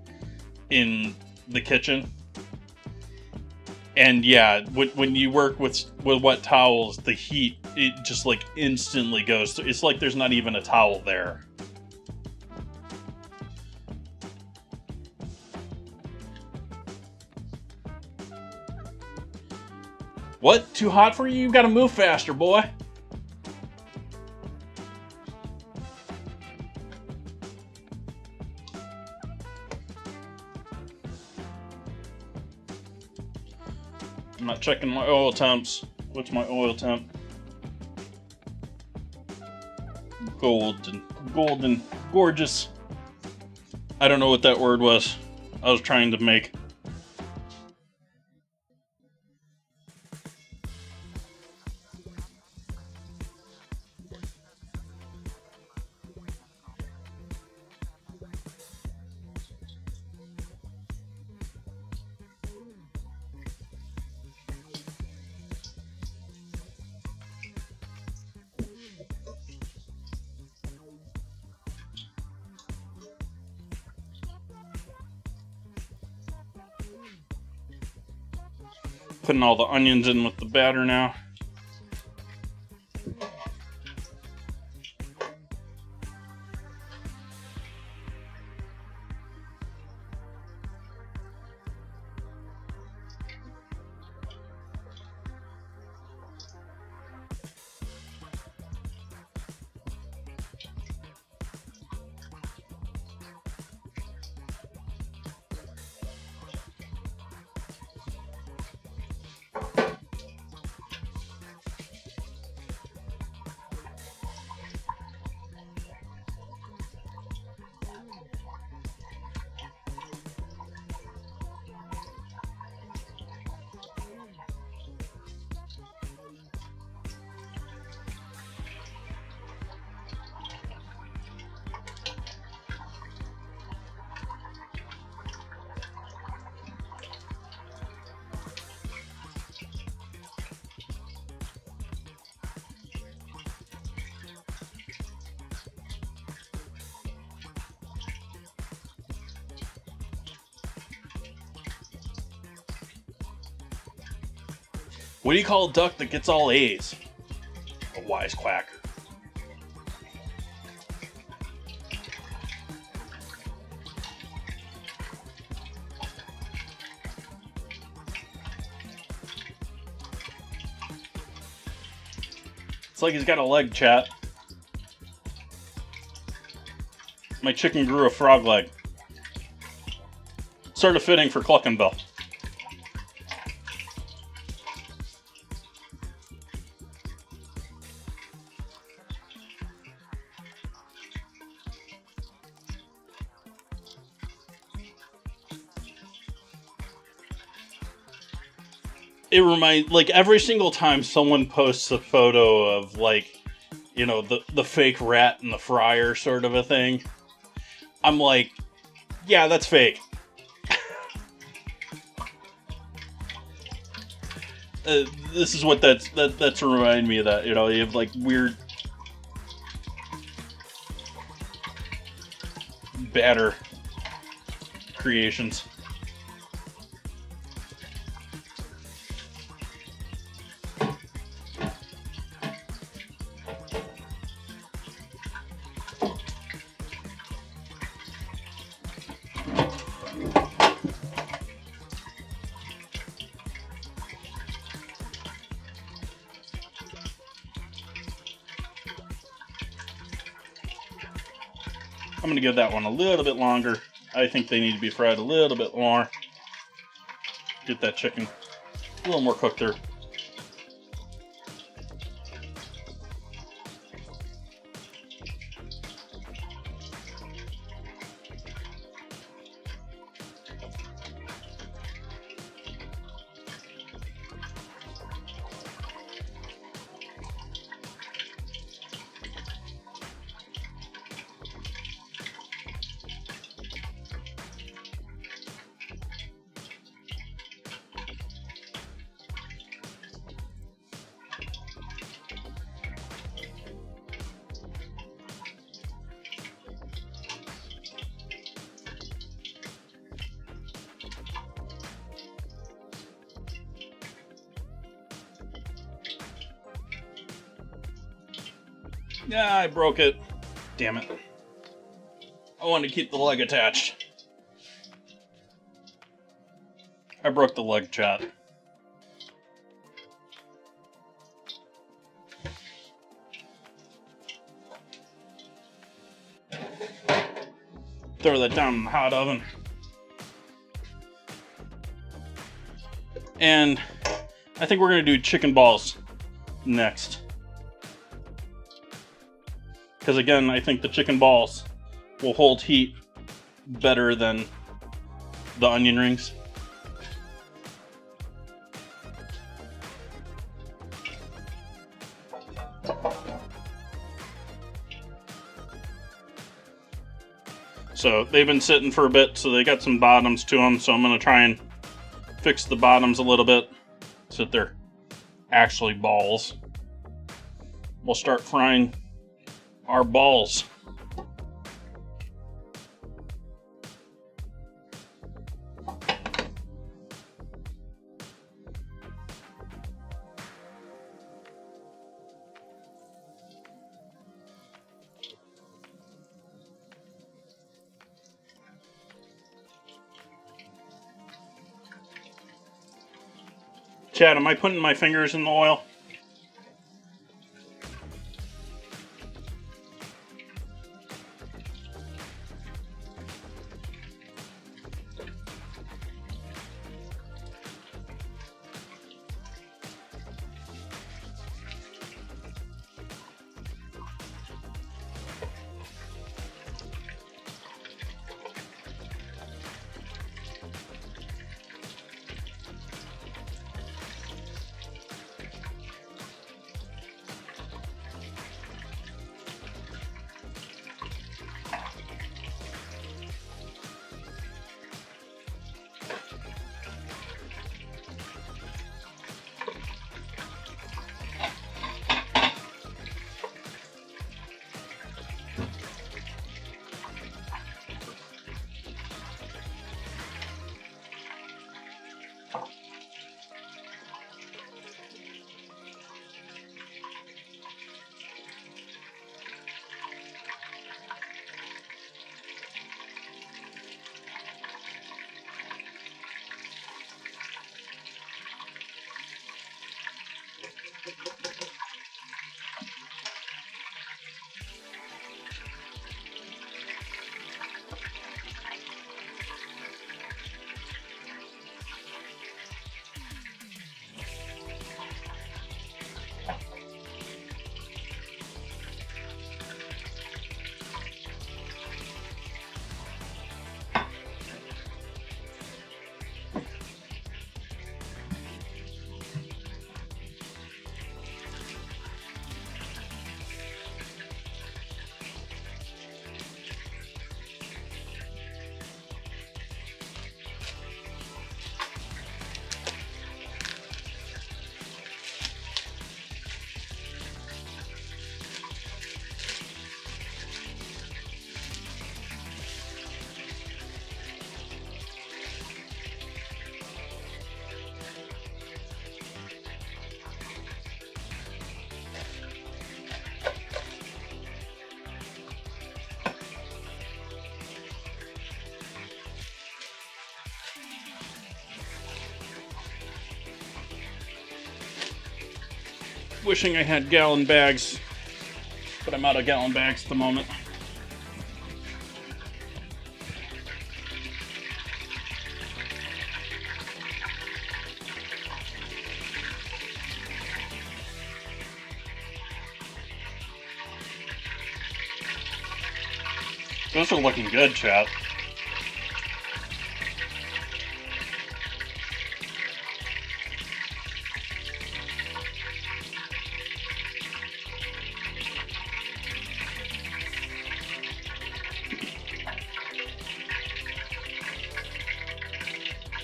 in the kitchen. And yeah, when you work with wet towels, the heat, it just like instantly goes. It's like there's not even a towel there. What? Too hot for you? You gotta move faster, boy. I'm not checking my oil temps. What's my oil temp? Golden, gorgeous. I don't know what that word was. I was trying to make. Putting all the onions in with the batter now. What do you call a duck that gets all A's? A wisecracker. It's like he's got a leg, chat. My chicken grew a frog leg. Sort of fitting for Cluckenbill. It reminds, like, every single time someone posts a photo of, like, you know, the fake rat in the fryer sort of a thing, I'm like, yeah, that's fake. This is what that's remind me of that, you know, you have, like, weird batter creations. I'm going to give that one a little bit longer. I think they need to be fried a little bit more. Get that chicken a little more cooked through. Yeah, I broke it. Damn it. I wanted to keep the leg attached. I broke the leg, chat. Throw that down in the hot oven. And I think we're going to do chicken balls next. Because again, I think the chicken balls will hold heat better than the onion rings. So they've been sitting for a bit, so they got some bottoms to them, so I'm going to try and fix the bottoms a little bit so that they're actually balls. We'll start frying our balls. Chad, am I putting my fingers in the oil? Wishing I had gallon bags, but I'm out of gallon bags at the moment. Those are looking good, chat.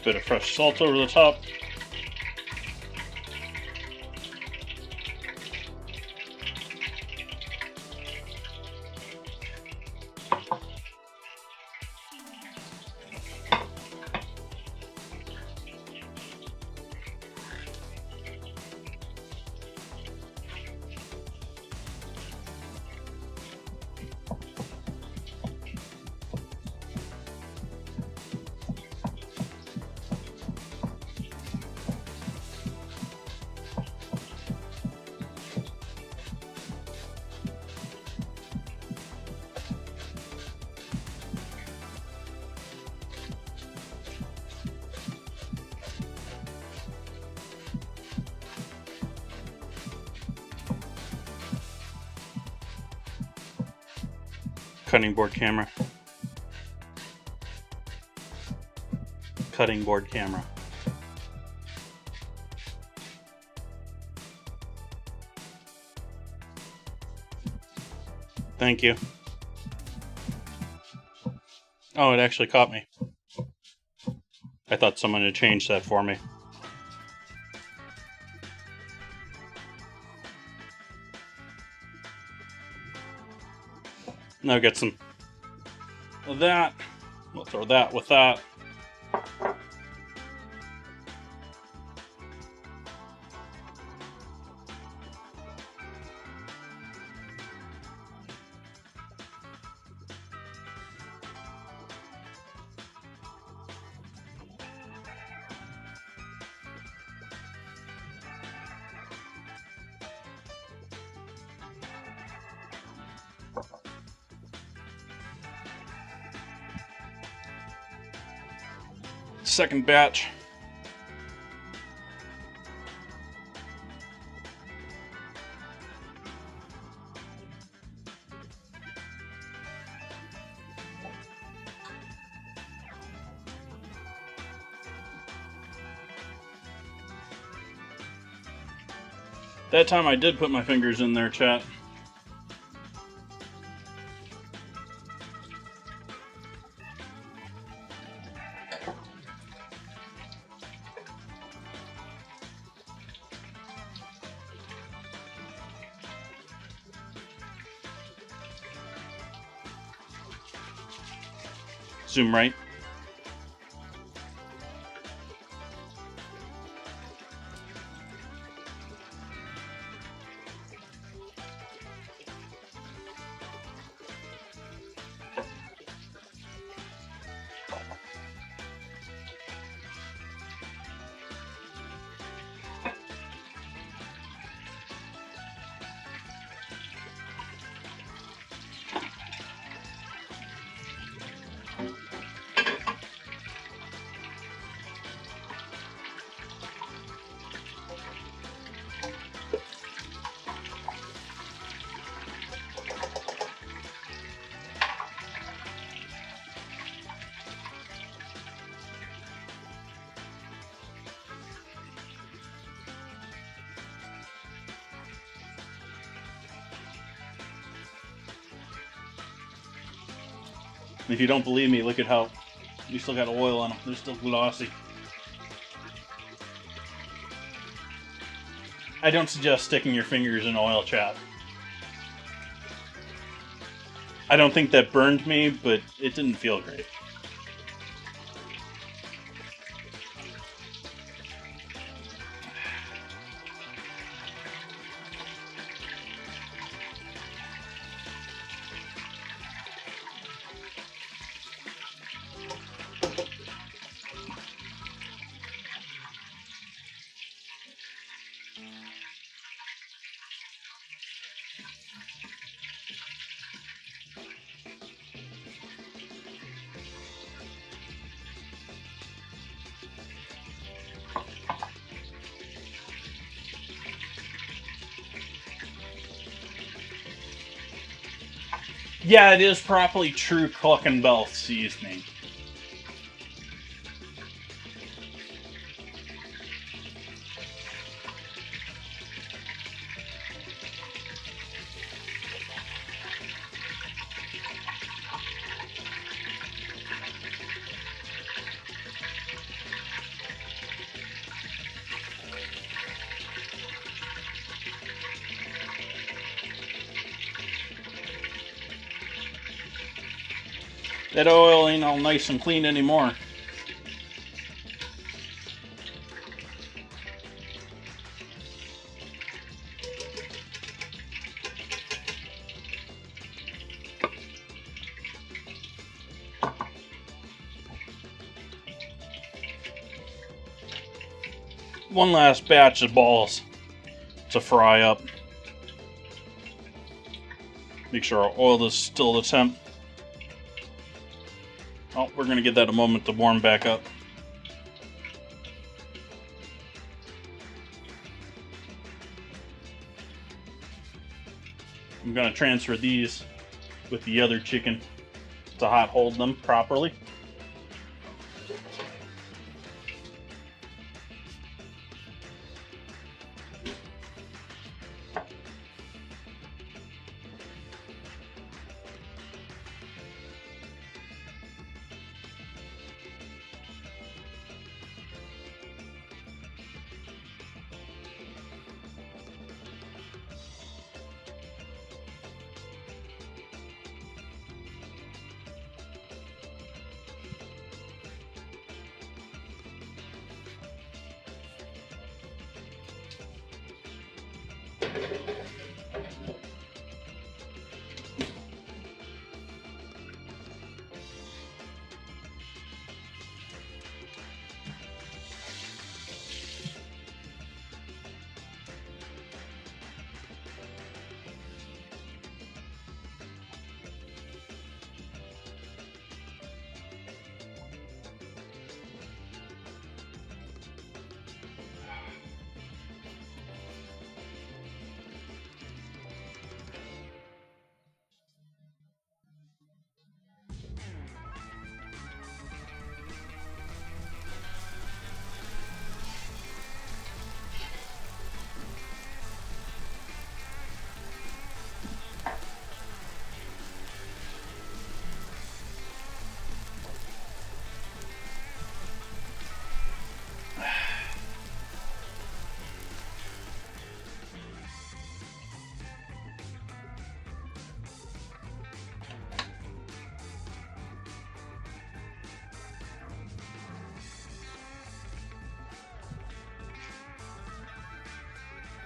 Bit of fresh salt over the top. Cutting board camera. Cutting board camera. Thank you. Oh, it actually caught me. I thought someone had changed that for me. Now get some of that. We'll throw that with that. Second batch. That time I did put my fingers in there, chat. Zoom right. If you don't believe me, look at how you still got oil on them. They're still glossy. I don't suggest sticking your fingers in oil, chat. I don't think that burned me, but it didn't feel great. Yeah, it is properly true Cluck and Bell seasoning. That oil ain't all nice and clean anymore. One last batch of balls to fry up. Make sure our oil is still the temp. Oh, we're going to give that a moment to warm back up. I'm going to transfer these with the other chicken to hot hold them properly.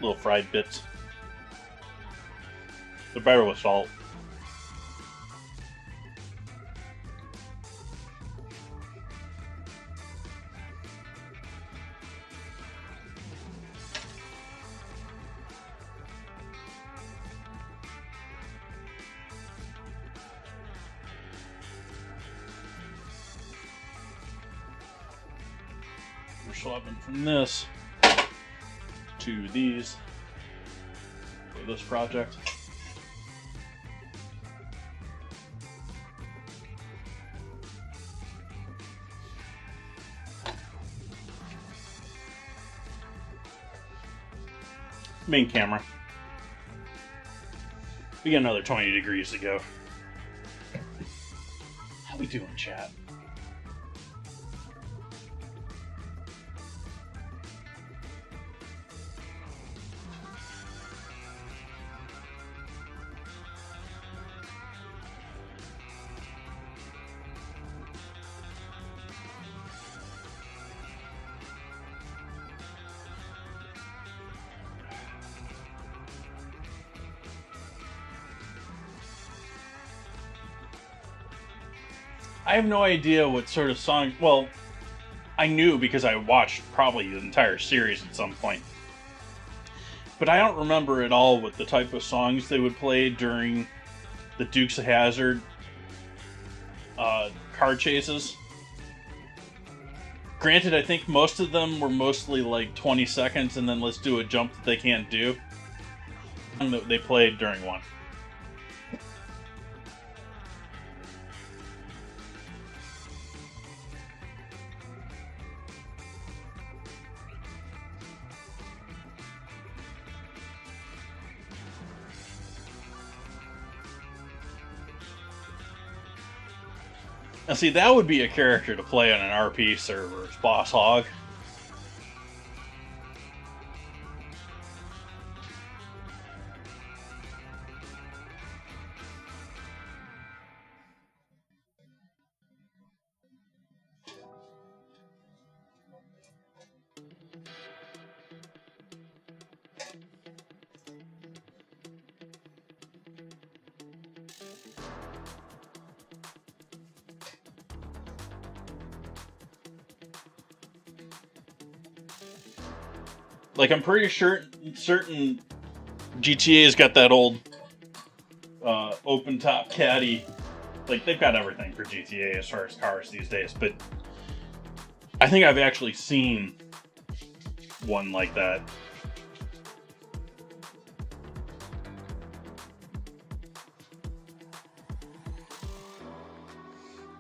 Little fried bits. They're better with salt. We're swapping from this to these for this project. Main camera. We got another 20 degrees to go. How we doing, chat? I have no idea what sort of song. Well, I knew because I watched probably the entire series at some point. But I don't remember at all what the type of songs they would play during the Dukes of Hazzard car chases. Granted, I think most of them were mostly like 20 seconds and then let's do a jump that they can't do. That they played during one. Now see, that would be a character to play on an RP server, is Boss Hog. Like, I'm pretty sure certain GTA's got that old open top caddy. Like, they've got everything for GTA as far as cars these days, but I think I've actually seen one like that.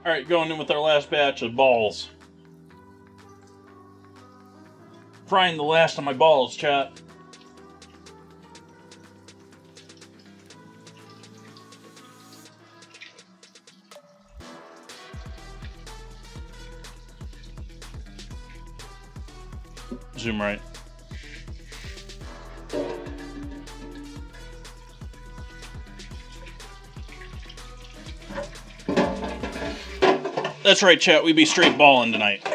Alright, going in with our last batch of balls. Frying the last of my balls, chat. Zoom right. That's right, chat. We be straight balling tonight.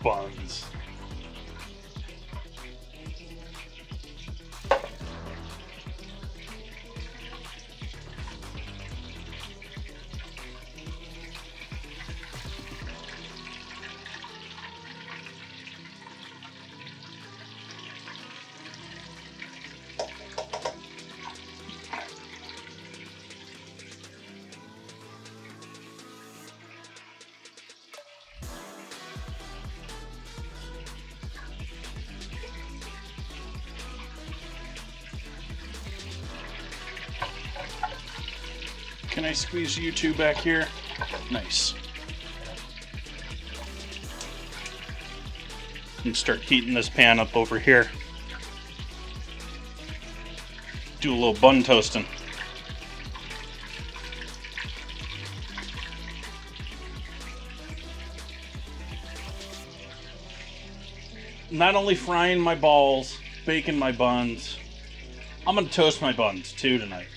Buns. Can I squeeze you two back here? Nice. And start heating this pan up over here. Do a little bun toasting. Not only frying my balls, baking my buns, I'm gonna toast my buns too tonight.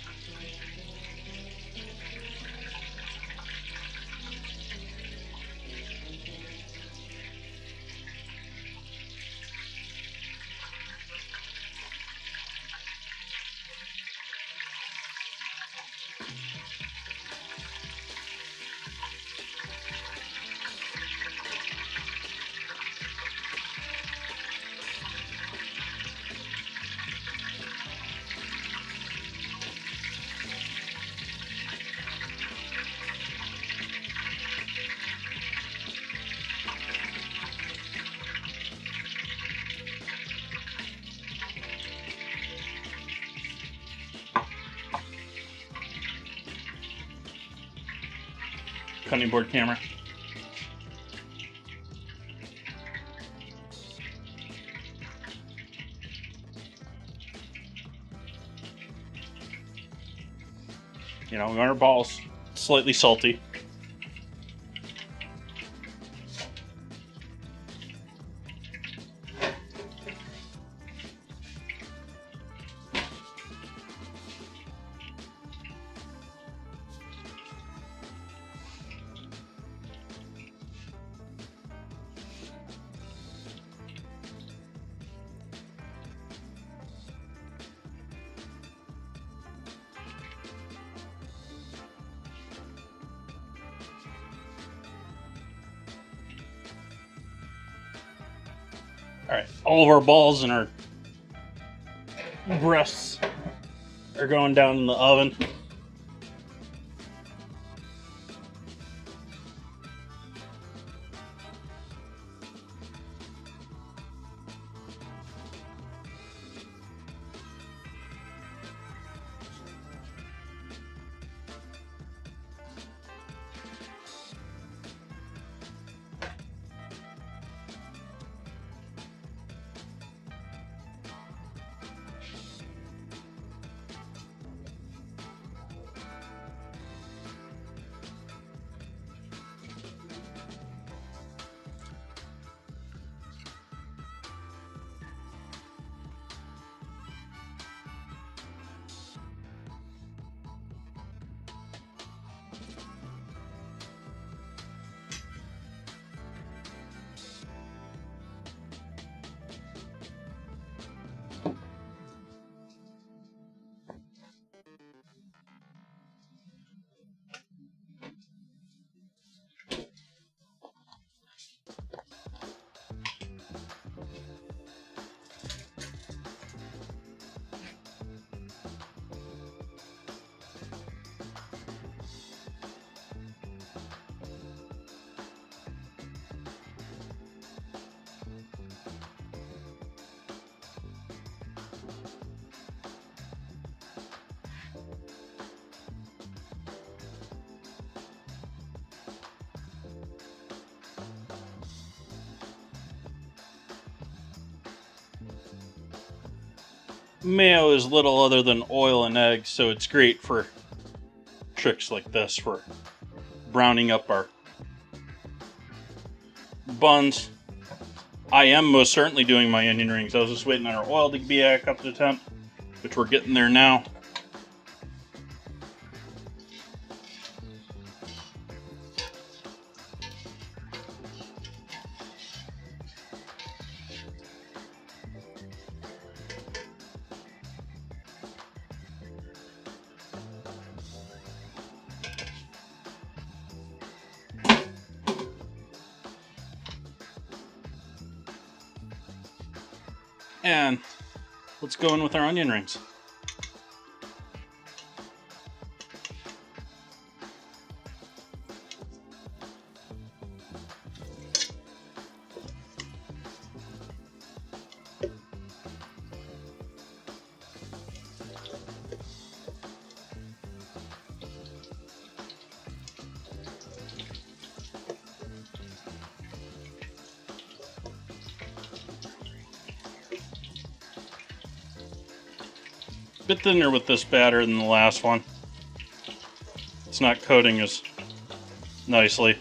Cutting board camera. You know, we want our balls slightly salty. Alright, all of our balls and our breasts are going down in the oven. mayo is little other than oil and eggs, so it's great for tricks like this, for browning up our buns. I am most certainly doing my onion rings. I was just waiting on our oil to be back up to temp, which we're getting there now. And let's go in with our onion rings. Bit thinner with this batter than the last one. It's not coating as nicely.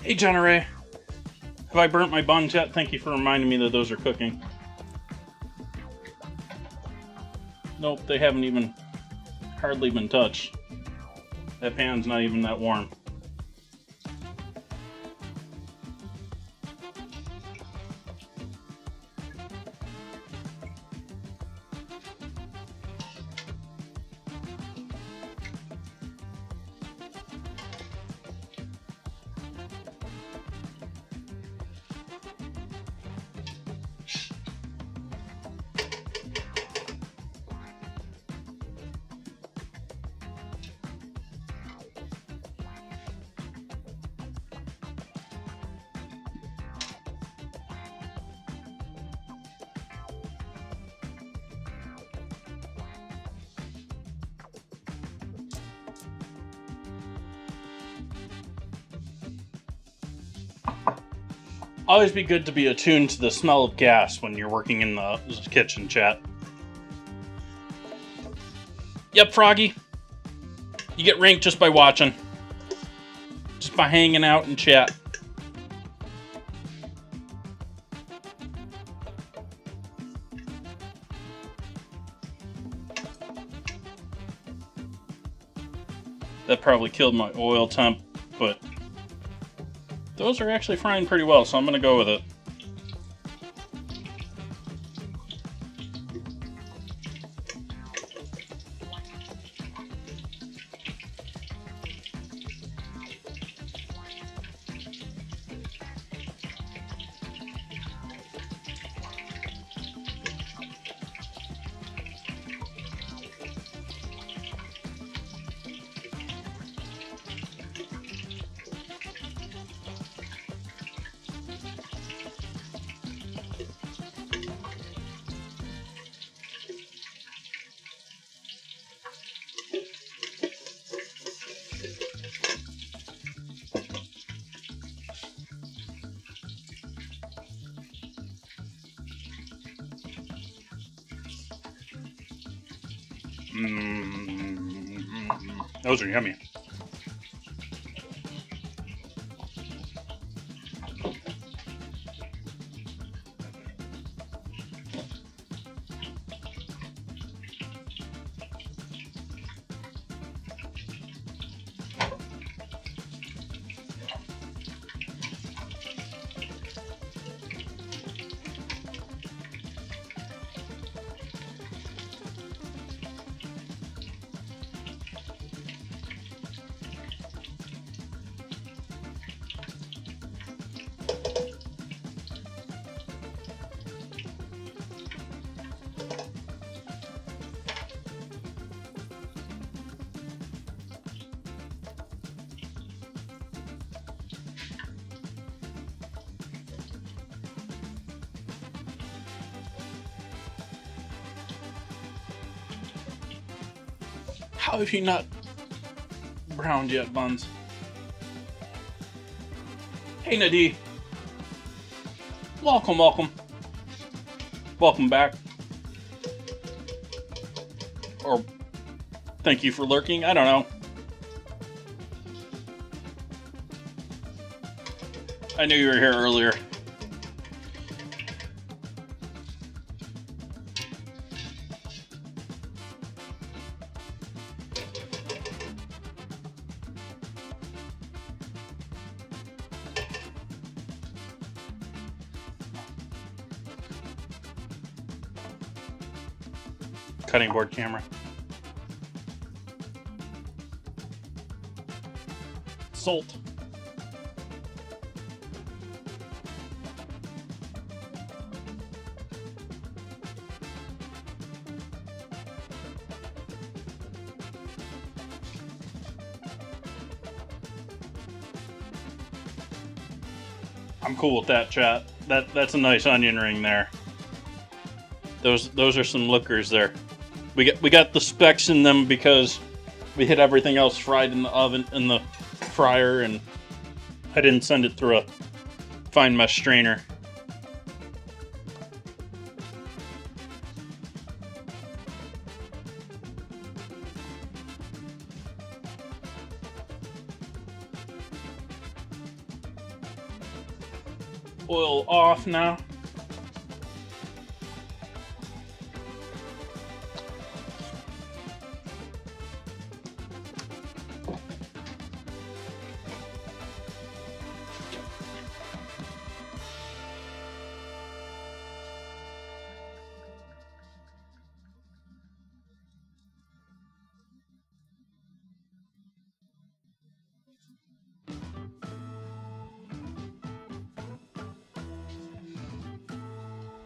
Hey, John Ray. Have I burnt my buns yet? Thank you for reminding me that those are cooking. Nope, they haven't even hardly been touched. That pan's not even that warm. Always be good to be attuned to the smell of gas when you're working in the kitchen, chat. Yep, Froggy. You get ranked just by watching. Just by hanging out and chat. That probably killed my oil temp, but those are actually frying pretty well, so I'm going to go with it. Those are yummy. How have you not browned yet, Buns? Hey, Nadie. Welcome, welcome. Welcome back. Or thank you for lurking. I don't know. I knew you were here earlier. Cutting board camera. Salt. I'm cool with that, chat. That's a nice onion ring there. Those are some lookers there. We got the specks in them because we had everything else fried in the oven, in the fryer, and I didn't send it through a fine mesh strainer. Oil off now.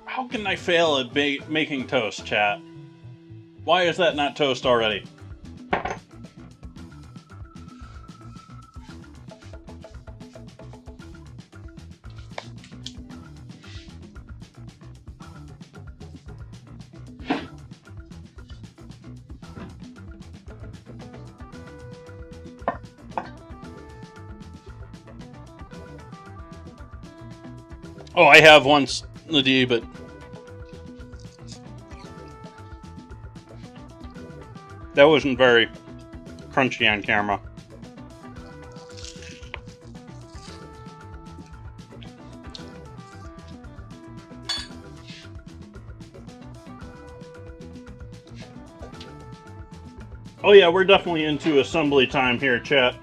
How can I fail at making toast, chat? Why is that not toast already? Oh, I have once, Nadie, but that wasn't very crunchy on camera. Oh yeah, we're definitely into assembly time here, chat.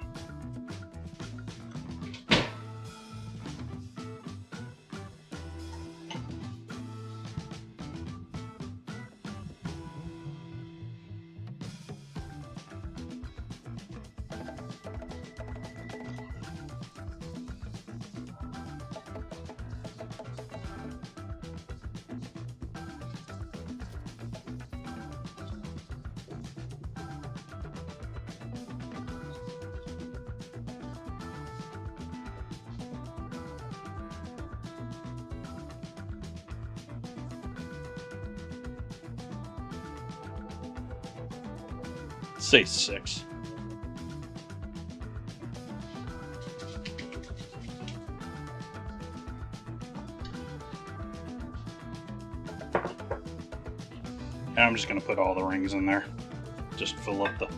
Say 6. And I'm just going to put all the rings in there. just fill up the...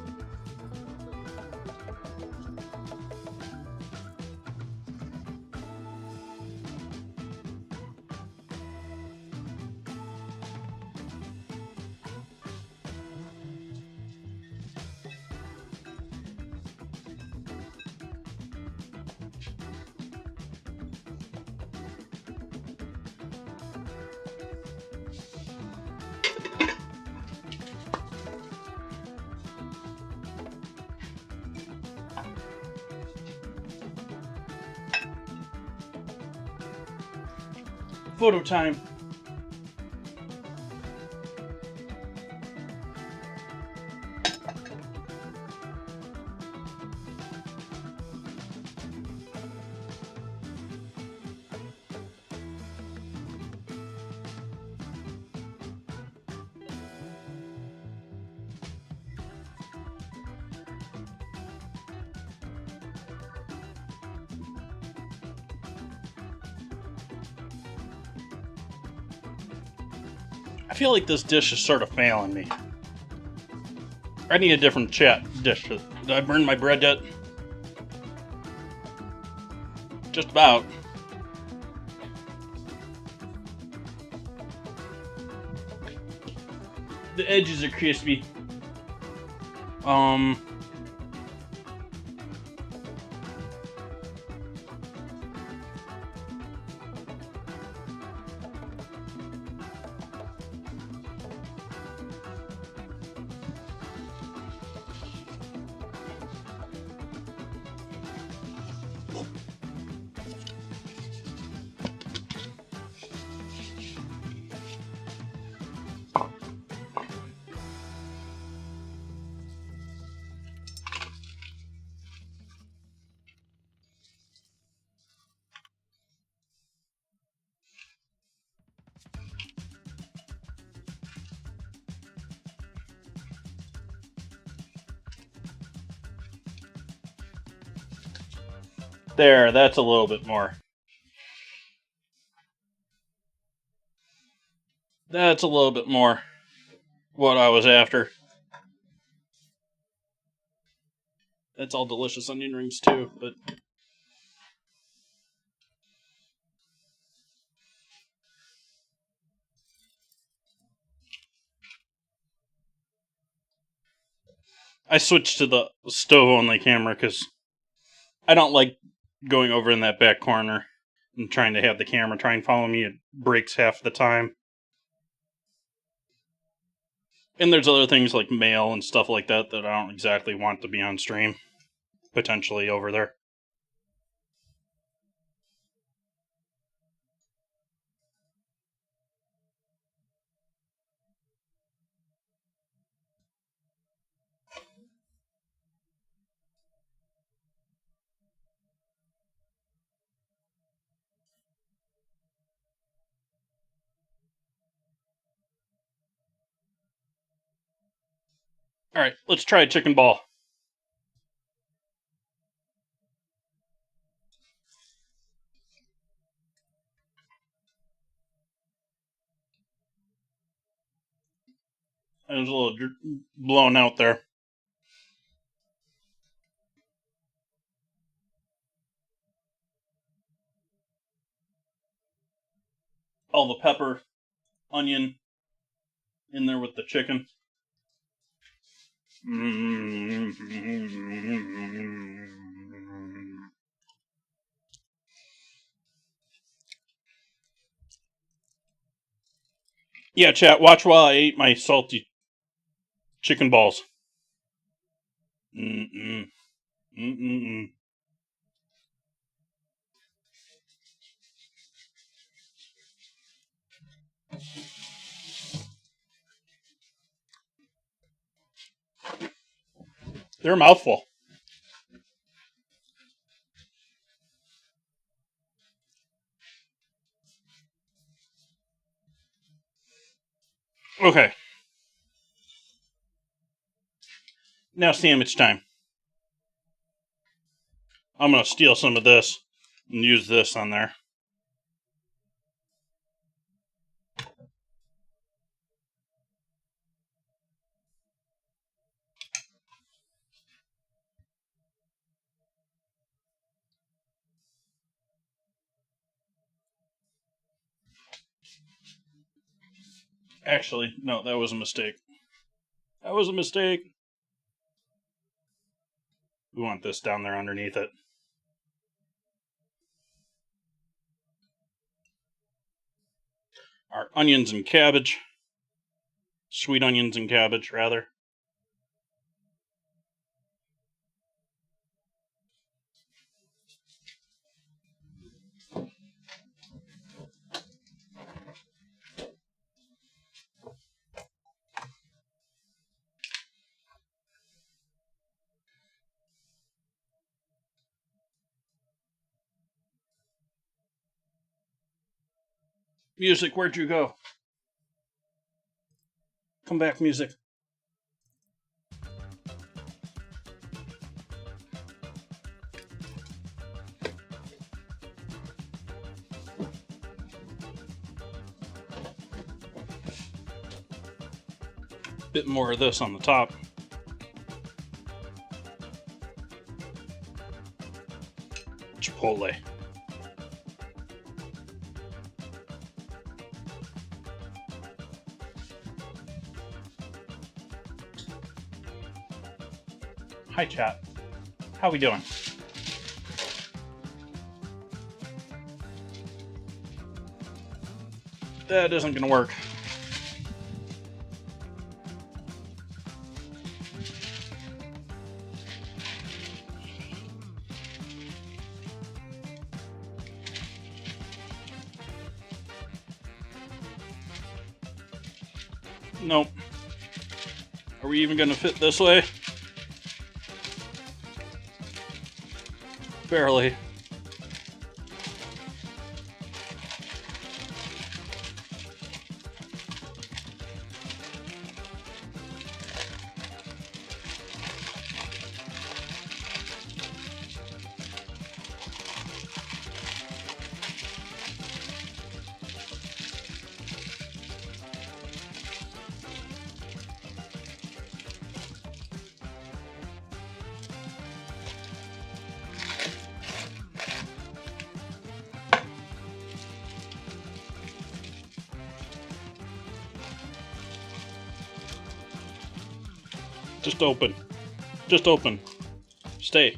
Photo time. I feel like this dish is sort of failing me. I need a different dish. Did I burn my bread yet? Just about. The edges are crispy. There, that's a little bit more. That's a little bit more what I was after. That's all delicious onion rings too, but I switched to the stove-only camera because I don't like going over in that back corner and trying to have the camera try and follow me. It breaks half the time. And there's other things like mail and stuff like that that I don't exactly want to be on stream, potentially over there. Alright, let's try a chicken ball. It was a little blown out there. All the pepper, onion in there with the chicken. Yeah, chat, watch while I ate my salty chicken balls. They're a mouthful. Okay. Now sandwich time. I'm going to steal some of this and use this on there. Actually, no, that was a mistake. That was a mistake. We want this down there underneath it. Our onions and cabbage. Sweet onions and cabbage, rather. Music, where'd you go? Come back, music. Bit more of this on the top. Chipotle. Hi, chat. How we doing? That isn't gonna work. Nope. Are we even gonna fit this way? Barely. Just open. Just open. Stay.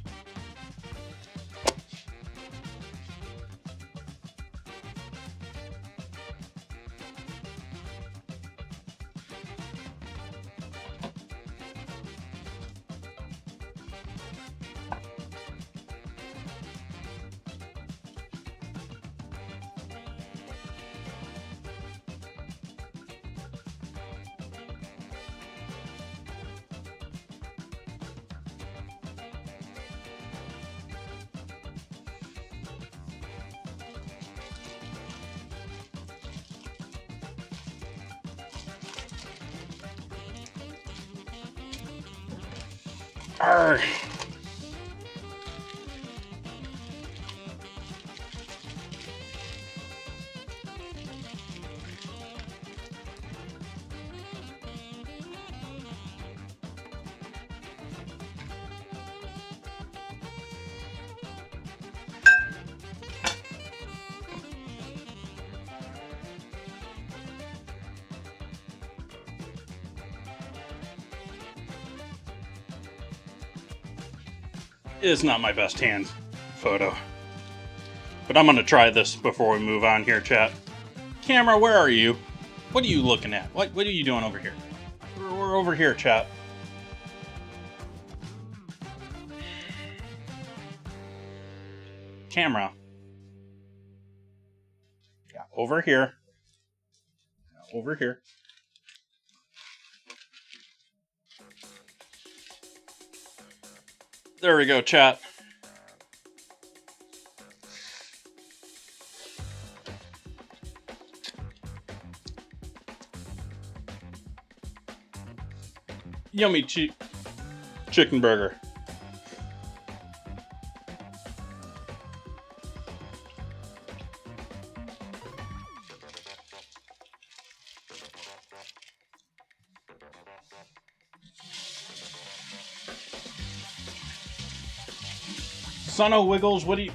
Arr. It's not my best hand photo. But I'm gonna try this before we move on here, chat. Camera, where are you? What are you looking at? What are you doing over here? We're over here, chat. Camera. Yeah, over here. Over here. There we go, chat. Yummy chicken burger. Son of Wiggles, what do you...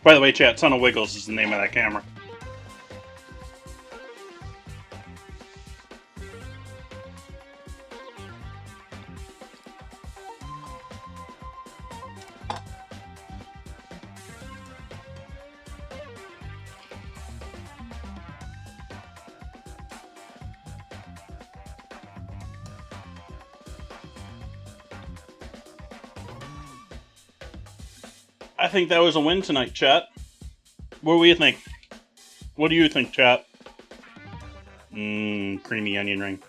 By the way, chat, Son of Wiggles is the name of that camera. I think that was a win tonight, chat. What do you think? What do you think, chat? Creamy onion ring.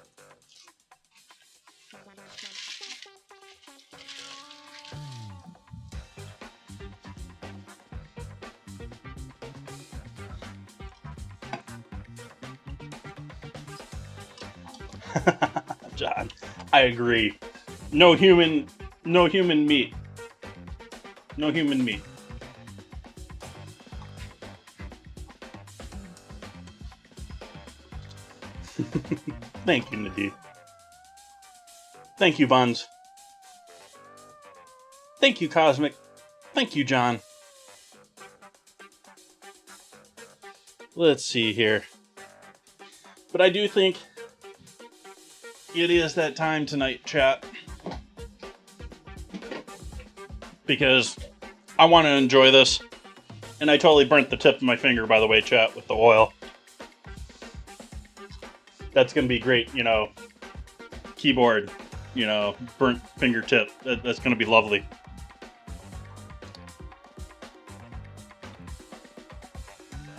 John, I agree. No human meat. No human meat. Thank you, Nadine. Thank you, Buns. Thank you, Cosmic. Thank you, John. Let's see here. But I do think it is that time tonight, chat. Because I want to enjoy this. And I totally burnt the tip of my finger, by the way, chat, with the oil. That's going to be great, you know, keyboard, you know, burnt fingertip. That's going to be lovely.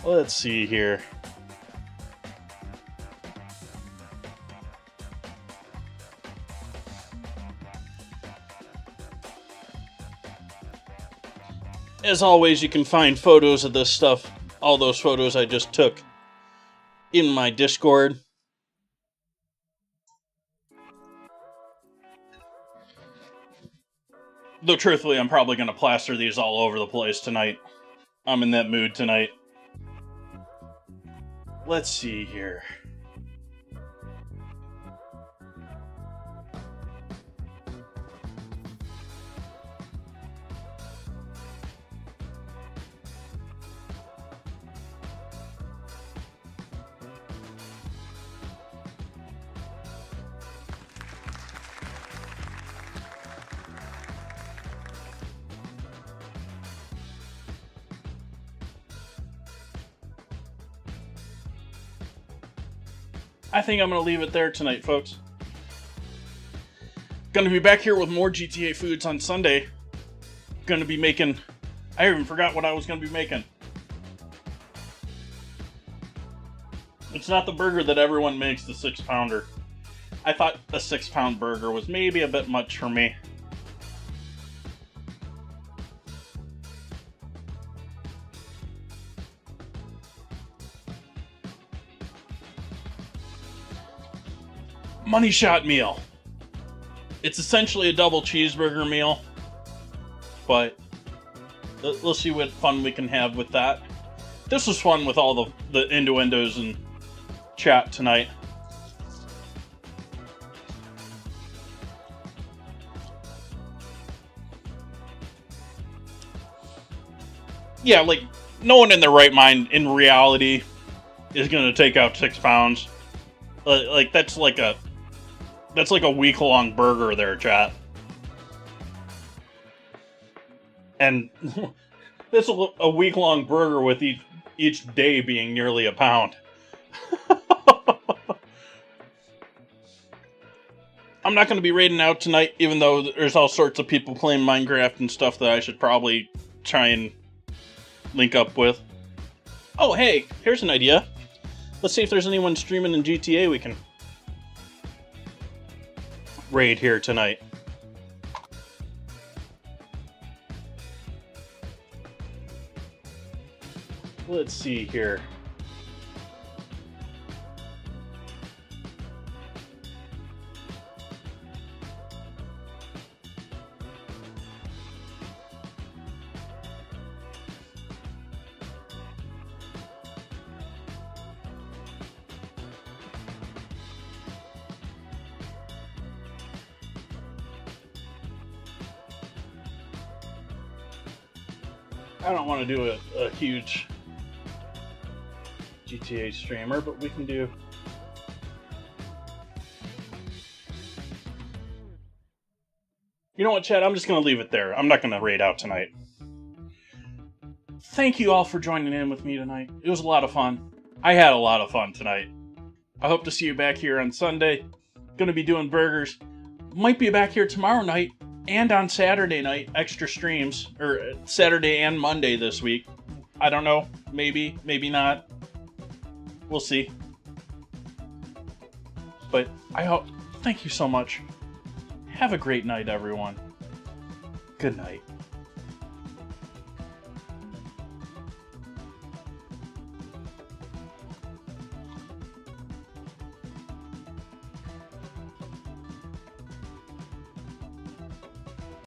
Let's see here. As always, you can find photos of this stuff, all those photos I just took, in my Discord. Though truthfully, I'm probably going to plaster these all over the place tonight. I'm in that mood tonight. Let's see here. I think I'm going to leave it there tonight, folks. Going to be back here with more GTA foods on Sunday. Going to be making... I even forgot what I was going to be making. It's not the burger that everyone makes, the 6-pounder. I thought a 6-pound burger was maybe a bit much for me. Money Shot meal. It's essentially a double cheeseburger meal, but we'll see what fun we can have with that. This was fun with all the innuendos and chat tonight. Yeah, like, no one in their right mind, in reality, is going to take out 6 pounds. Like, that's like a week-long burger there, chat. And this is a week-long burger with each day being nearly a pound. I'm not going to be raiding out tonight, even though there's all sorts of people playing Minecraft and stuff that I should probably try and link up with. Oh, hey, here's an idea. Let's see if there's anyone streaming in GTA we can raid here tonight. Let's see here. I don't want to do a huge GTA streamer, but we can do... You know what, Chad? I'm just going to leave it there. I'm not going to raid out tonight. Thank you all for joining in with me tonight. It was a lot of fun. I had a lot of fun tonight. I hope to see you back here on Sunday. Gonna be doing burgers. Might be back here tomorrow night And on Saturday night, extra streams, or Saturday and Monday this week. I don't know. Maybe, maybe not. We'll see. But I hope. Thank you so much. Have a great night, everyone. Good night.